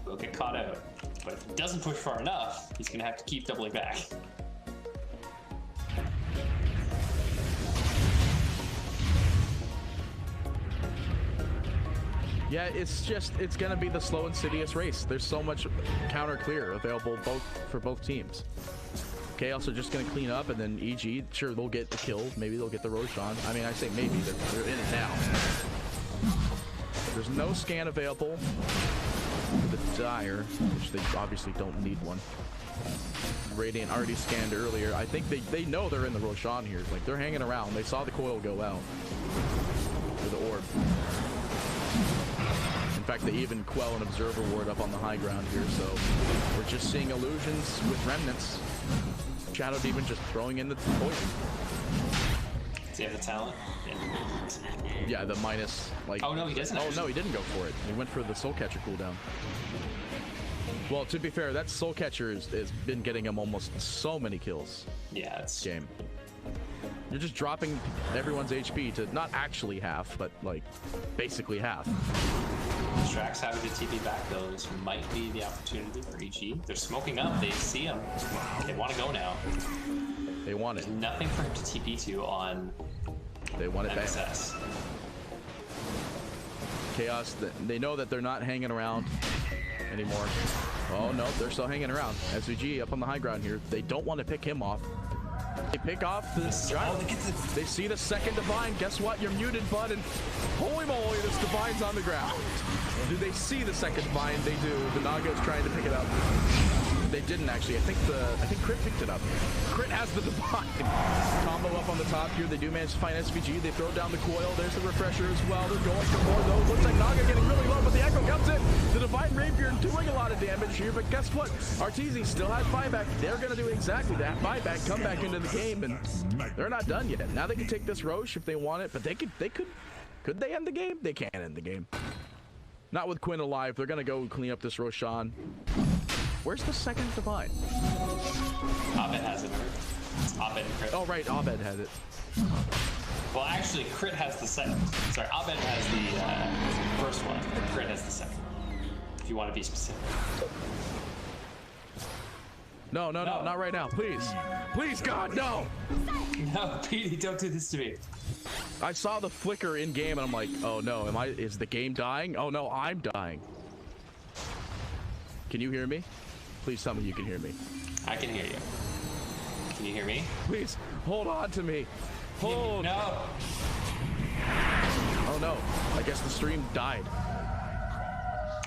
he'll get caught out. But if he doesn't push far enough, he's going to have to keep doubling back. Yeah, it's gonna be the slow insidious race. There's so much counter clear available for both teams. Chaos are just gonna clean up, and then EG, sure, they'll get the kill. Maybe they'll get the Roshan. I mean, I say maybe, they're in it now. There's no scan available for the Dire, which they obviously don't need one. Radiant already scanned earlier. I think they know they're in the Roshan here. Like, they're hanging around. They saw the coil go out. Or the orb. In fact, they even quell an observer ward up on the high ground here, so we're just seeing illusions with remnants. Shadow Demon just throwing in the poison. Does he have the talent? Yeah, the minus, like... Oh, no, he doesn't. Oh, no, he didn't go for it. He went for the Soul Catcher cooldown. Well, to be fair, that Soul Catcher has been getting him almost so many kills. Yeah, it's... Game. You're just dropping everyone's HP to not actually half, but, like, basically half. Strax having to TP back, though. This might be the opportunity for EG. They're smoking up. They see him. They want to go now. They want it. There's nothing for him to TP to on They want it MSS. back. Chaos, they know that they're not hanging around anymore. Oh, no, they're still hanging around. SVG up on the high ground here. They don't want to pick him off. They pick off the Giant. They see the second Divine. Guess what? You're muted, bud. And holy moly, this Divine's on the ground. Do they see the second Divine? They do. The Naga's trying to pick it up. They didn't actually. I think Crit picked it up. Crit has the Divine. Combo up on the top here. They do manage to find SVG. They throw down the coil. There's the refresher as well. They're going for more though. Looks like Naga getting really low, but the Echo comes in. The Divine Rapier doing a lot of damage here, but guess what? RTZ still has buyback. They're going to do exactly that. Buyback, come back into the game, and they're not done yet. Now they can take this Roche if they want it, but could they end the game? They can't end the game. Not with Quinn alive. They're going to go clean up this Roshan. Where's the second Divine? Abed has it. It's Abed and Crit. Oh, right. Abed has it. Well, actually, Crit has the second. Sorry, Abed has the first one, but Crit has the second one. If you want to be specific. No, not right now. Please. Please, God, no. No, Petey, don't do this to me. I saw the flicker in game and I'm like, oh no, is the game dying? Oh no, I'm dying. Can you hear me? Please tell me you can hear me. I can hear you. Can you hear me? Please, hold on to me. Hold. No. Oh no, I guess the stream died.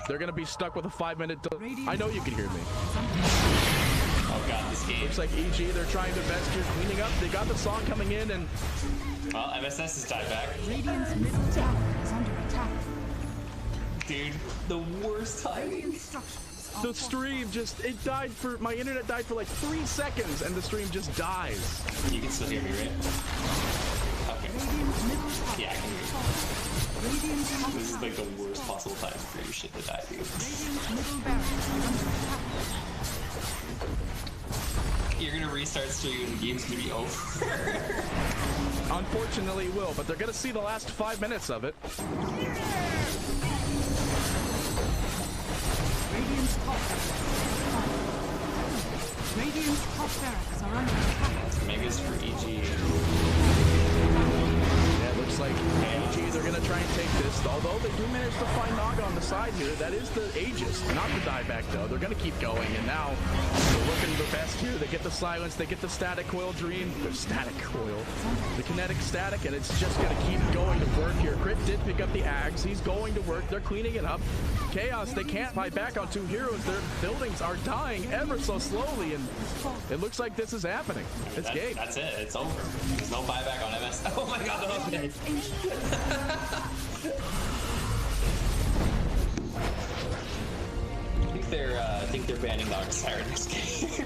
They're gonna be stuck with a 5-minute delay. I know you can hear me. Oh god, this game. Looks like EG, they're trying their best here, cleaning up. They got the song coming in and... Well, MSS has died back. Radiant's middle tower is under attack. Dude, the worst timing. The stream just, my internet died for like 3 seconds and the stream just dies. You can still hear me, right? Okay. Yeah, I can hear you. This is like the worst possible time for your shit to die, dude. You're gonna restart stream and the game's gonna be over. Unfortunately, it will, but they're gonna see the last 5 minutes of it. Radiant's top barracks are under attack. Megas for EG. Yeah, it looks like EG, they're gonna try and take this. Although they do manage to find Naga on the side here. That is the Aegis, not the dieback though. They're gonna keep going, and now they're looking the best here. They get the silence, they get the static coil dream. The static coil. The kinetic static, and it's just gonna keep going to work here. Crit did pick up the Ags. He's going to work. They're cleaning it up. Chaos, they can't fight back on 2 heroes. Their buildings are dying ever so slowly, and it looks like this is happening. It's game. That's it. It's over. There's no buyback on MS. Oh my god, they're opening. I think they're banning Dark Siren this game.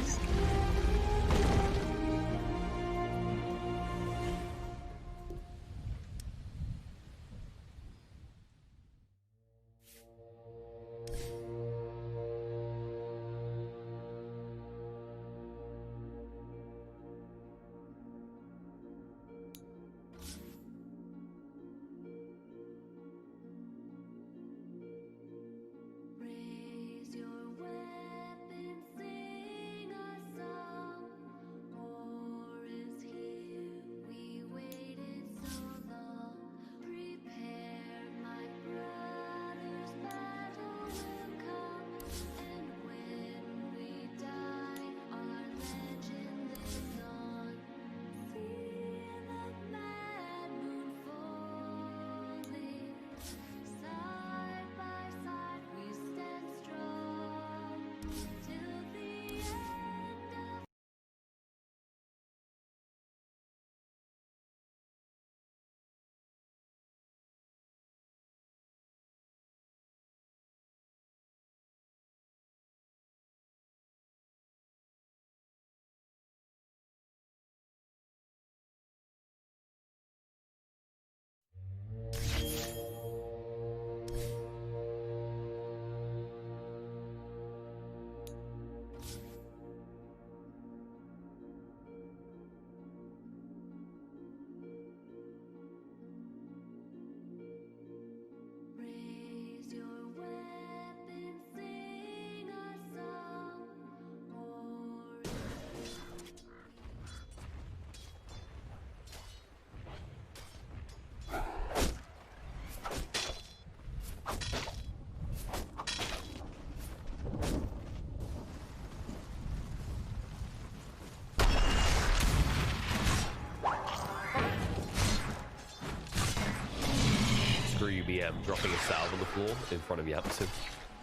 dropping a salve on the floor in front of Yamson.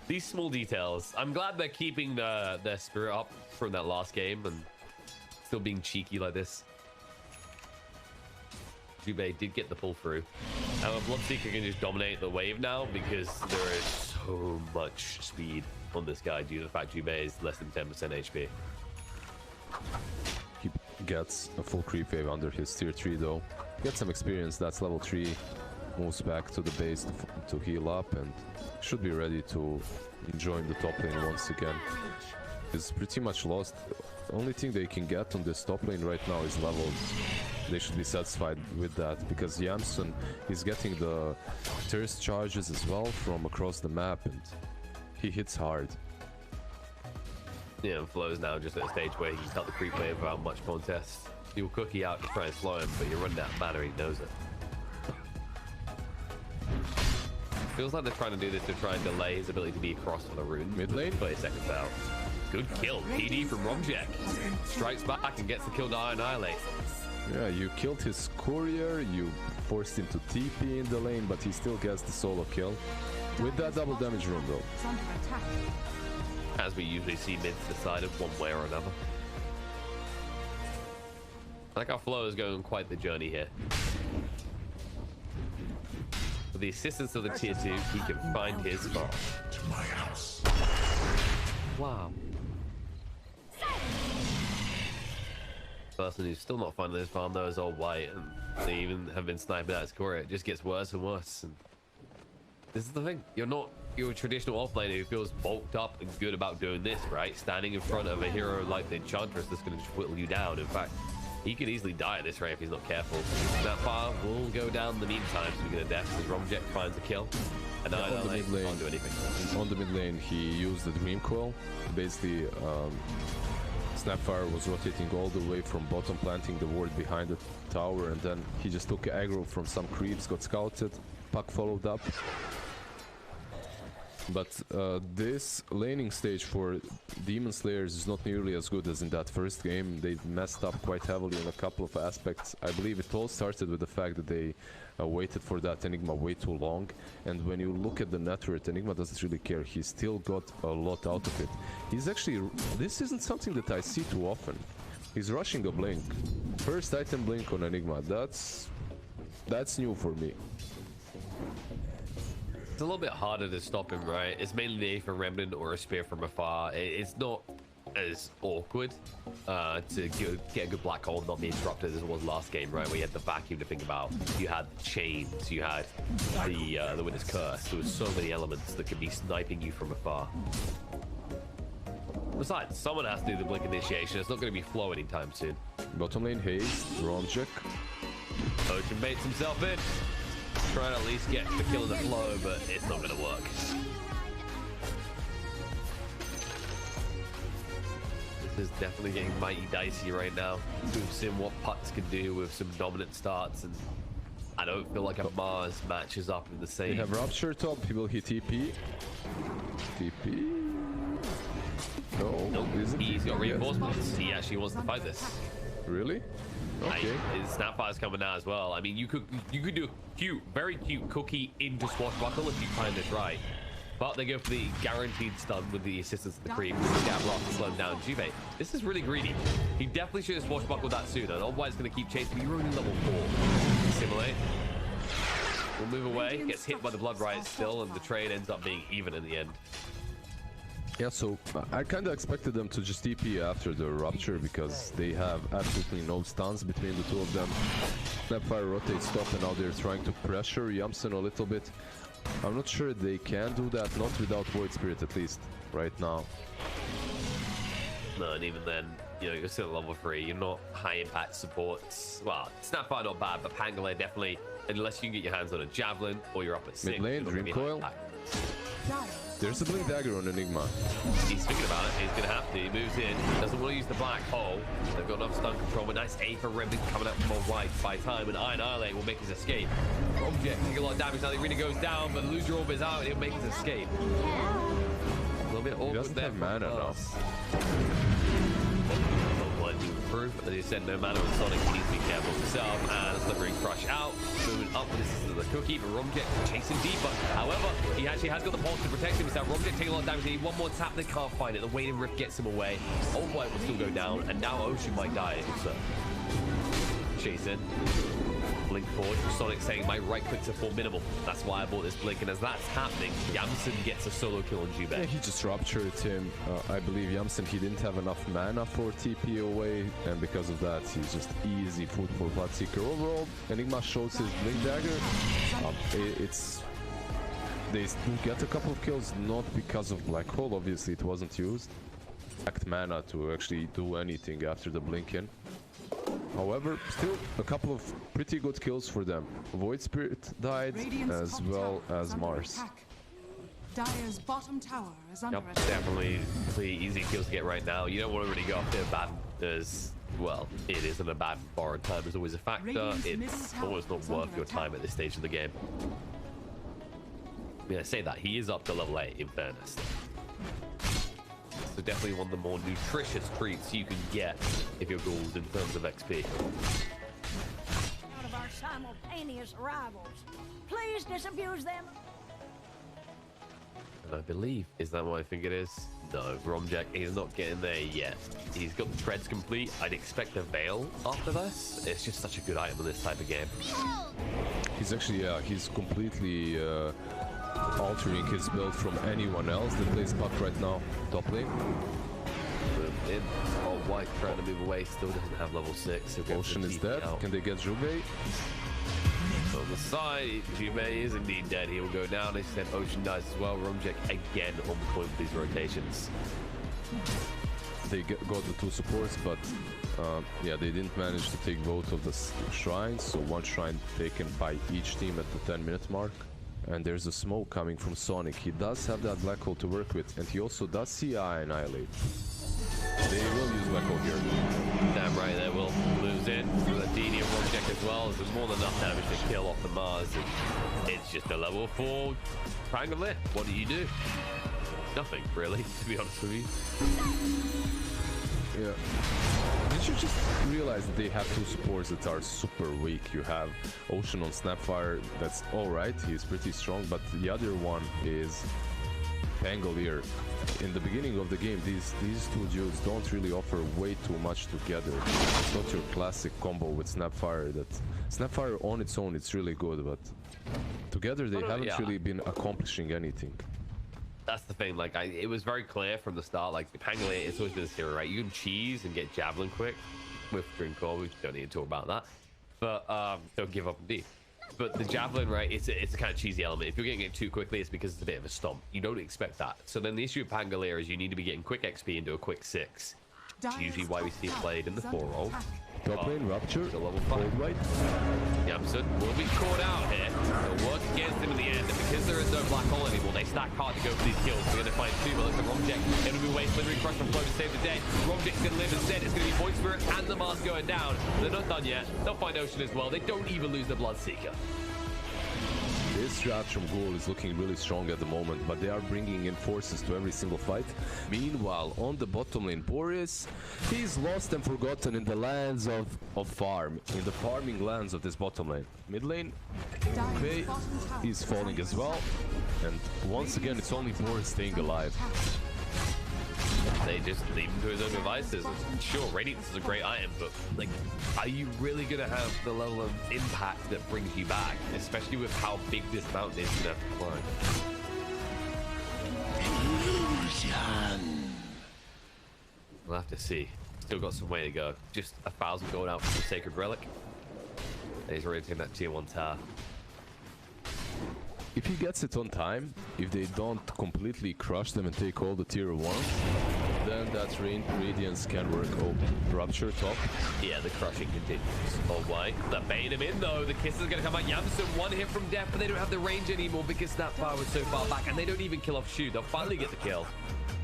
These small details. I'm glad they're keeping their spirit up from that last game and still being cheeky like this. Jubei did get the pull through. And Bloodseeker can just dominate the wave now because there is so much speed on this guy due to the fact Jubei is less than 10% HP. He gets a full creep wave under his tier 3 though. Gets some experience, that's level 3. Moves back to the base to heal up and should be ready to join the top lane once again. He's pretty much lost. The only thing they can get on this top lane right now is levels. They should be satisfied with that because Yamson is getting the thirst charges as well from across the map and he hits hard. Yeah, and Flo's now just at a stage where he can cut the creep wave without much contest. He'll cookie out to try and slow him, but you're running out of mana, he knows it. Feels like they're trying to do this to try and delay his ability to be across for the rune. Mid lane. 30 seconds out. Good kill. PD from Romjek. Strikes back and gets the kill to Annihilate. Yeah, you killed his courier, you forced him to TP in the lane, but he still gets the solo kill. With that double damage rune though. As we usually see mids decided one way or another. I think our Flo is going quite the journey here. With the assistance of the tier 2, he can find his farm. Wow. Person who's still not finding his farm though is old white, and they even have been sniping at his courier. It just gets worse and worse. And this is the thing. You're a traditional offlaner who feels bulked up and good about doing this, right? Standing in front of a hero like the Enchantress that's going to just whittle you down. In fact, he could easily die at this rate if he's not careful. That far will go down in the meantime, speaking of death, as Romjek finds a kill. And on the mid lane, can't do anything. On the mid lane, he used the Dream Coil. Basically, Snapfire was rotating all the way from bottom, planting the ward behind the tower, and then he just took aggro from some creeps, got scouted, Puck followed up. But this laning stage for Demon Slayers is not nearly as good as in that first game. They messed up quite heavily in a couple of aspects. I believe it all started with the fact that they waited for that Enigma way too long. And when you look at the net worth, Enigma doesn't really care. He still got a lot out of it. He's actually... This isn't something that I see too often. He's rushing a blink. First item blink on Enigma. That's new for me. It's a little bit harder to stop him, right? It's mainly the Aether Remnant or a Spear from afar. It's not as awkward to get a good black hole, not be interrupted as it was last game, right? Where you had the vacuum to think about. You had chains, you had the Winter's Curse. There was so many elements that could be sniping you from afar. Besides, someone has to do the blink initiation. It's not going to be Flo anytime soon. Bottom lane haste, Romjek. Ocean baits himself in. Trying to at least get the kill in the Flow, but it's not going to work. This is definitely getting mighty dicey right now. We've seen what Putts can do with some dominant starts, and I don't feel like a Mars matches up in the same. We have Rupture top, he will hit TP. TP. No, nope. He's got reinforcements. He actually wants to fight this. Really? Okay. Snapfire's coming now as well. I mean, you could do a cute, very cute cookie into Swashbuckle if you timed it right. But they go for the guaranteed stun with the assistance of the creep, with the gap block to slow him down. Juve, this is really greedy. He definitely should have Swashbuckled that sooner. Otherwise, it's going to keep chasing. You're only level 4. Simulate. We'll move away. Gets hit by the Blood Riot still, and the trade ends up being even in the end. Yeah, so I kind of expected them to just TP after the Rupture because they have absolutely no stuns between the two of them. Snapfire rotates top, and now they're trying to pressure Yamsen a little bit. I'm not sure they can do that, not without Void Spirit at least, right now. No, and even then, you know, you're still level 3. You're not high impact supports. Well, Snapfire not bad, but Pangolin definitely, unless you can get your hands on a Javelin or you're up at 6. Mid lane, Dream Coil. There's a Blink Dagger on Enigma. He's thinking about it. He's going to have to. He moves in. Doesn't want to use the black hole. They've got enough stun control. But nice Aether Remnant coming up from on right by time. And Annihilate will make his escape. Object taking a lot of damage now. The arena goes down, but the Loser Orb is out and he'll make his escape. A little bit awkward. He doesn't have mana now. Proof, as you said, no mana on Sonic, he needs to be careful himself. And Slippery Crush out, moving up with this is the cookie, but Romjek chasing deeper. However, he actually has got the pulse to protect himself. Romjek taking a lot of damage. They need one more tap, they can't find it. The Waiting Rift gets him away. Old White will still go down, and now Ocean might die also. Chasing. Blink forward. Sonic saying my right clicks are for minimal. That's why I bought this blink. And as that's happening, Yamsen gets a solo kill on Jubei. Yeah, he just ruptured him. I believe Yamsen, he didn't have enough mana for TP away, and because of that, he's just easy food for Bloodseeker. Overall, Enigma shows his Blink Dagger. They get a couple of kills, not because of Black Hole, obviously it wasn't used. Lacked mana to actually do anything after the blink in. However, still a couple of pretty good kills for them. Void Spirit died, as well as Mars. Dire's bottom tower is under attack. Definitely pretty easy kills to get right now. You don't want to really go after Abaddon as well. It is an Abaddon. Borrowed time is always a factor. It's always not worth your time at this stage of the game. I mean, I say that. He is up to level 8 in fairness. So definitely one of the more nutritious treats you can get if you're gold in terms of XP. Out of our simultaneous arrivals. Please disabuse them. And I believe, is that what I think it is? No, Romjack is not getting there yet. He's got the treads complete. I'd expect a Veil after this. It's just such a good item in this type of game. He's actually, he's completely altering his build from anyone else that plays Puck right now. Top lane. In. Oh, White trying to move away. Still doesn't have level 6. So Ocean is dead. Can they get Juve? On the side, Juve is indeed dead. He will go down. Instead, Ocean dies as well. Romjack again on the point with these rotations. They got the 2 supports, but yeah, they didn't manage to take both of the shrines. So 1 shrine taken by each team at the 10-minute mark. And there's a smoke coming from Sonic. He does have that black hole to work with, and he also does see Annihilate. They will use black hole here. Damn right they will. Moves in with a DD and Romjack as well. There's more than enough damage to kill off the Mars. And it's just a level 4 Pangolier. What do you do? Nothing, really, to be honest with you. Yeah. Did you just realize that they have 2 supports that are super weak? You have Ocean on Snapfire, that's alright, he's pretty strong, but the other one is Pangolier. In the beginning of the game, these 2 dudes don't really offer way too much together. It's not your classic combo with Snapfire. That Snapfire on its own, it's really good, but together they haven't really been accomplishing anything. That's the thing, like, it was very clear from the start, like, Pangolier is always been this hero, right? You can cheese and get Javelin quick with Dreamcore, we don't need to talk about that. But, don't give up indeed. But the Javelin, right, it's a kind of cheesy element. If you're getting it too quickly, it's because it's a bit of a stomp. You don't expect that. So then the issue with Pangolier is you need to be getting quick XP into a quick 6. It's usually why we see it played in the 4-roll. Top lane, Rupture, the level 5. Right. Yamson will be caught out here. They'll work against him in the end, and because there is no black hole anymore, they stack hard to go for these kills. They're going to find 2 bullets, and Romjack going to be away. Slithering Crush from Flow to save the day. Romjack's going to live instead. It's going to be Void Spirit and the Mars going down. They're not done yet. They'll find Ocean as well. They don't even lose the Bloodseeker. This strat from Ghoul is looking really strong at the moment, but they are bringing in forces to every single fight. Meanwhile, on the bottom lane, Boris, he's lost and forgotten in the lands of farm, in the farming lands of this bottom lane. Mid lane, Faye is falling as well, and once again, it's only Boris staying alive. They just leave him to his own devices. Sure, Radiance is a great item, but like, are you really gonna have the level of impact that brings you back, especially with how big this mountain is to have to climb? We'll have to see. Still got some way to go. Just 1,000 gold out for the Sacred Relic. And he's already taking that tier 1 tower. If he gets it on time, if they don't completely crush them and take all the tier 1, then that Radiance can work. Oh, Rupture top. Yeah, the crushing continues. Oh, why? They're baiting him in, though. The kisses are going to come out. Yamson, 1 hit from death, but they don't have the range anymore because that fire was so far back, and they don't even kill off Shu. They'll finally get the kill.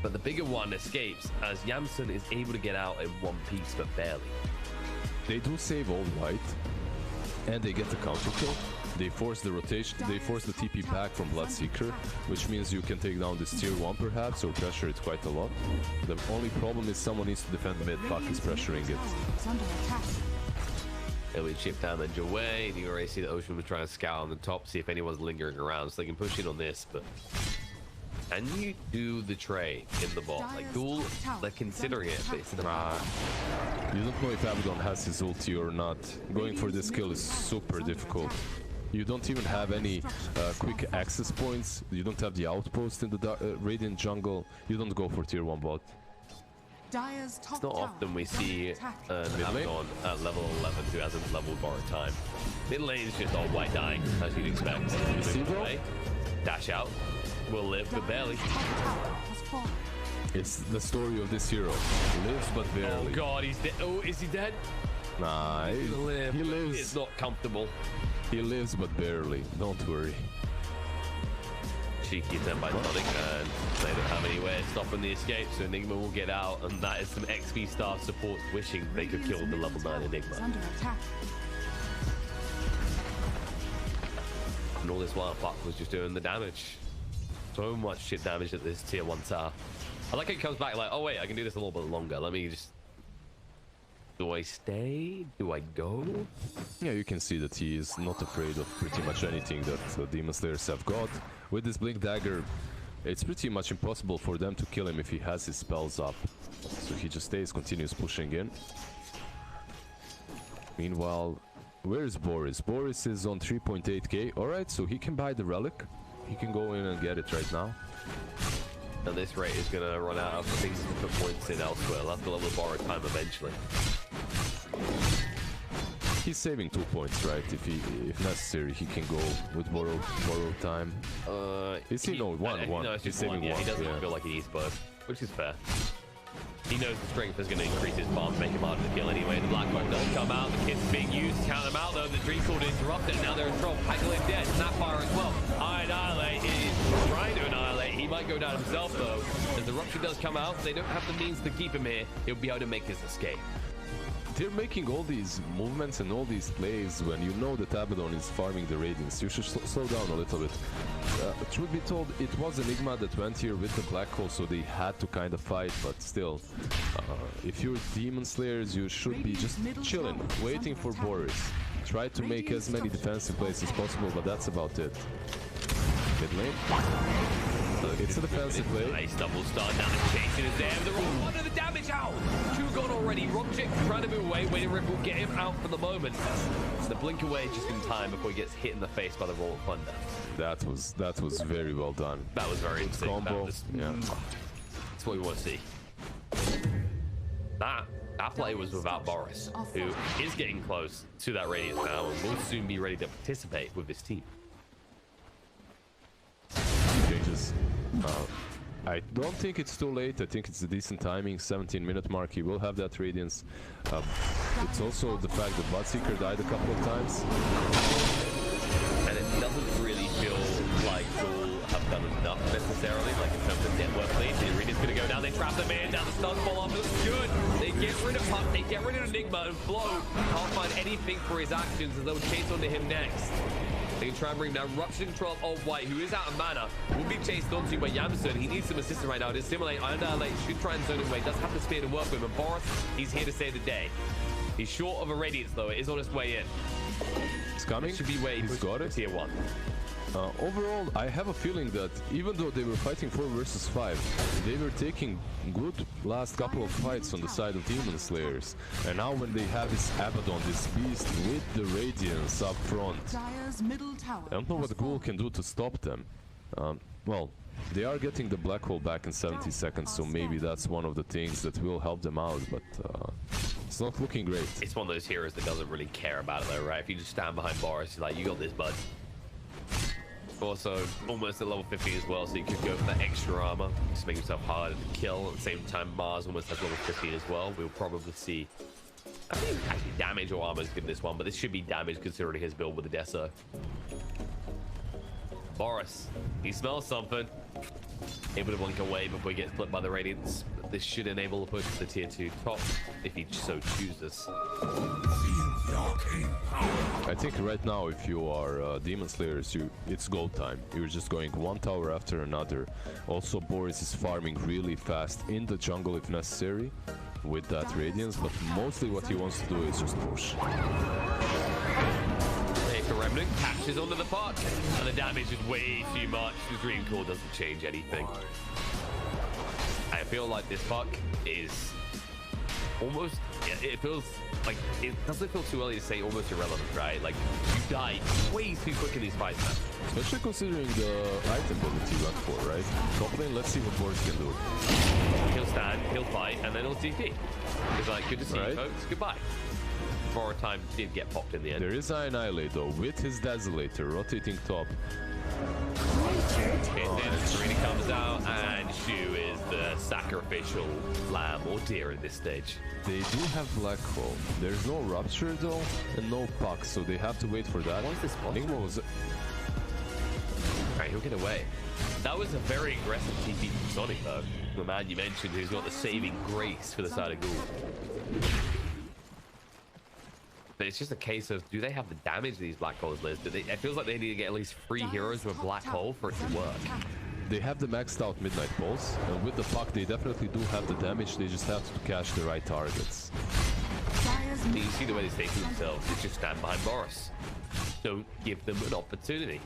But the bigger one escapes as Yamson is able to get out in 1 piece, but barely. They do save Old White, and they get the counter kill. They force the rotation, they force the TP back from Bloodseeker, which means you can take down this tier 1 perhaps, or pressure it quite a lot. The only problem is someone needs to defend mid, Puck is pressuring it. It'll be chip damage away, and you already see the Ocean was trying to scout on the top, see if anyone's lingering around, so they can push in on this, but... Can you do the trade in the bot? Like, Ghoul, they're considering it, but it's in the You don't know if Abaddon has his ulti or not. Going for this kill is super difficult. You don't even have any quick access points. You don't have the outpost in the Radiant jungle. You don't go for tier 1 bot. It's not often we see an Abaddon at level 11 who hasn't leveled borrowed time. Mid lane is just all white dying, as you'd expect. Away, dash out, will live, but barely. It's the story of this hero. Lives but barely. Oh god, he's dead. Oh, is he dead? Nah, he lives. It's not comfortable. He lives but barely. Don't worry. cheeky attempt by Sonic, and they don't have anywhere stopping the escape, so Enigma will get out, and that is some XP staff support wishing they could kill the level 9 Enigma. Under attack. And all this while, Buck was just doing the damage. So much shit damage at this tier 1 tower. I like how it comes back like, oh wait, I can do this a little bit longer. Let me just... Do I stay? Do I go? Yeah, you can see that he is not afraid of pretty much anything that Demon Slayers have got. With this Blink Dagger, it's pretty much impossible for them to kill him if he has his spells up. So he just stays, continues pushing in. Meanwhile, where is Boris? Boris is on 3.8k. Alright, so he can buy the relic. He can go in and get it right now. And this rate is going to run out of things to put points in elsewhere. They'll have to level borrowed time eventually. He's saving 2 points, right? If necessary, he can go with borrowed time. Is he? No, one. No, it's he's just saving one. Yeah, one. he doesn't feel like he needs both, which is fair. He knows the strength is going to increase his bomb, make him harder to kill anyway. The Blackbone does come out. The kid's being used to count them out, though. The Dream Cord interrupted. Now they're in trouble. Pagel is dead. Snapfire as well. Annihilate is trying to annihilate. He might go down himself, though. As the Rupture does come out, they don't have the means to keep him here. He'll be able to make his escape. They're making all these movements and all these plays when you know that Abaddon is farming the Radiance. You should slow down a little bit. Truth be told, it was Enigma that went here with the Black Hole, so they had to kind of fight, but still, if you're Demon Slayers, you should be just chilling, waiting for Boris. Try to make as many defensive plays as possible, but that's about it. Mid lane. It's a defensive play. Nice double stun. Now the chasing is there. The wrong one of the damage out. 2 gone already. Rumjik trying to move away. Waiting Ripple get him out for the moment. So the blink away just in time before he gets hit in the face by the Roll of Thunder. That was very well done. That was very sick. Combo. Yeah. That's what we want to see. That play was without Boris, who is getting close to that Radiance now and will soon be ready to participate with his team. Changes. I don't think it's too late. I think it's a decent timing. 17-minute mark. He will have that Radiance. It's also the fact that Bloodseeker died a couple of times. And it doesn't really feel like Tool have done enough necessarily, like in terms of network lead. The arena's going to go down. They trap the man down. The stun fall off. Looks good. They get rid of Puck. They get rid of Enigma, and Flo can't find anything for his actions as they'll chase onto him next. They can try and bring down Rupture control of White, who is out of mana. Will be chased onto by Yamsun. He needs some assistance right now to assimilate. Annihilate should try and zone him away. Does have the spear to work with him. And Boris, he's here to save the day. He's short of a Radiance, though. It is on its way in. It's coming. It should be where he's got it. Tier 1. Overall, I have a feeling that even though they were fighting 4 versus 5, they were taking good last couple of fights on the side of Demon Slayers. And now when they have this Abaddon, this beast with the Radiance up front, I don't know what Ghoul can do to stop them. Well, they are getting the Black Hole back in 70 seconds, so maybe that's one of the things that will help them out, but it's not looking great. It's one of those heroes that doesn't really care about it though, right? If you just stand behind Boris, you're like, you got this, bud. Also, almost at level 50 as well, so you could go for that extra armor, just make yourself harder to kill. At the same time, Mars almost has level 50 as well. We'll probably see, I think actually damage or armor is good in this one, but this should be damage considering his build with the Deso. Boris, he smells something. Able to blink away before he gets split by the Radiance. But this should enable a push to the tier 2 top if he so chooses. I think right now, if you are Demon Slayers, it's go time. You're just going one tower after another. Also, Boris is farming really fast in the jungle if necessary with that Radiance, but mostly what he wants to do is just push. If the Remnant catches onto the puck, and the damage is way too much, the Dream Core doesn't change anything. I feel like this puck is almost, it feels like, it doesn't feel too early to say almost irrelevant, right? Like, you die way too quick in these fights now. Especially considering the item that he went for, right? Top lane, let's see what Boris can do. He'll stand, he'll fight, and then he'll TP. He's like, good to see you folks, goodbye. For a time did get popped in the end. There is Annihilate though, with his Desolator rotating top. Serena comes out, and Shu is the sacrificial lamb or deer in this stage. They do have Black Hole. There's no Rupture though, and no Puck, so they have to wait for that. Why is this possible? Enigma was... Alright, he'll get away. That was a very aggressive TP from Sonic, though. The man you mentioned who's got the saving grace for the side of Ghoul. But it's just a case of, do they have the damage these black holes, Liz? It feels like they need to get at least 3 heroes to a black hole for it to work. They have the maxed out Midnight Pulse, and with the puck they definitely do have the damage, they just have to catch the right targets. You see the way they stay to themselves, they just stand behind Boris. Don't give them an opportunity.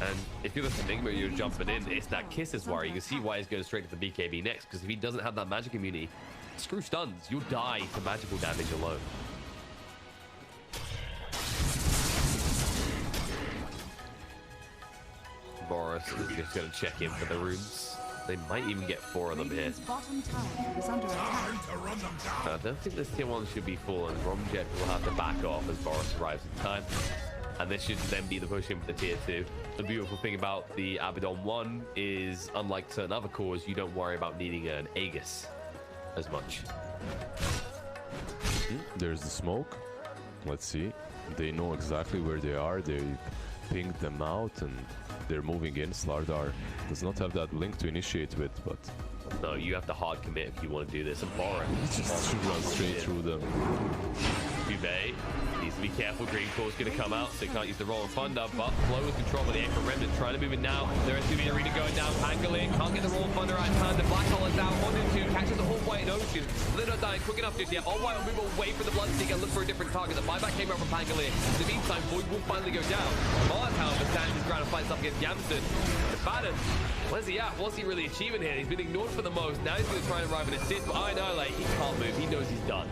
And if you're the Enigma, you're jumping in, it's that Kisses worry. You can see why he's going straight to the BKB next, because if he doesn't have that magic immunity, screw stuns, you'll die to magical damage alone. Boris is just going to check in for the runes. They might even get 4 of them here. I don't think this tier 1 should be full, and Romjet will have to back off as Boris arrives in time. And this should then be the push in for the tier 2. The beautiful thing about the Abaddon 1 is, unlike certain other cores, you don't worry about needing an Aegis as much. There's the smoke. Let's see. They know exactly where they are. They pinged them out and they're moving in. Slardar does not have that link to initiate with, but no, you have to hard commit if you want to do this. And Boris just run straight through them. Dubé needs to be careful. Green Claw's going to come out, so he can't use the roll and thunder, but Flow is control with the aim from Remnant, trying to move it now. There is going to be Arena going down. Pangolier can't get the roll and thunder out of hand. The Black Hole is down 1-2, catches the whole White Ocean. They're not dying quick enough just yet. All White will move away from the Bloodseeker and look for a different target. The buyback came out from Pangolier. In the meantime, Void will finally go down. Mars, however, stands his ground and fights up against Yamson. The Baden, where's he at? What's he really achieving here? He's been ignored for the most. Now he's going to try and arrive an assist, but I know, like, he can't move. He knows he's done.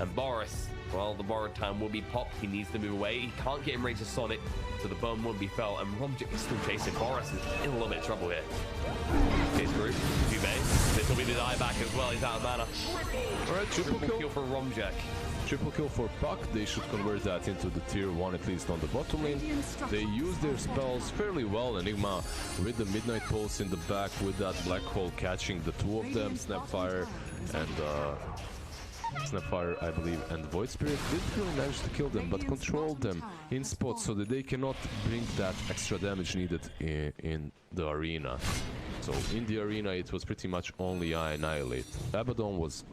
And Boris, well, the borrowed time will be popped. He needs to move away. He can't get in range of Sonic, so the burn won't be felt. And Romjet is still chasing. Boris is in a little bit of trouble here. His group, Dubé. This will be the dieback as well. He's out of mana. All right, triple kill for Romjet. Triple kill for Puck. They should convert that into the tier 1, at least on the bottom lane. They use their spells fairly well. Enigma with the Midnight Pulse in the back, with that Black Hole catching the 2 of them, Snapfire and Snapfire, I believe, and Void Spirit didn't really manage to kill them, but controlled them in spots so that they cannot bring that extra damage needed in the arena. So in the arena, it was pretty much only Annihilate. Abaddon was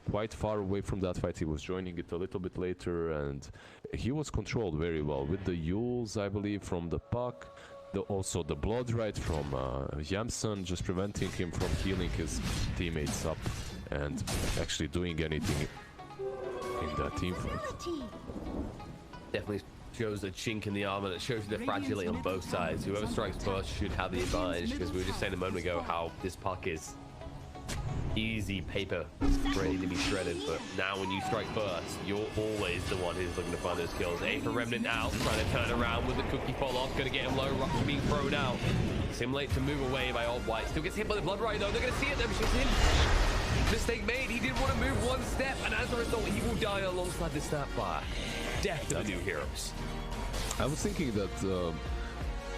quite far away from that fight. He was joining it a little bit later, and he was controlled very well with the Yules, I believe, from the Puck. Also the Blood Right from Yamson, just preventing him from healing his teammates up and actually doing anything in that team fight. Definitely shows a chink in the armor that shows you the fragility on both sides. Whoever strikes first should have the advantage, because we were just saying a moment ago how this Puck is easy paper, ready to be shredded, but now when you strike first, you're always the one who's looking to find those kills. A for Remnant out, trying to turn around with the cookie fall off, gonna get him low, Rupture being thrown out. Simulate to move away by Old White, still gets hit by the Blood Right though, they're gonna see it, they're shooting him. Mistake made, he didn't want to move one step, and as a result, he will die alongside the Snapfire. Death to the new heroes. I was thinking that the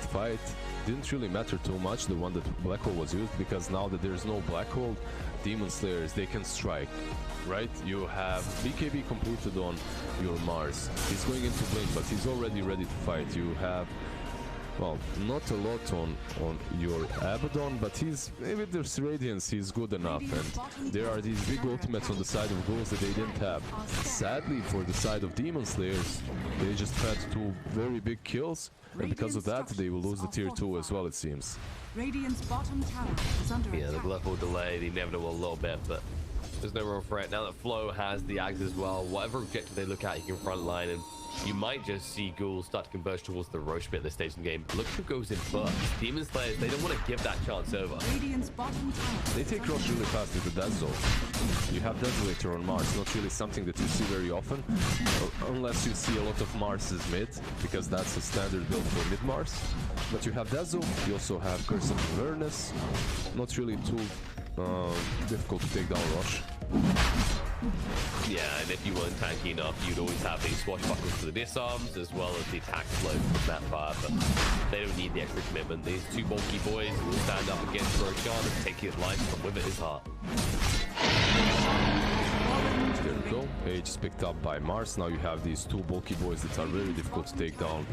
fight didn't really matter too much, the one that Black Hole was used, because now that there's no Black Hole, Demon Slayers, they can strike, right? You have BKB completed on your Mars. He's going into blink, but he's already ready to fight. You have, well, not a lot on your Abaddon, but he's, with this Radiance, he's good enough. And there are these big ultimates on the side of Ghouls that they didn't have. Sadly, for the side of Demon Slayers, they just had 2 very big kills, and because of that, they will lose the tier 2 as well, it seems. Radiant's bottom tower is under attack. The Glyph will delay the inevitable a little bit, but there's no real threat. Now that Flo has the Ags as well, whatever objective they look at, he can frontline, and you might just see Ghouls start to converge towards the Roche bit at this stage in the game. Look who goes in first. Demon Slayers, they don't want to give that chance over. Radiant's bottom tower. They take Roche really fast with the Dazzle. You have Desolator on Mars, not really something that you see very often, unless you see a lot of Mars's mid, because that's a standard build for mid-Mars. But you have Dazzle, you also have Curse of Awareness, not really too difficult to take down Roche. Yeah, and if you weren't tanky enough, you'd always have these swashbuckles for the disarms, as well as the attack flow from that fire, but they don't need the extra commitment. These 2 bulky boys will stand up against Roshan and take his life, but with it his heart. There we go. Age is picked up by Mars. Now you have these 2 bulky boys that are very difficult to take down.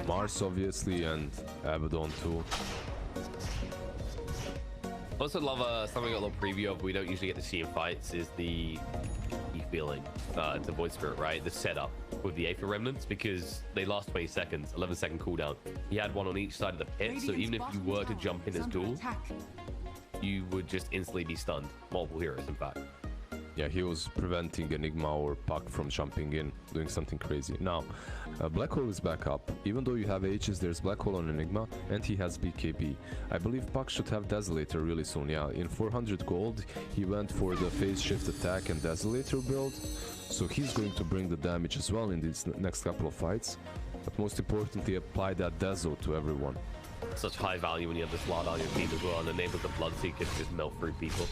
Mars, obviously, and Abaddon too. Also love something I got a little preview of we don't usually get to see in fights is the feeling. It's a Void Spirit, right? The setup with the Aether Remnants, because they last 20 seconds, 11-second cooldown. He had one on each side of the pit, so even if you were to jump in as duel, you would just instantly be stunned. Multiple heroes, in fact. Yeah, he was preventing Enigma or Puck from jumping in, doing something crazy. Now, Black Hole is back up. Even though you have Aegis, there's Black Hole on Enigma, and he has BKB. I believe Puck should have Desolator really soon. Yeah, in 400 gold, he went for the phase shift attack and Desolator build, so he's going to bring the damage as well in these next couple of fights. But most importantly, apply that Deso to everyone. Such high value when you have this Slot on your team as well, and enable the Bloodseeker to just melt through people.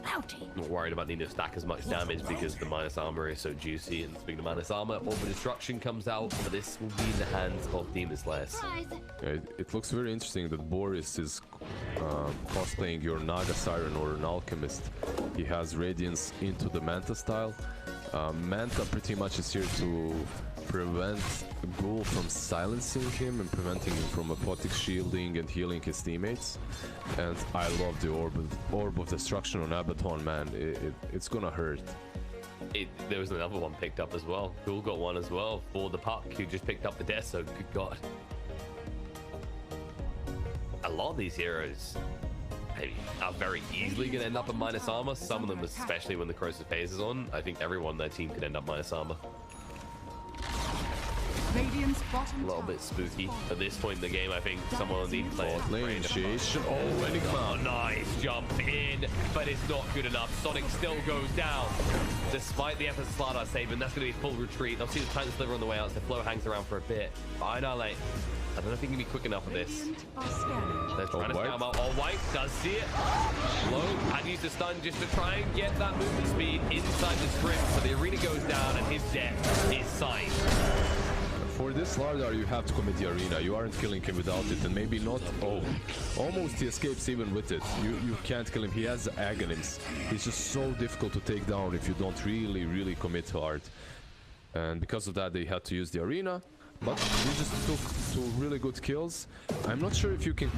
I'm not worried about needing to stack as much damage because the minus armor is so juicy. And speaking of minus armor, Orb of Destruction comes out, but this will be in the hands of Demon Slayers. Yeah, it looks very interesting that Boris is cosplaying your Naga Siren or an Alchemist. He has Radiance into the Manta style. Manta pretty much is here to prevent Ghoul from silencing him and preventing him from aphotic shielding and healing his teammates. And I love the Orb of Destruction on Abaddon, man. It's gonna hurt. There was another one picked up as well. Ghoul got one as well for the Puck, who just picked up the Deso. Good God. A lot of these heroes are very easily going to end up in minus armor. Some of them, especially when the Crosus phase is on. I think everyone on their team could end up minus armor. A little bit spooky. At this point in the game, I think someone on the play. Initiation. Oh, Enigma. Nice jump in, but it's not good enough. Sonic still goes down. Despite the efforts of Slardar saving, that's going to be full retreat. They'll see the Titan Sliver on the way out, so Flow hangs around for a bit. But Annihilate, I don't know if he can be quick enough for this. They're trying to scam out. All White does see it. Flow had used the stun just to try and get that movement speed inside the script, but the arena goes down and his death is signed. For this Lardar, you have to commit the arena. You aren't killing him without it, and maybe not. Oh, almost he escapes even with it. You can't kill him. He has Aghanim's. He's just so difficult to take down if you don't really commit hard. And because of that, they had to use the arena. But he just took two really good kills. I'm not sure if you can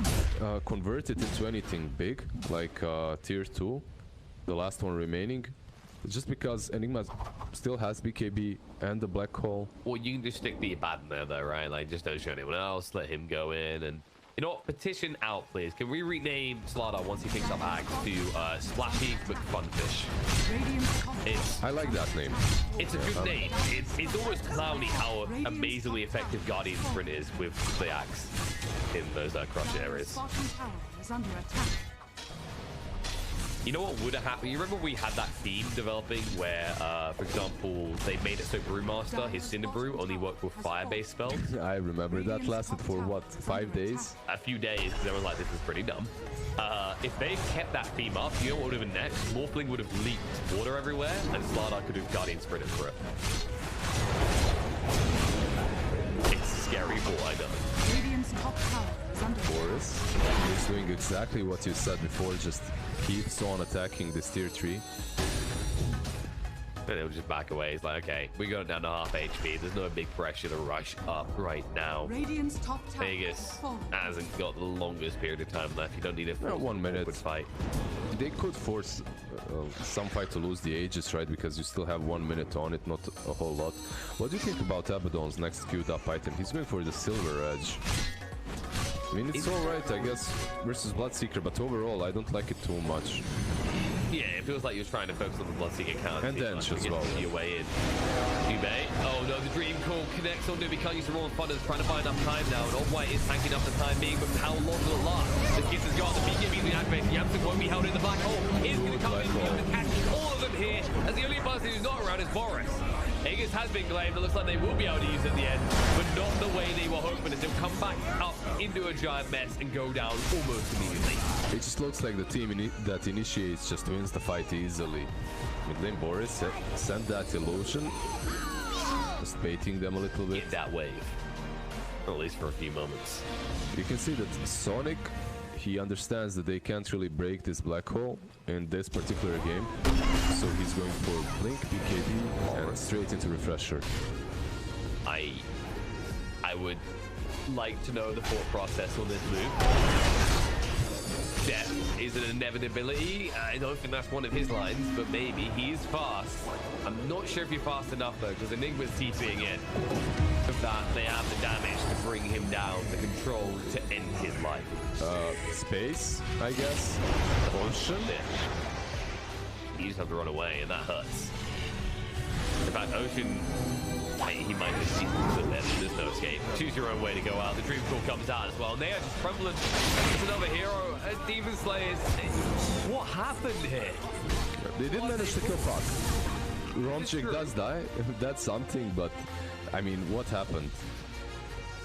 convert it into anything big, like tier 2, the last one remaining. Just because Enigma still has BKB and the Black Hole. Well, you can just stick the Abaddon there, though, right? Like, just don't show anyone else. Let him go in. And, you know what? Petition out, please. Can we rename Slardar once he picks up Axe to Splashy McFunfish? I like that name. It's a good name. It's almost clowny how amazingly effective Guardian Sprint is with the Axe in those crush areas. You know what would have happened? You remember we had that theme developing where, for example, they made it so Brewmaster, his Cinder Brew, only worked with fire-based spells? I remember that lasted for, what, 5 days? A few days, because everyone was like, this is pretty dumb. If they kept that theme up, you know what would have been next? Morphling would have leaked water everywhere, and Slardar could have Guardian Sprinted for it. It's scary, but I know. Boris is doing exactly what you said before, just keeps on attacking this tier 3. And he'll just back away. He's like, okay, we got down to half HP. There's no big pressure to rush up right now. Vegas hasn't got the longest period of time left. You don't need a 1 minute fight. They could force some fight to lose the Aegis, right? Because you still have 1 minute on it, not a whole lot. What do you think about Abaddon's next queued up item? He's going for the Silver Edge. I mean, it's alright, I guess, versus Bloodseeker, but overall, I don't like it too much. Yeah, it feels like you're trying to focus on the Bloodseeker count. And then as well. Your way in. Dubé. Oh no, the Dream Call connects on Nubi. Can't use the Royal Thunder. Trying to buy enough time now. And All-White is tanking up the time being, but how long will it last? The Gift has got the BKB being activated. Yamsuk won't be held in the black hole. Is going to come in and catch all of them here. As the only person who's not around is Boris. Aegis has been claimed. It looks like they will be able to use it at the end, but not the way they were hoping. As they'll come back up into a giant mess and go down almost immediately. It just looks like the team that initiates just wins the fight easily. Mid lane Boris sent that illusion, just baiting them a little bit. Get that wave, at least for a few moments. You can see that Sonic, he understands that they can't really break this black hole in this particular game, so he's going for Blink, BKB, and straight into Refresher. I would like to know the thought process on this move. Death is an inevitability. I don't think that's one of his lines, but maybe he's fast. I'm not sure if you're fast enough though, because Enigma's TPing in. With that, they have the damage to bring him down, the control to end his life. Space, I guess. Ocean. You just have to run away, and that hurts. In fact, Ocean, he might just see that there's no escape. Choose your own way to go out. The Dream Call comes out as well. And they are just prevalent. It's another hero. Demon Slayers. What happened here? They did manage to kill Puck. Romchik does die. That's something, but I mean, what happened?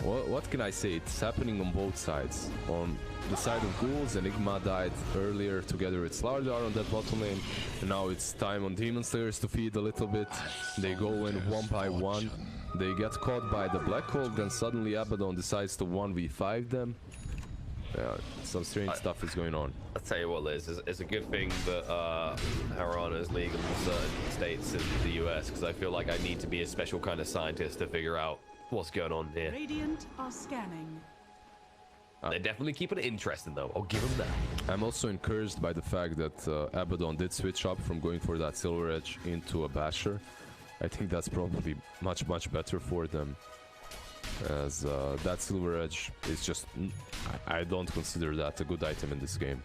What can I say? It's happening on both sides. On the side of Ghouls, Enigma died earlier together with Slardar on that bottom lane. And now it's time on Demon Slayers to feed a little bit. They go in one by one. They get caught by the Black Hole, then suddenly Abaddon decides to 1v5 them. Yeah, some strange stuff is going on. I'll tell you what, Liz, it's a good thing that Harana is legal in certain states in the US, because I feel like I need to be a special kind of scientist to figure out what's going on here. Radiant are scanning. They're definitely keeping it interesting, though. I'll give them that. I'm also encouraged by the fact that Abaddon did switch up from going for that Silver Edge into a Basher. I think that's probably much better for them, as that Silver Edge is just... I don't consider that a good item in this game.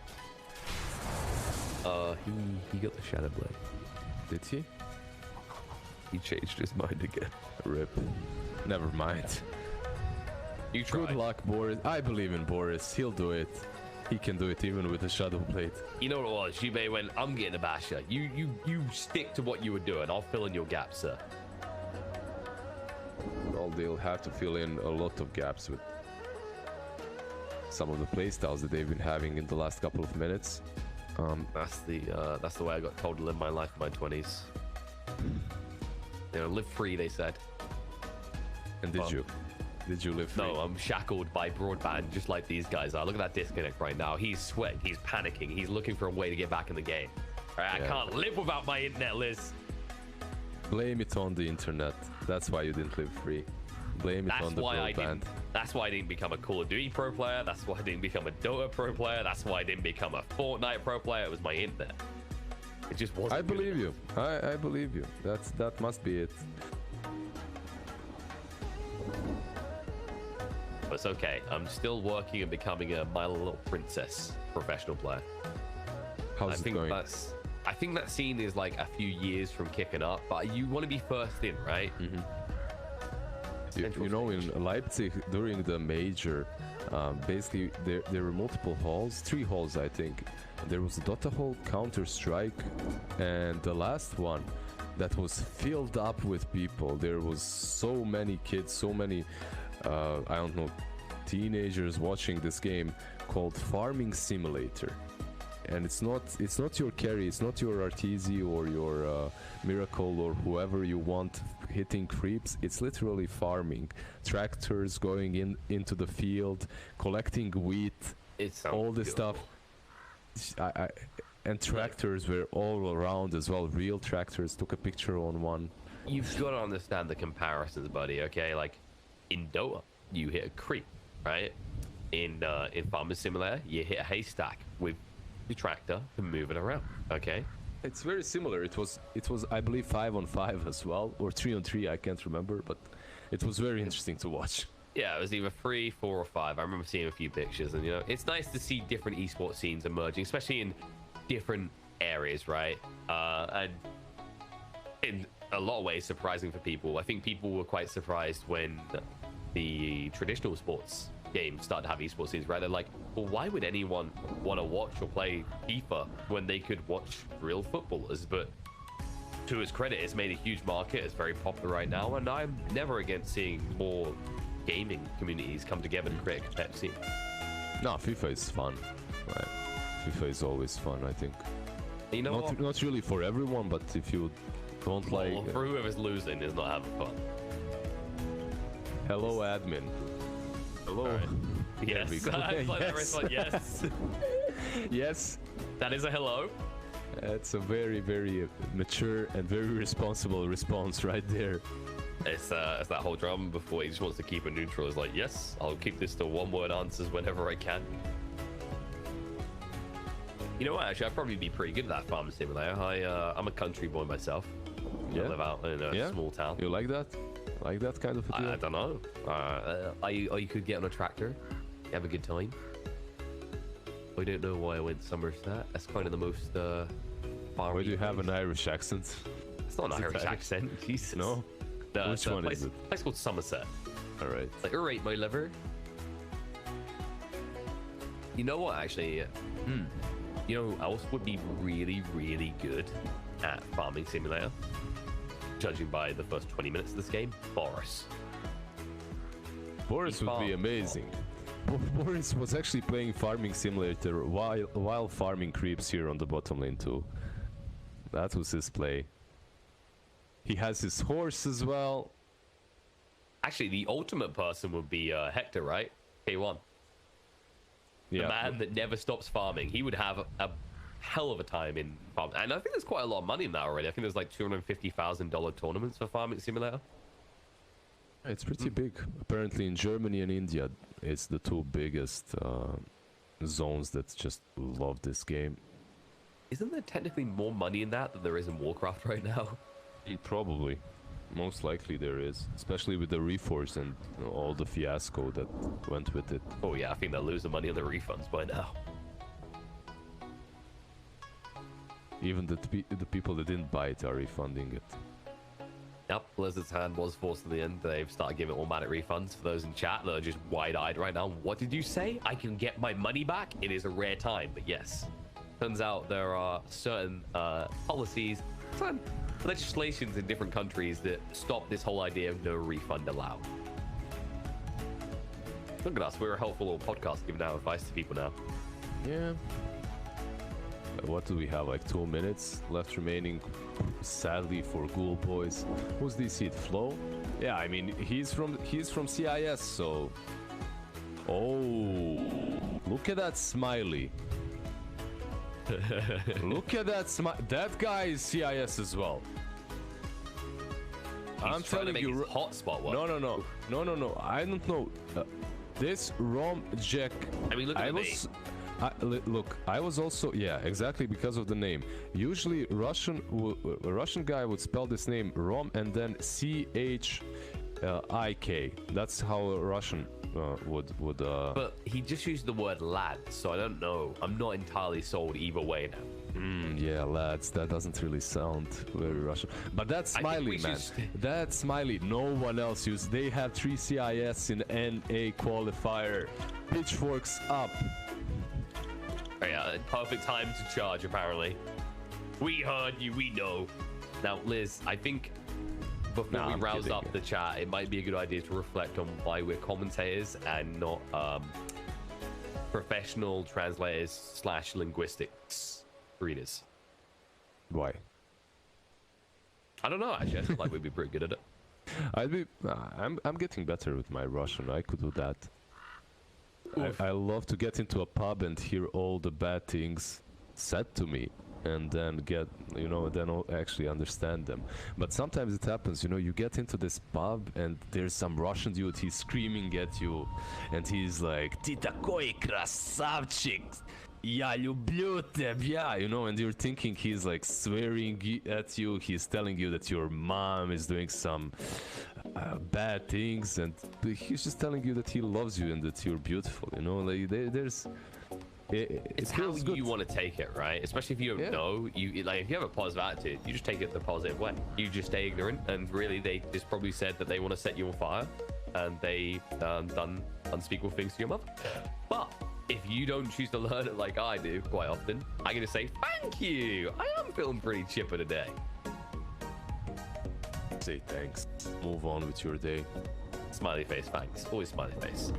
He got the Shadow Blade. Did he? He changed his mind again. Rip. Never mind. You tried. Good luck, Boris. I believe in Boris. He'll do it. He can do it even with a Shadow Blade. You know what it was? Shubei went, I'm getting a Basher. You stick to what you were doing. I'll fill in your gaps, sir. Well, they'll have to fill in a lot of gaps with some of the playstyles that they've been having in the last couple of minutes. That's the way I got told to live my life in my 20s. You know, live free, they said. And did you? Did you live free? No, I'm shackled by broadband, just like these guys are. Look at that disconnect right now. He's sweating. He's panicking. He's looking for a way to get back in the game. All right, yeah. I can't live without my internet, Liz. Blame it on the internet. That's why you didn't live free. Blame it on the broadband. That's why I didn't become a Call of Duty pro player. That's why I didn't become a Dota pro player. That's why I didn't become a Fortnite pro player. It was my internet. It just wasn't. I believe you. I believe you. That must be it. But it's okay. I'm still working and becoming a My Little Princess professional player. How's it going? I think that scene is like a few years from kicking up, but you want to be first in, right? Mm-hmm. You know, in Leipzig during the major, basically there were multiple halls, 3 halls I think. There was a Dota hall, Counter-Strike, and the last one that was filled up with people. There was so many kids, so many I don't know, teenagers watching this game called Farming Simulator. And it's not your carry, it's not your Arteezy or your Miracle or whoever you want hitting creeps. It's literally farming. Tractors going into the field, collecting wheat, all this stuff. And tractors were all around as well. Real tractors. Took a picture on one. You've got to understand the comparisons, buddy. Okay, like in Dota, you hit a creep, right? In Farming Simulator, you hit a haystack with the tractor to move it around. Okay. It's very similar. It was I believe 5-on-5 as well, or 3-on-3. I can't remember, but it was very interesting to watch. Yeah, it was either 3, 4, or 5. I remember seeing a few pictures, and you know, it's nice to see different esports scenes emerging, especially in different areas, right? And in a lot of ways, surprising for people. I think people were quite surprised when the traditional sports games started to have esports scenes, right? They're like, well, why would anyone want to watch or play FIFA when they could watch real footballers? But to its credit, it's made a huge market. It's very popular right now, and I'm never against seeing more gaming communities come together and create a competitive scene. No, FIFA is fun. Right? FIFA is always fun, I think. You know, not really for everyone, but if you don't like... For whoever's losing is not having fun. Hello, admin. Hello. Right. Yes. Yes. Yes. That is a hello. That's a very, very mature and very responsible response right there. It's that whole drama before he just wants to keep it neutral. It's like, yes, I'll keep this to one-word answers whenever I can. You know what? Actually, I'd probably be pretty good at that farming simulator. I'm a country boy myself. Yeah. I live out in a small town. You like that? Like that kind of a deal? I don't know. Or you could get on a tractor, have a good time. I don't know why I went Somerset. That's kind of the most why do you have an Irish accent? It's not an Irish accent. Jesus. No? Which one is it? Place called Somerset. Alright. Like, alright, my lover. You know what, actually? You know who else would be really, really good at Farming Simulator? Judging by the first 20 minutes of this game, Boris. Boris would be amazing. Boris was actually playing Farming Simulator while farming creeps here on the bottom lane too. That was his play. He has his horse as well. Actually, the ultimate person would be Hector, right? K1. The man that never stops farming. He would have a hell of a time in farming. And I think there's quite a lot of money in that already. I think there's like $250,000 tournaments for Farming Simulator. It's pretty big. Apparently in Germany and India, it's the two biggest zones that just love this game. Isn't there technically more money in that than there is in Warcraft right now? Probably. Most likely there is. Especially with the reforce and all the fiasco that went with it. Oh yeah, I think they'll lose the money on the refunds by now. Even the people that didn't buy it are refunding it. Yep, Blizzard's hand was forced in the end. They've started giving automatic refunds for those in chat that are just wide-eyed right now. What did you say? I can get my money back? It is a rare time, but yes. Turns out there are certain policies, certain legislations in different countries that stop this whole idea of no refund allowed. Look at us, we're a helpful little podcast giving out advice to people now. Yeah. What do we have, like 2 minutes left remaining, sadly, for Ghoul Boys. Who's this hit? Flo? Yeah, I mean, he's from CIS, so... Oh, look at that smiley. Look at that smile. That guy is CIS as well. I'm telling you, hotspot one. No. I don't know. This Rom Jack. I mean, look at me. Look, I was also, yeah, exactly, because of the name. Usually a Russian guy would spell this name Rom and then CHIK. That's how a Russian would. But he just used the word lad, so I don't know. I'm not entirely sold either way now. Yeah, lads, that doesn't really sound very Russian. But that smiley, man. That smiley, no one else used. They have 3 CIS in NA qualifier. Pitchforks up. Oh, yeah, perfect time to charge, apparently. We heard you, we know. Now, Liz, I think before we rouse up the chat, it might be a good idea to reflect on why we're commentators and not professional translators / linguistics readers. Why? I don't know, actually. I feel like we'd be pretty good at it. I'm getting better with my Russian. I could do that. I love to get into a pub and hear all the bad things said to me, and then then I'll actually understand them. But sometimes it happens, you get into this pub and there's some Russian dude, he's screaming at you, and he's like, "Ты такой красавчик! Я люблю тебя!" And you're thinking he's like swearing at you, he's telling you that your mom is doing some bad things, and he's just telling you that he loves you and that you're beautiful. Like there's it's how you want to take it, right? Especially if you don't know. If you have a positive attitude, you just take it the positive way. You just stay ignorant, and really they just probably said that they want to set you on fire, and they done unspeakable things to your mother. But if you don't choose to learn it like I do quite often, I'm gonna say thank you. I am feeling pretty chipper today. Say thanks. Move on with your day. Smiley face, thanks. Always smiley face.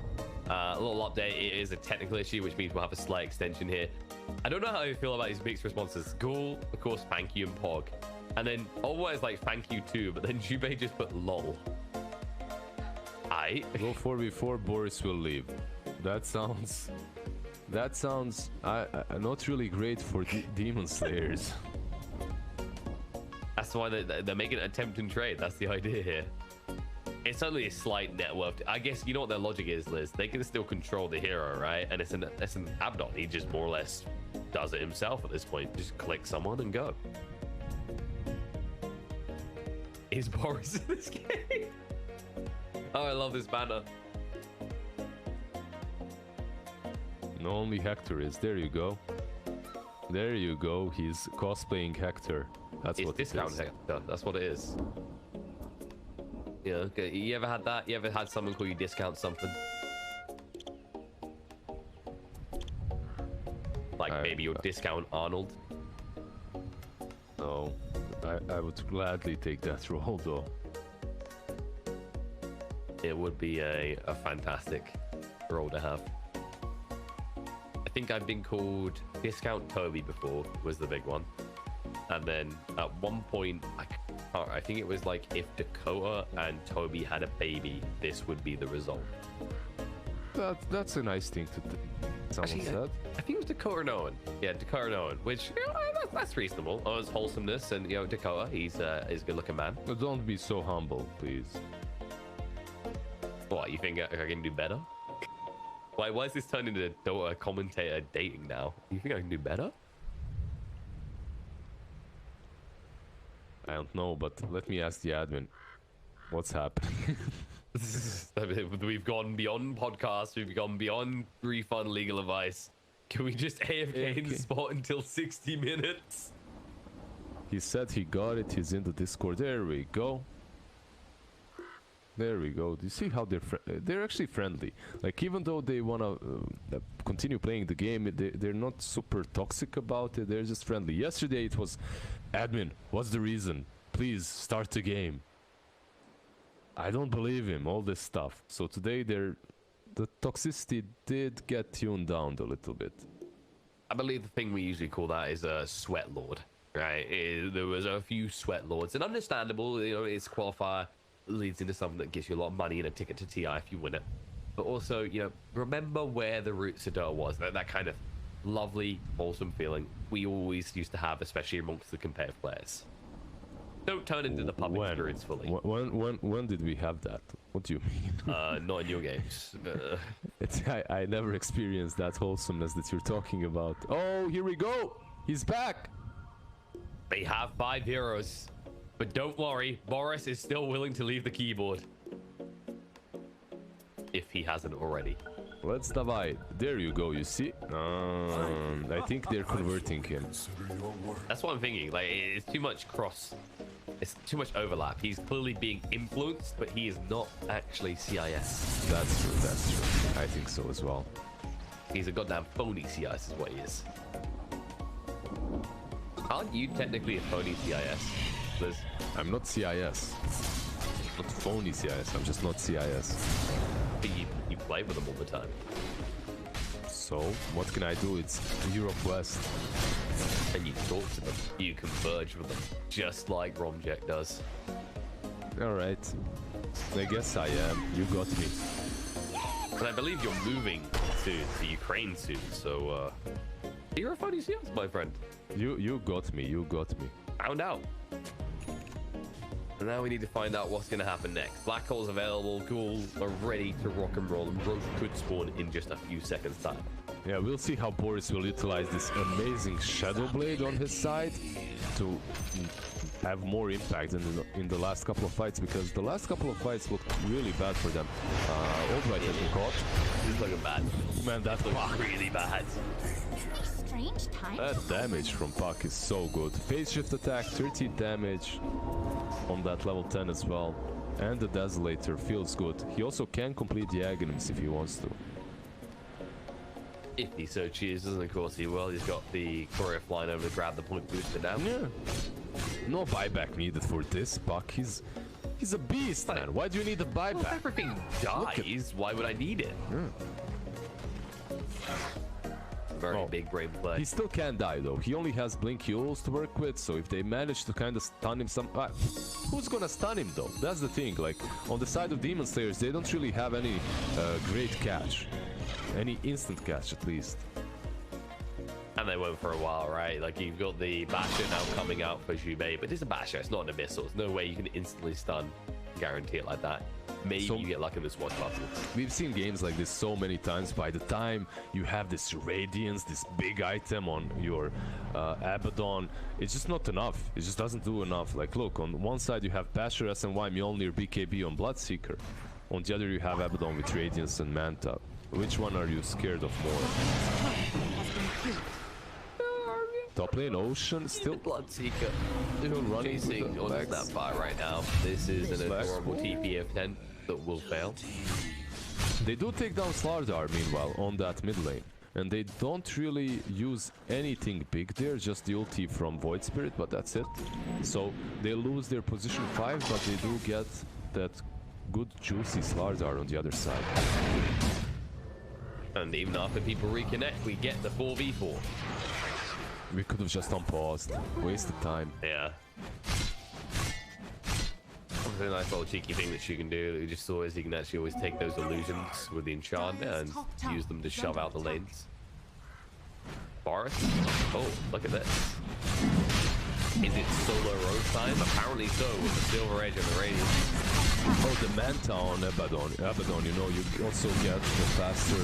A little update. It is a technical issue, which means we'll have a slight extension here. I don't know how you feel about these mixed responses. Ghoul, of course, thank you, and Pog. And then always like thank you too, but then Jubei just put lol. Go 4v4, Boris will leave. That sounds not really great for Demon Slayers. That's why they're making an attempt and trade. That's the idea here. It's only a slight net worth. I guess you know what their logic is, Liz. They can still control the hero, right? And it's an Abaddon. He just more or less does it himself at this point. Just click someone and go. Is Boris in this game? Oh, I love this banner. No, only Hector is. There you go. There you go. He's cosplaying Hector. That's It's what discount it is. Hector. That's what it is. Yeah, okay. You ever had that? You ever had someone call you discount something? Like maybe your discount Arnold? No. I would gladly take that role though. It would be a fantastic role to have. I think I've been called Discount Toby before, was the big one. And then at one point, I think it was like if Dakota and Toby had a baby, this would be the result. That's a nice thing to do. Someone Actually, said. I think it was Dakota and Owen. Yeah, Dakota and Owen, which, you know, that's reasonable. Owen's wholesomeness, and, you know, Dakota, he's a good-looking man. But don't be so humble, please. What, you think I can do better? Why is this turned into a commentator dating now? You think I can do better? I don't know, but let me ask the admin. What's happening? We've gone beyond podcasts. We've gone beyond refund legal advice. Can we just AFK in the spot until 60 minutes? He said he got it. He's in the Discord. There we go. There we go. Do you see how they're actually friendly? Like, even though they wanna continue playing the game, they're not super toxic about it. They're just friendly. Yesterday it was, admin, what's the reason? Please start the game. I don't believe him. All this stuff. So today the toxicity did get tuned down a little bit. I believe the thing we usually call that is a sweat lord, right? There was a few sweat lords, and understandable. You know, it's qualifier. Leads into something that gives you a lot of money and a ticket to TI if you win it. But also, you know, remember where the roots of Dota was. That kind of lovely, wholesome feeling we always used to have, especially amongst the competitive players. Don't turn into the public experience fully. When did we have that? What do you mean? Not in your games. I never experienced that wholesomeness that you're talking about. Oh, here we go! He's back! They have 5 heroes. But don't worry, Boris is still willing to leave the keyboard. If he hasn't already. Let's divide. There you go, you see? I think they're converting him. That's what I'm thinking. Like, it's too much it's too much overlap. He's clearly being influenced, but he is not actually CIS. That's true, that's true. I think so as well. He's a goddamn phony CIS is what he is. Aren't you technically a phony CIS, Liz? I'm not CIS. Not phony CIS, I'm just not CIS. But you play with them all the time. So, what can I do? It's Europe West. And you talk to them. You converge with them. Just like Romjek does. Alright. I guess I am. You got me. And I believe you're moving to Ukraine soon, so you're a funny CS, my friend. You got me, you got me. Found out. And now we need to find out what's going to happen next. Black hole's available, ghouls are ready to rock and roll, and Roach could spawn in just a few seconds time. Yeah, we'll see how Boris will utilize this amazing Shadow Blade on his side to have more impact in the last couple of fights, because the last couple of fights looked really bad for them. Albright has been caught. This is looking bad. Man, that looks really bad. Strange time. That damage from Puck is so good. Phase shift attack, 30 damage on that level 10 as well. And the Desolator feels good. He also can complete the Aghanim's if he wants to. If he so chooses, and of course he will. He's got the courier flying over to grab the point booster now. Yeah. No buyback needed for this Puck. He's a beast, man. Why do you need a buyback? Well, if everything dies, why would I need it? Very big brain play. He still can't die though. He only has Blink Heals to work with, so if they manage to kind of stun him who's gonna stun him though? That's the thing. Like, on the side of Demon Slayers, they don't really have any great catch. Any instant catch, at least. And they won't for a while, right? Like, you've got the Basher now coming out for Jubei, but it's a Basher, it's not an Abyssal. There's no way you can instantly stun, guarantee it like that. maybe you get lucky in this one battle. We've seen games like this so many times. By the time you have this Radiance, this big item on your Abaddon, it's just not enough. It just doesn't do enough. Like, look, on one side you have Pasher, SNY, Mjolnir, BKB on Bloodseeker. On the other you have Abaddon with Radiance and Manta. Which one are you scared of more? Top lane, Ocean, still Bloodseeker. Still running chasing on that fire right now. This is an adorable TP of 10 that will fail. They do take down Slardar, meanwhile, on that mid lane. And they don't really use anything big there, just the ulti from Void Spirit, but that's it. So they lose their position 5, but they do get that good juicy Slardar on the other side. And even after people reconnect, we get the 4v4. We could have just unpaused, wasted time. Yeah. Something nice little cheeky thing that she can do that we just saw is you can actually always take those illusions with the enchant and use them to shove out the lanes. Forest. Oh, look at this. Is it solo road time? Apparently so, with the Silver Edge and the Radiance. Oh, the Manta on Abaddon, you know, you also get the faster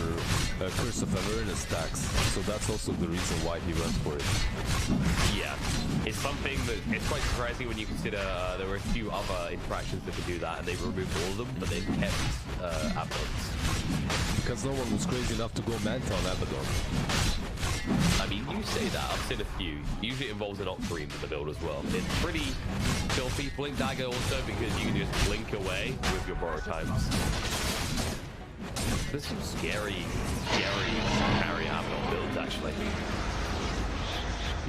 Curse of Awareness stacks. So that's also the reason why he went for it. Yeah, it's something that it's quite surprising when you consider there were a few other interactions that could do that, and they've removed all of them, but they've kept Abaddons. Because no one was crazy enough to go Manta on Abaddon. I mean, you say that, I've seen a few. Usually it involves an Octarine in the build as well. It's pretty filthy. Blink Dagger also, because you can just blink away with your borrow times. There's some scary carry Abaddon builds, actually.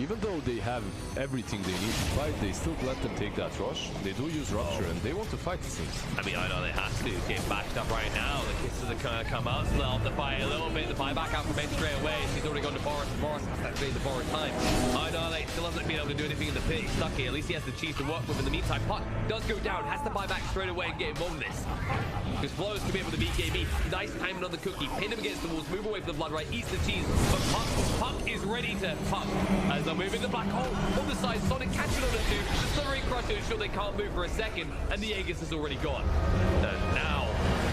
Even though they have everything they need to fight, they still let them take that rush. They do use Rupture, and they want to fight, it seems. I mean, I know they have to. Get backed up right now. The kisses are kind of come out, slow off the fight a little bit. The fight back out from Ben straight away. He's already gone to Forest. Forest has to activate the Forest time. I know they still hasn't been able to do anything in the pit. He's stuck here. At least he has the cheese to work with. In the meantime, Puck does go down. Has to buy back straight away and get involved in this. Because Flows can be able to BKB. Nice timing on the cookie. Pin him against the walls. Move away from the blood right. Eats the cheese. But Puck is ready to Puck as they move in the black hole. On the side, Sonic catching on the two. The Slithering Crush to ensure they can't move for a second. And the Aegis is already gone. And now,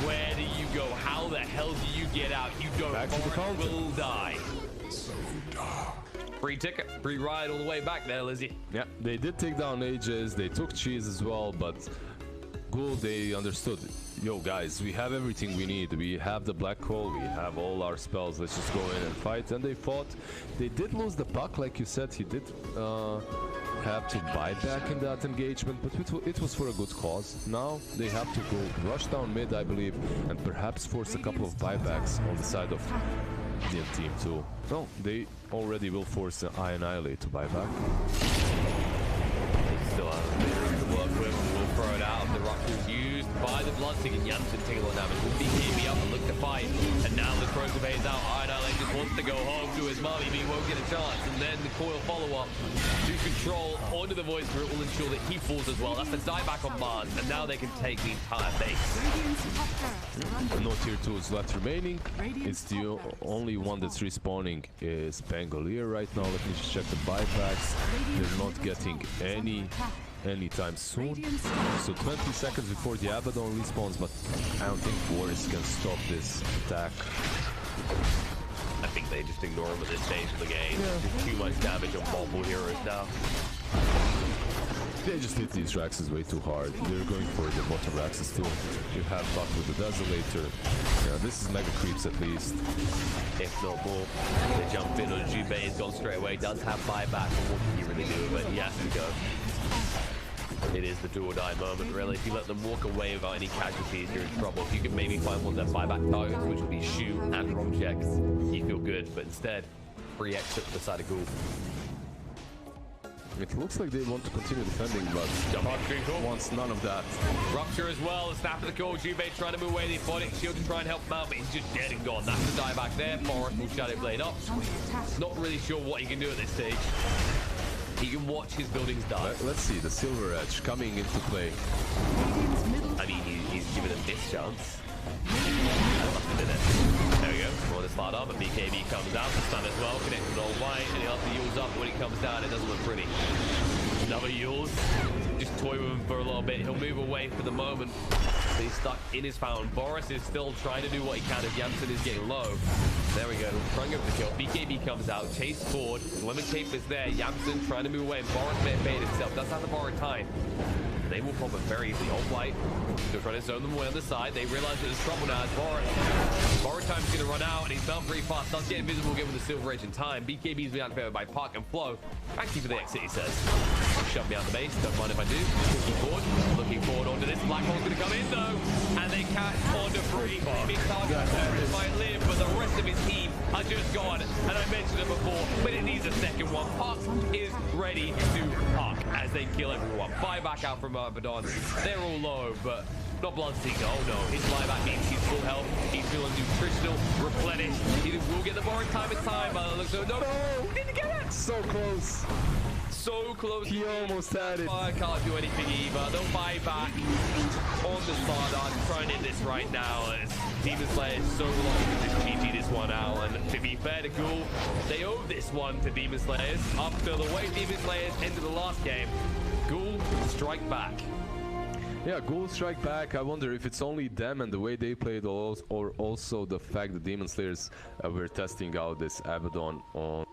where do you go? How the hell do you get out? You don't. Forest will die. Free ticket, free ride all the way back there, Lizzie. Yeah, they did take down Aegis. They took cheese as well, but Ghoul, they understood. Yo, guys, we have everything we need. We have the black hole. We have all our spells. Let's just go in and fight. And they fought. They did lose the Puck, like you said. He did have to buy back in that engagement, but it was for a good cause. Now they have to go rush down mid, I believe, and perhaps force a couple of buybacks on the side of the team too. No, they already will force I Annihilate to buy back. Still has a bit of room to work with. We'll throw it out. The Rupture is used by the Bloodseeker. Janssen taking a lot of damage. Will BKB up and look to fight. And now the Crow Cave's out. Annihilate just wants to go home to his mommy, but he won't get a chance. And then the coil follow-up to control onto the Void Spirit will ensure that he falls as well. That's the dieback on Mars. And now they can take the entire base. No tier 2s left remaining. It's the only one that's respawning is Pangolier right now. Let me just check the buybacks. They're not getting anytime soon. So 20 seconds before the Abaddon respawns, but I don't think Boris can stop this attack. I think they just ignore him at this stage of the game. There's too much damage on multiple heroes now. They just hit these Raxes way too hard. They're going for the bottom Raxes too. You have Buck with the Desolator. Yeah, this is mega creeps at least. If not more. They jump in on Jubei, he's gone straight away. Does have buyback, but what can you really do with it? He has to go. It is the do or die moment, really. If you let them walk away without any casualties, you're in trouble. If you can maybe find one of their buyback targets, which would be Shu and Romcheks, you feel good. But instead, free exit to the side of Ghoul. It looks like they want to continue defending, but Puck wants none of that. Rupture as well, the snap of the call. Jubei trying to move away the Aphotic Shield to try and help him out, but he's just dead and gone. That's the die back there. Forest will Shadow Blade up. Not really sure what he can do at this stage. He can watch his buildings die. Let's see, the Silver Edge coming into play. I mean, he's given a miss chance. There we go. More to start up, and BKB comes out. The stun as well, connected with all white, and he has to Yules up. When it comes down, it doesn't look pretty. Another Yules. Just toy with him for a little bit. He'll move away for the moment. He's stuck in his fountain. Boris is still trying to do what he can as Yamson is getting low. There we go. Trying to go for the kill. BKB comes out. Chase forward. Lemon Cape is there. Yamson trying to move away. And Boris may have baited himself. Does have to borrow time. They will pop it very easily. On flight. Still trying to zone them away on the side. They realize that there's trouble now as Boris time's going to run out, and he's down pretty fast. Does get invisible given the Silver Edge in time. BKB's been outfavored by Puck and Flo. Thank you for the exit, he says. Shove me out the base. Don't mind if I do. Looking forward onto this. Black Hole's going to come in, though. And they catch onto free. Big target might live, but the rest of his team are just gone. And I mentioned it before, but it needs a second one. Puck is ready to Puck as they kill everyone. Buyback out from Abaddon. They're all low, but not Bloodseeker. Oh no, his buyback means he's full health. He's feeling nutritional, replenished. He will get the borrowed time in time. Looks so no, didn't get it. So close. So close. He almost had it. I can't do anything either. They'll buy back on the Stardust. Trying to hit this right now. Demon Slayer is so long to just GG this one out. And to be fair to Ghoul, they owe this one to Demon Slayers. After the way Demon Slayers ended the last game, Ghoul strike back. Yeah, Ghoul strike back. I wonder if it's only them and the way they played, or also the fact that Demon Slayers were testing out this Abaddon on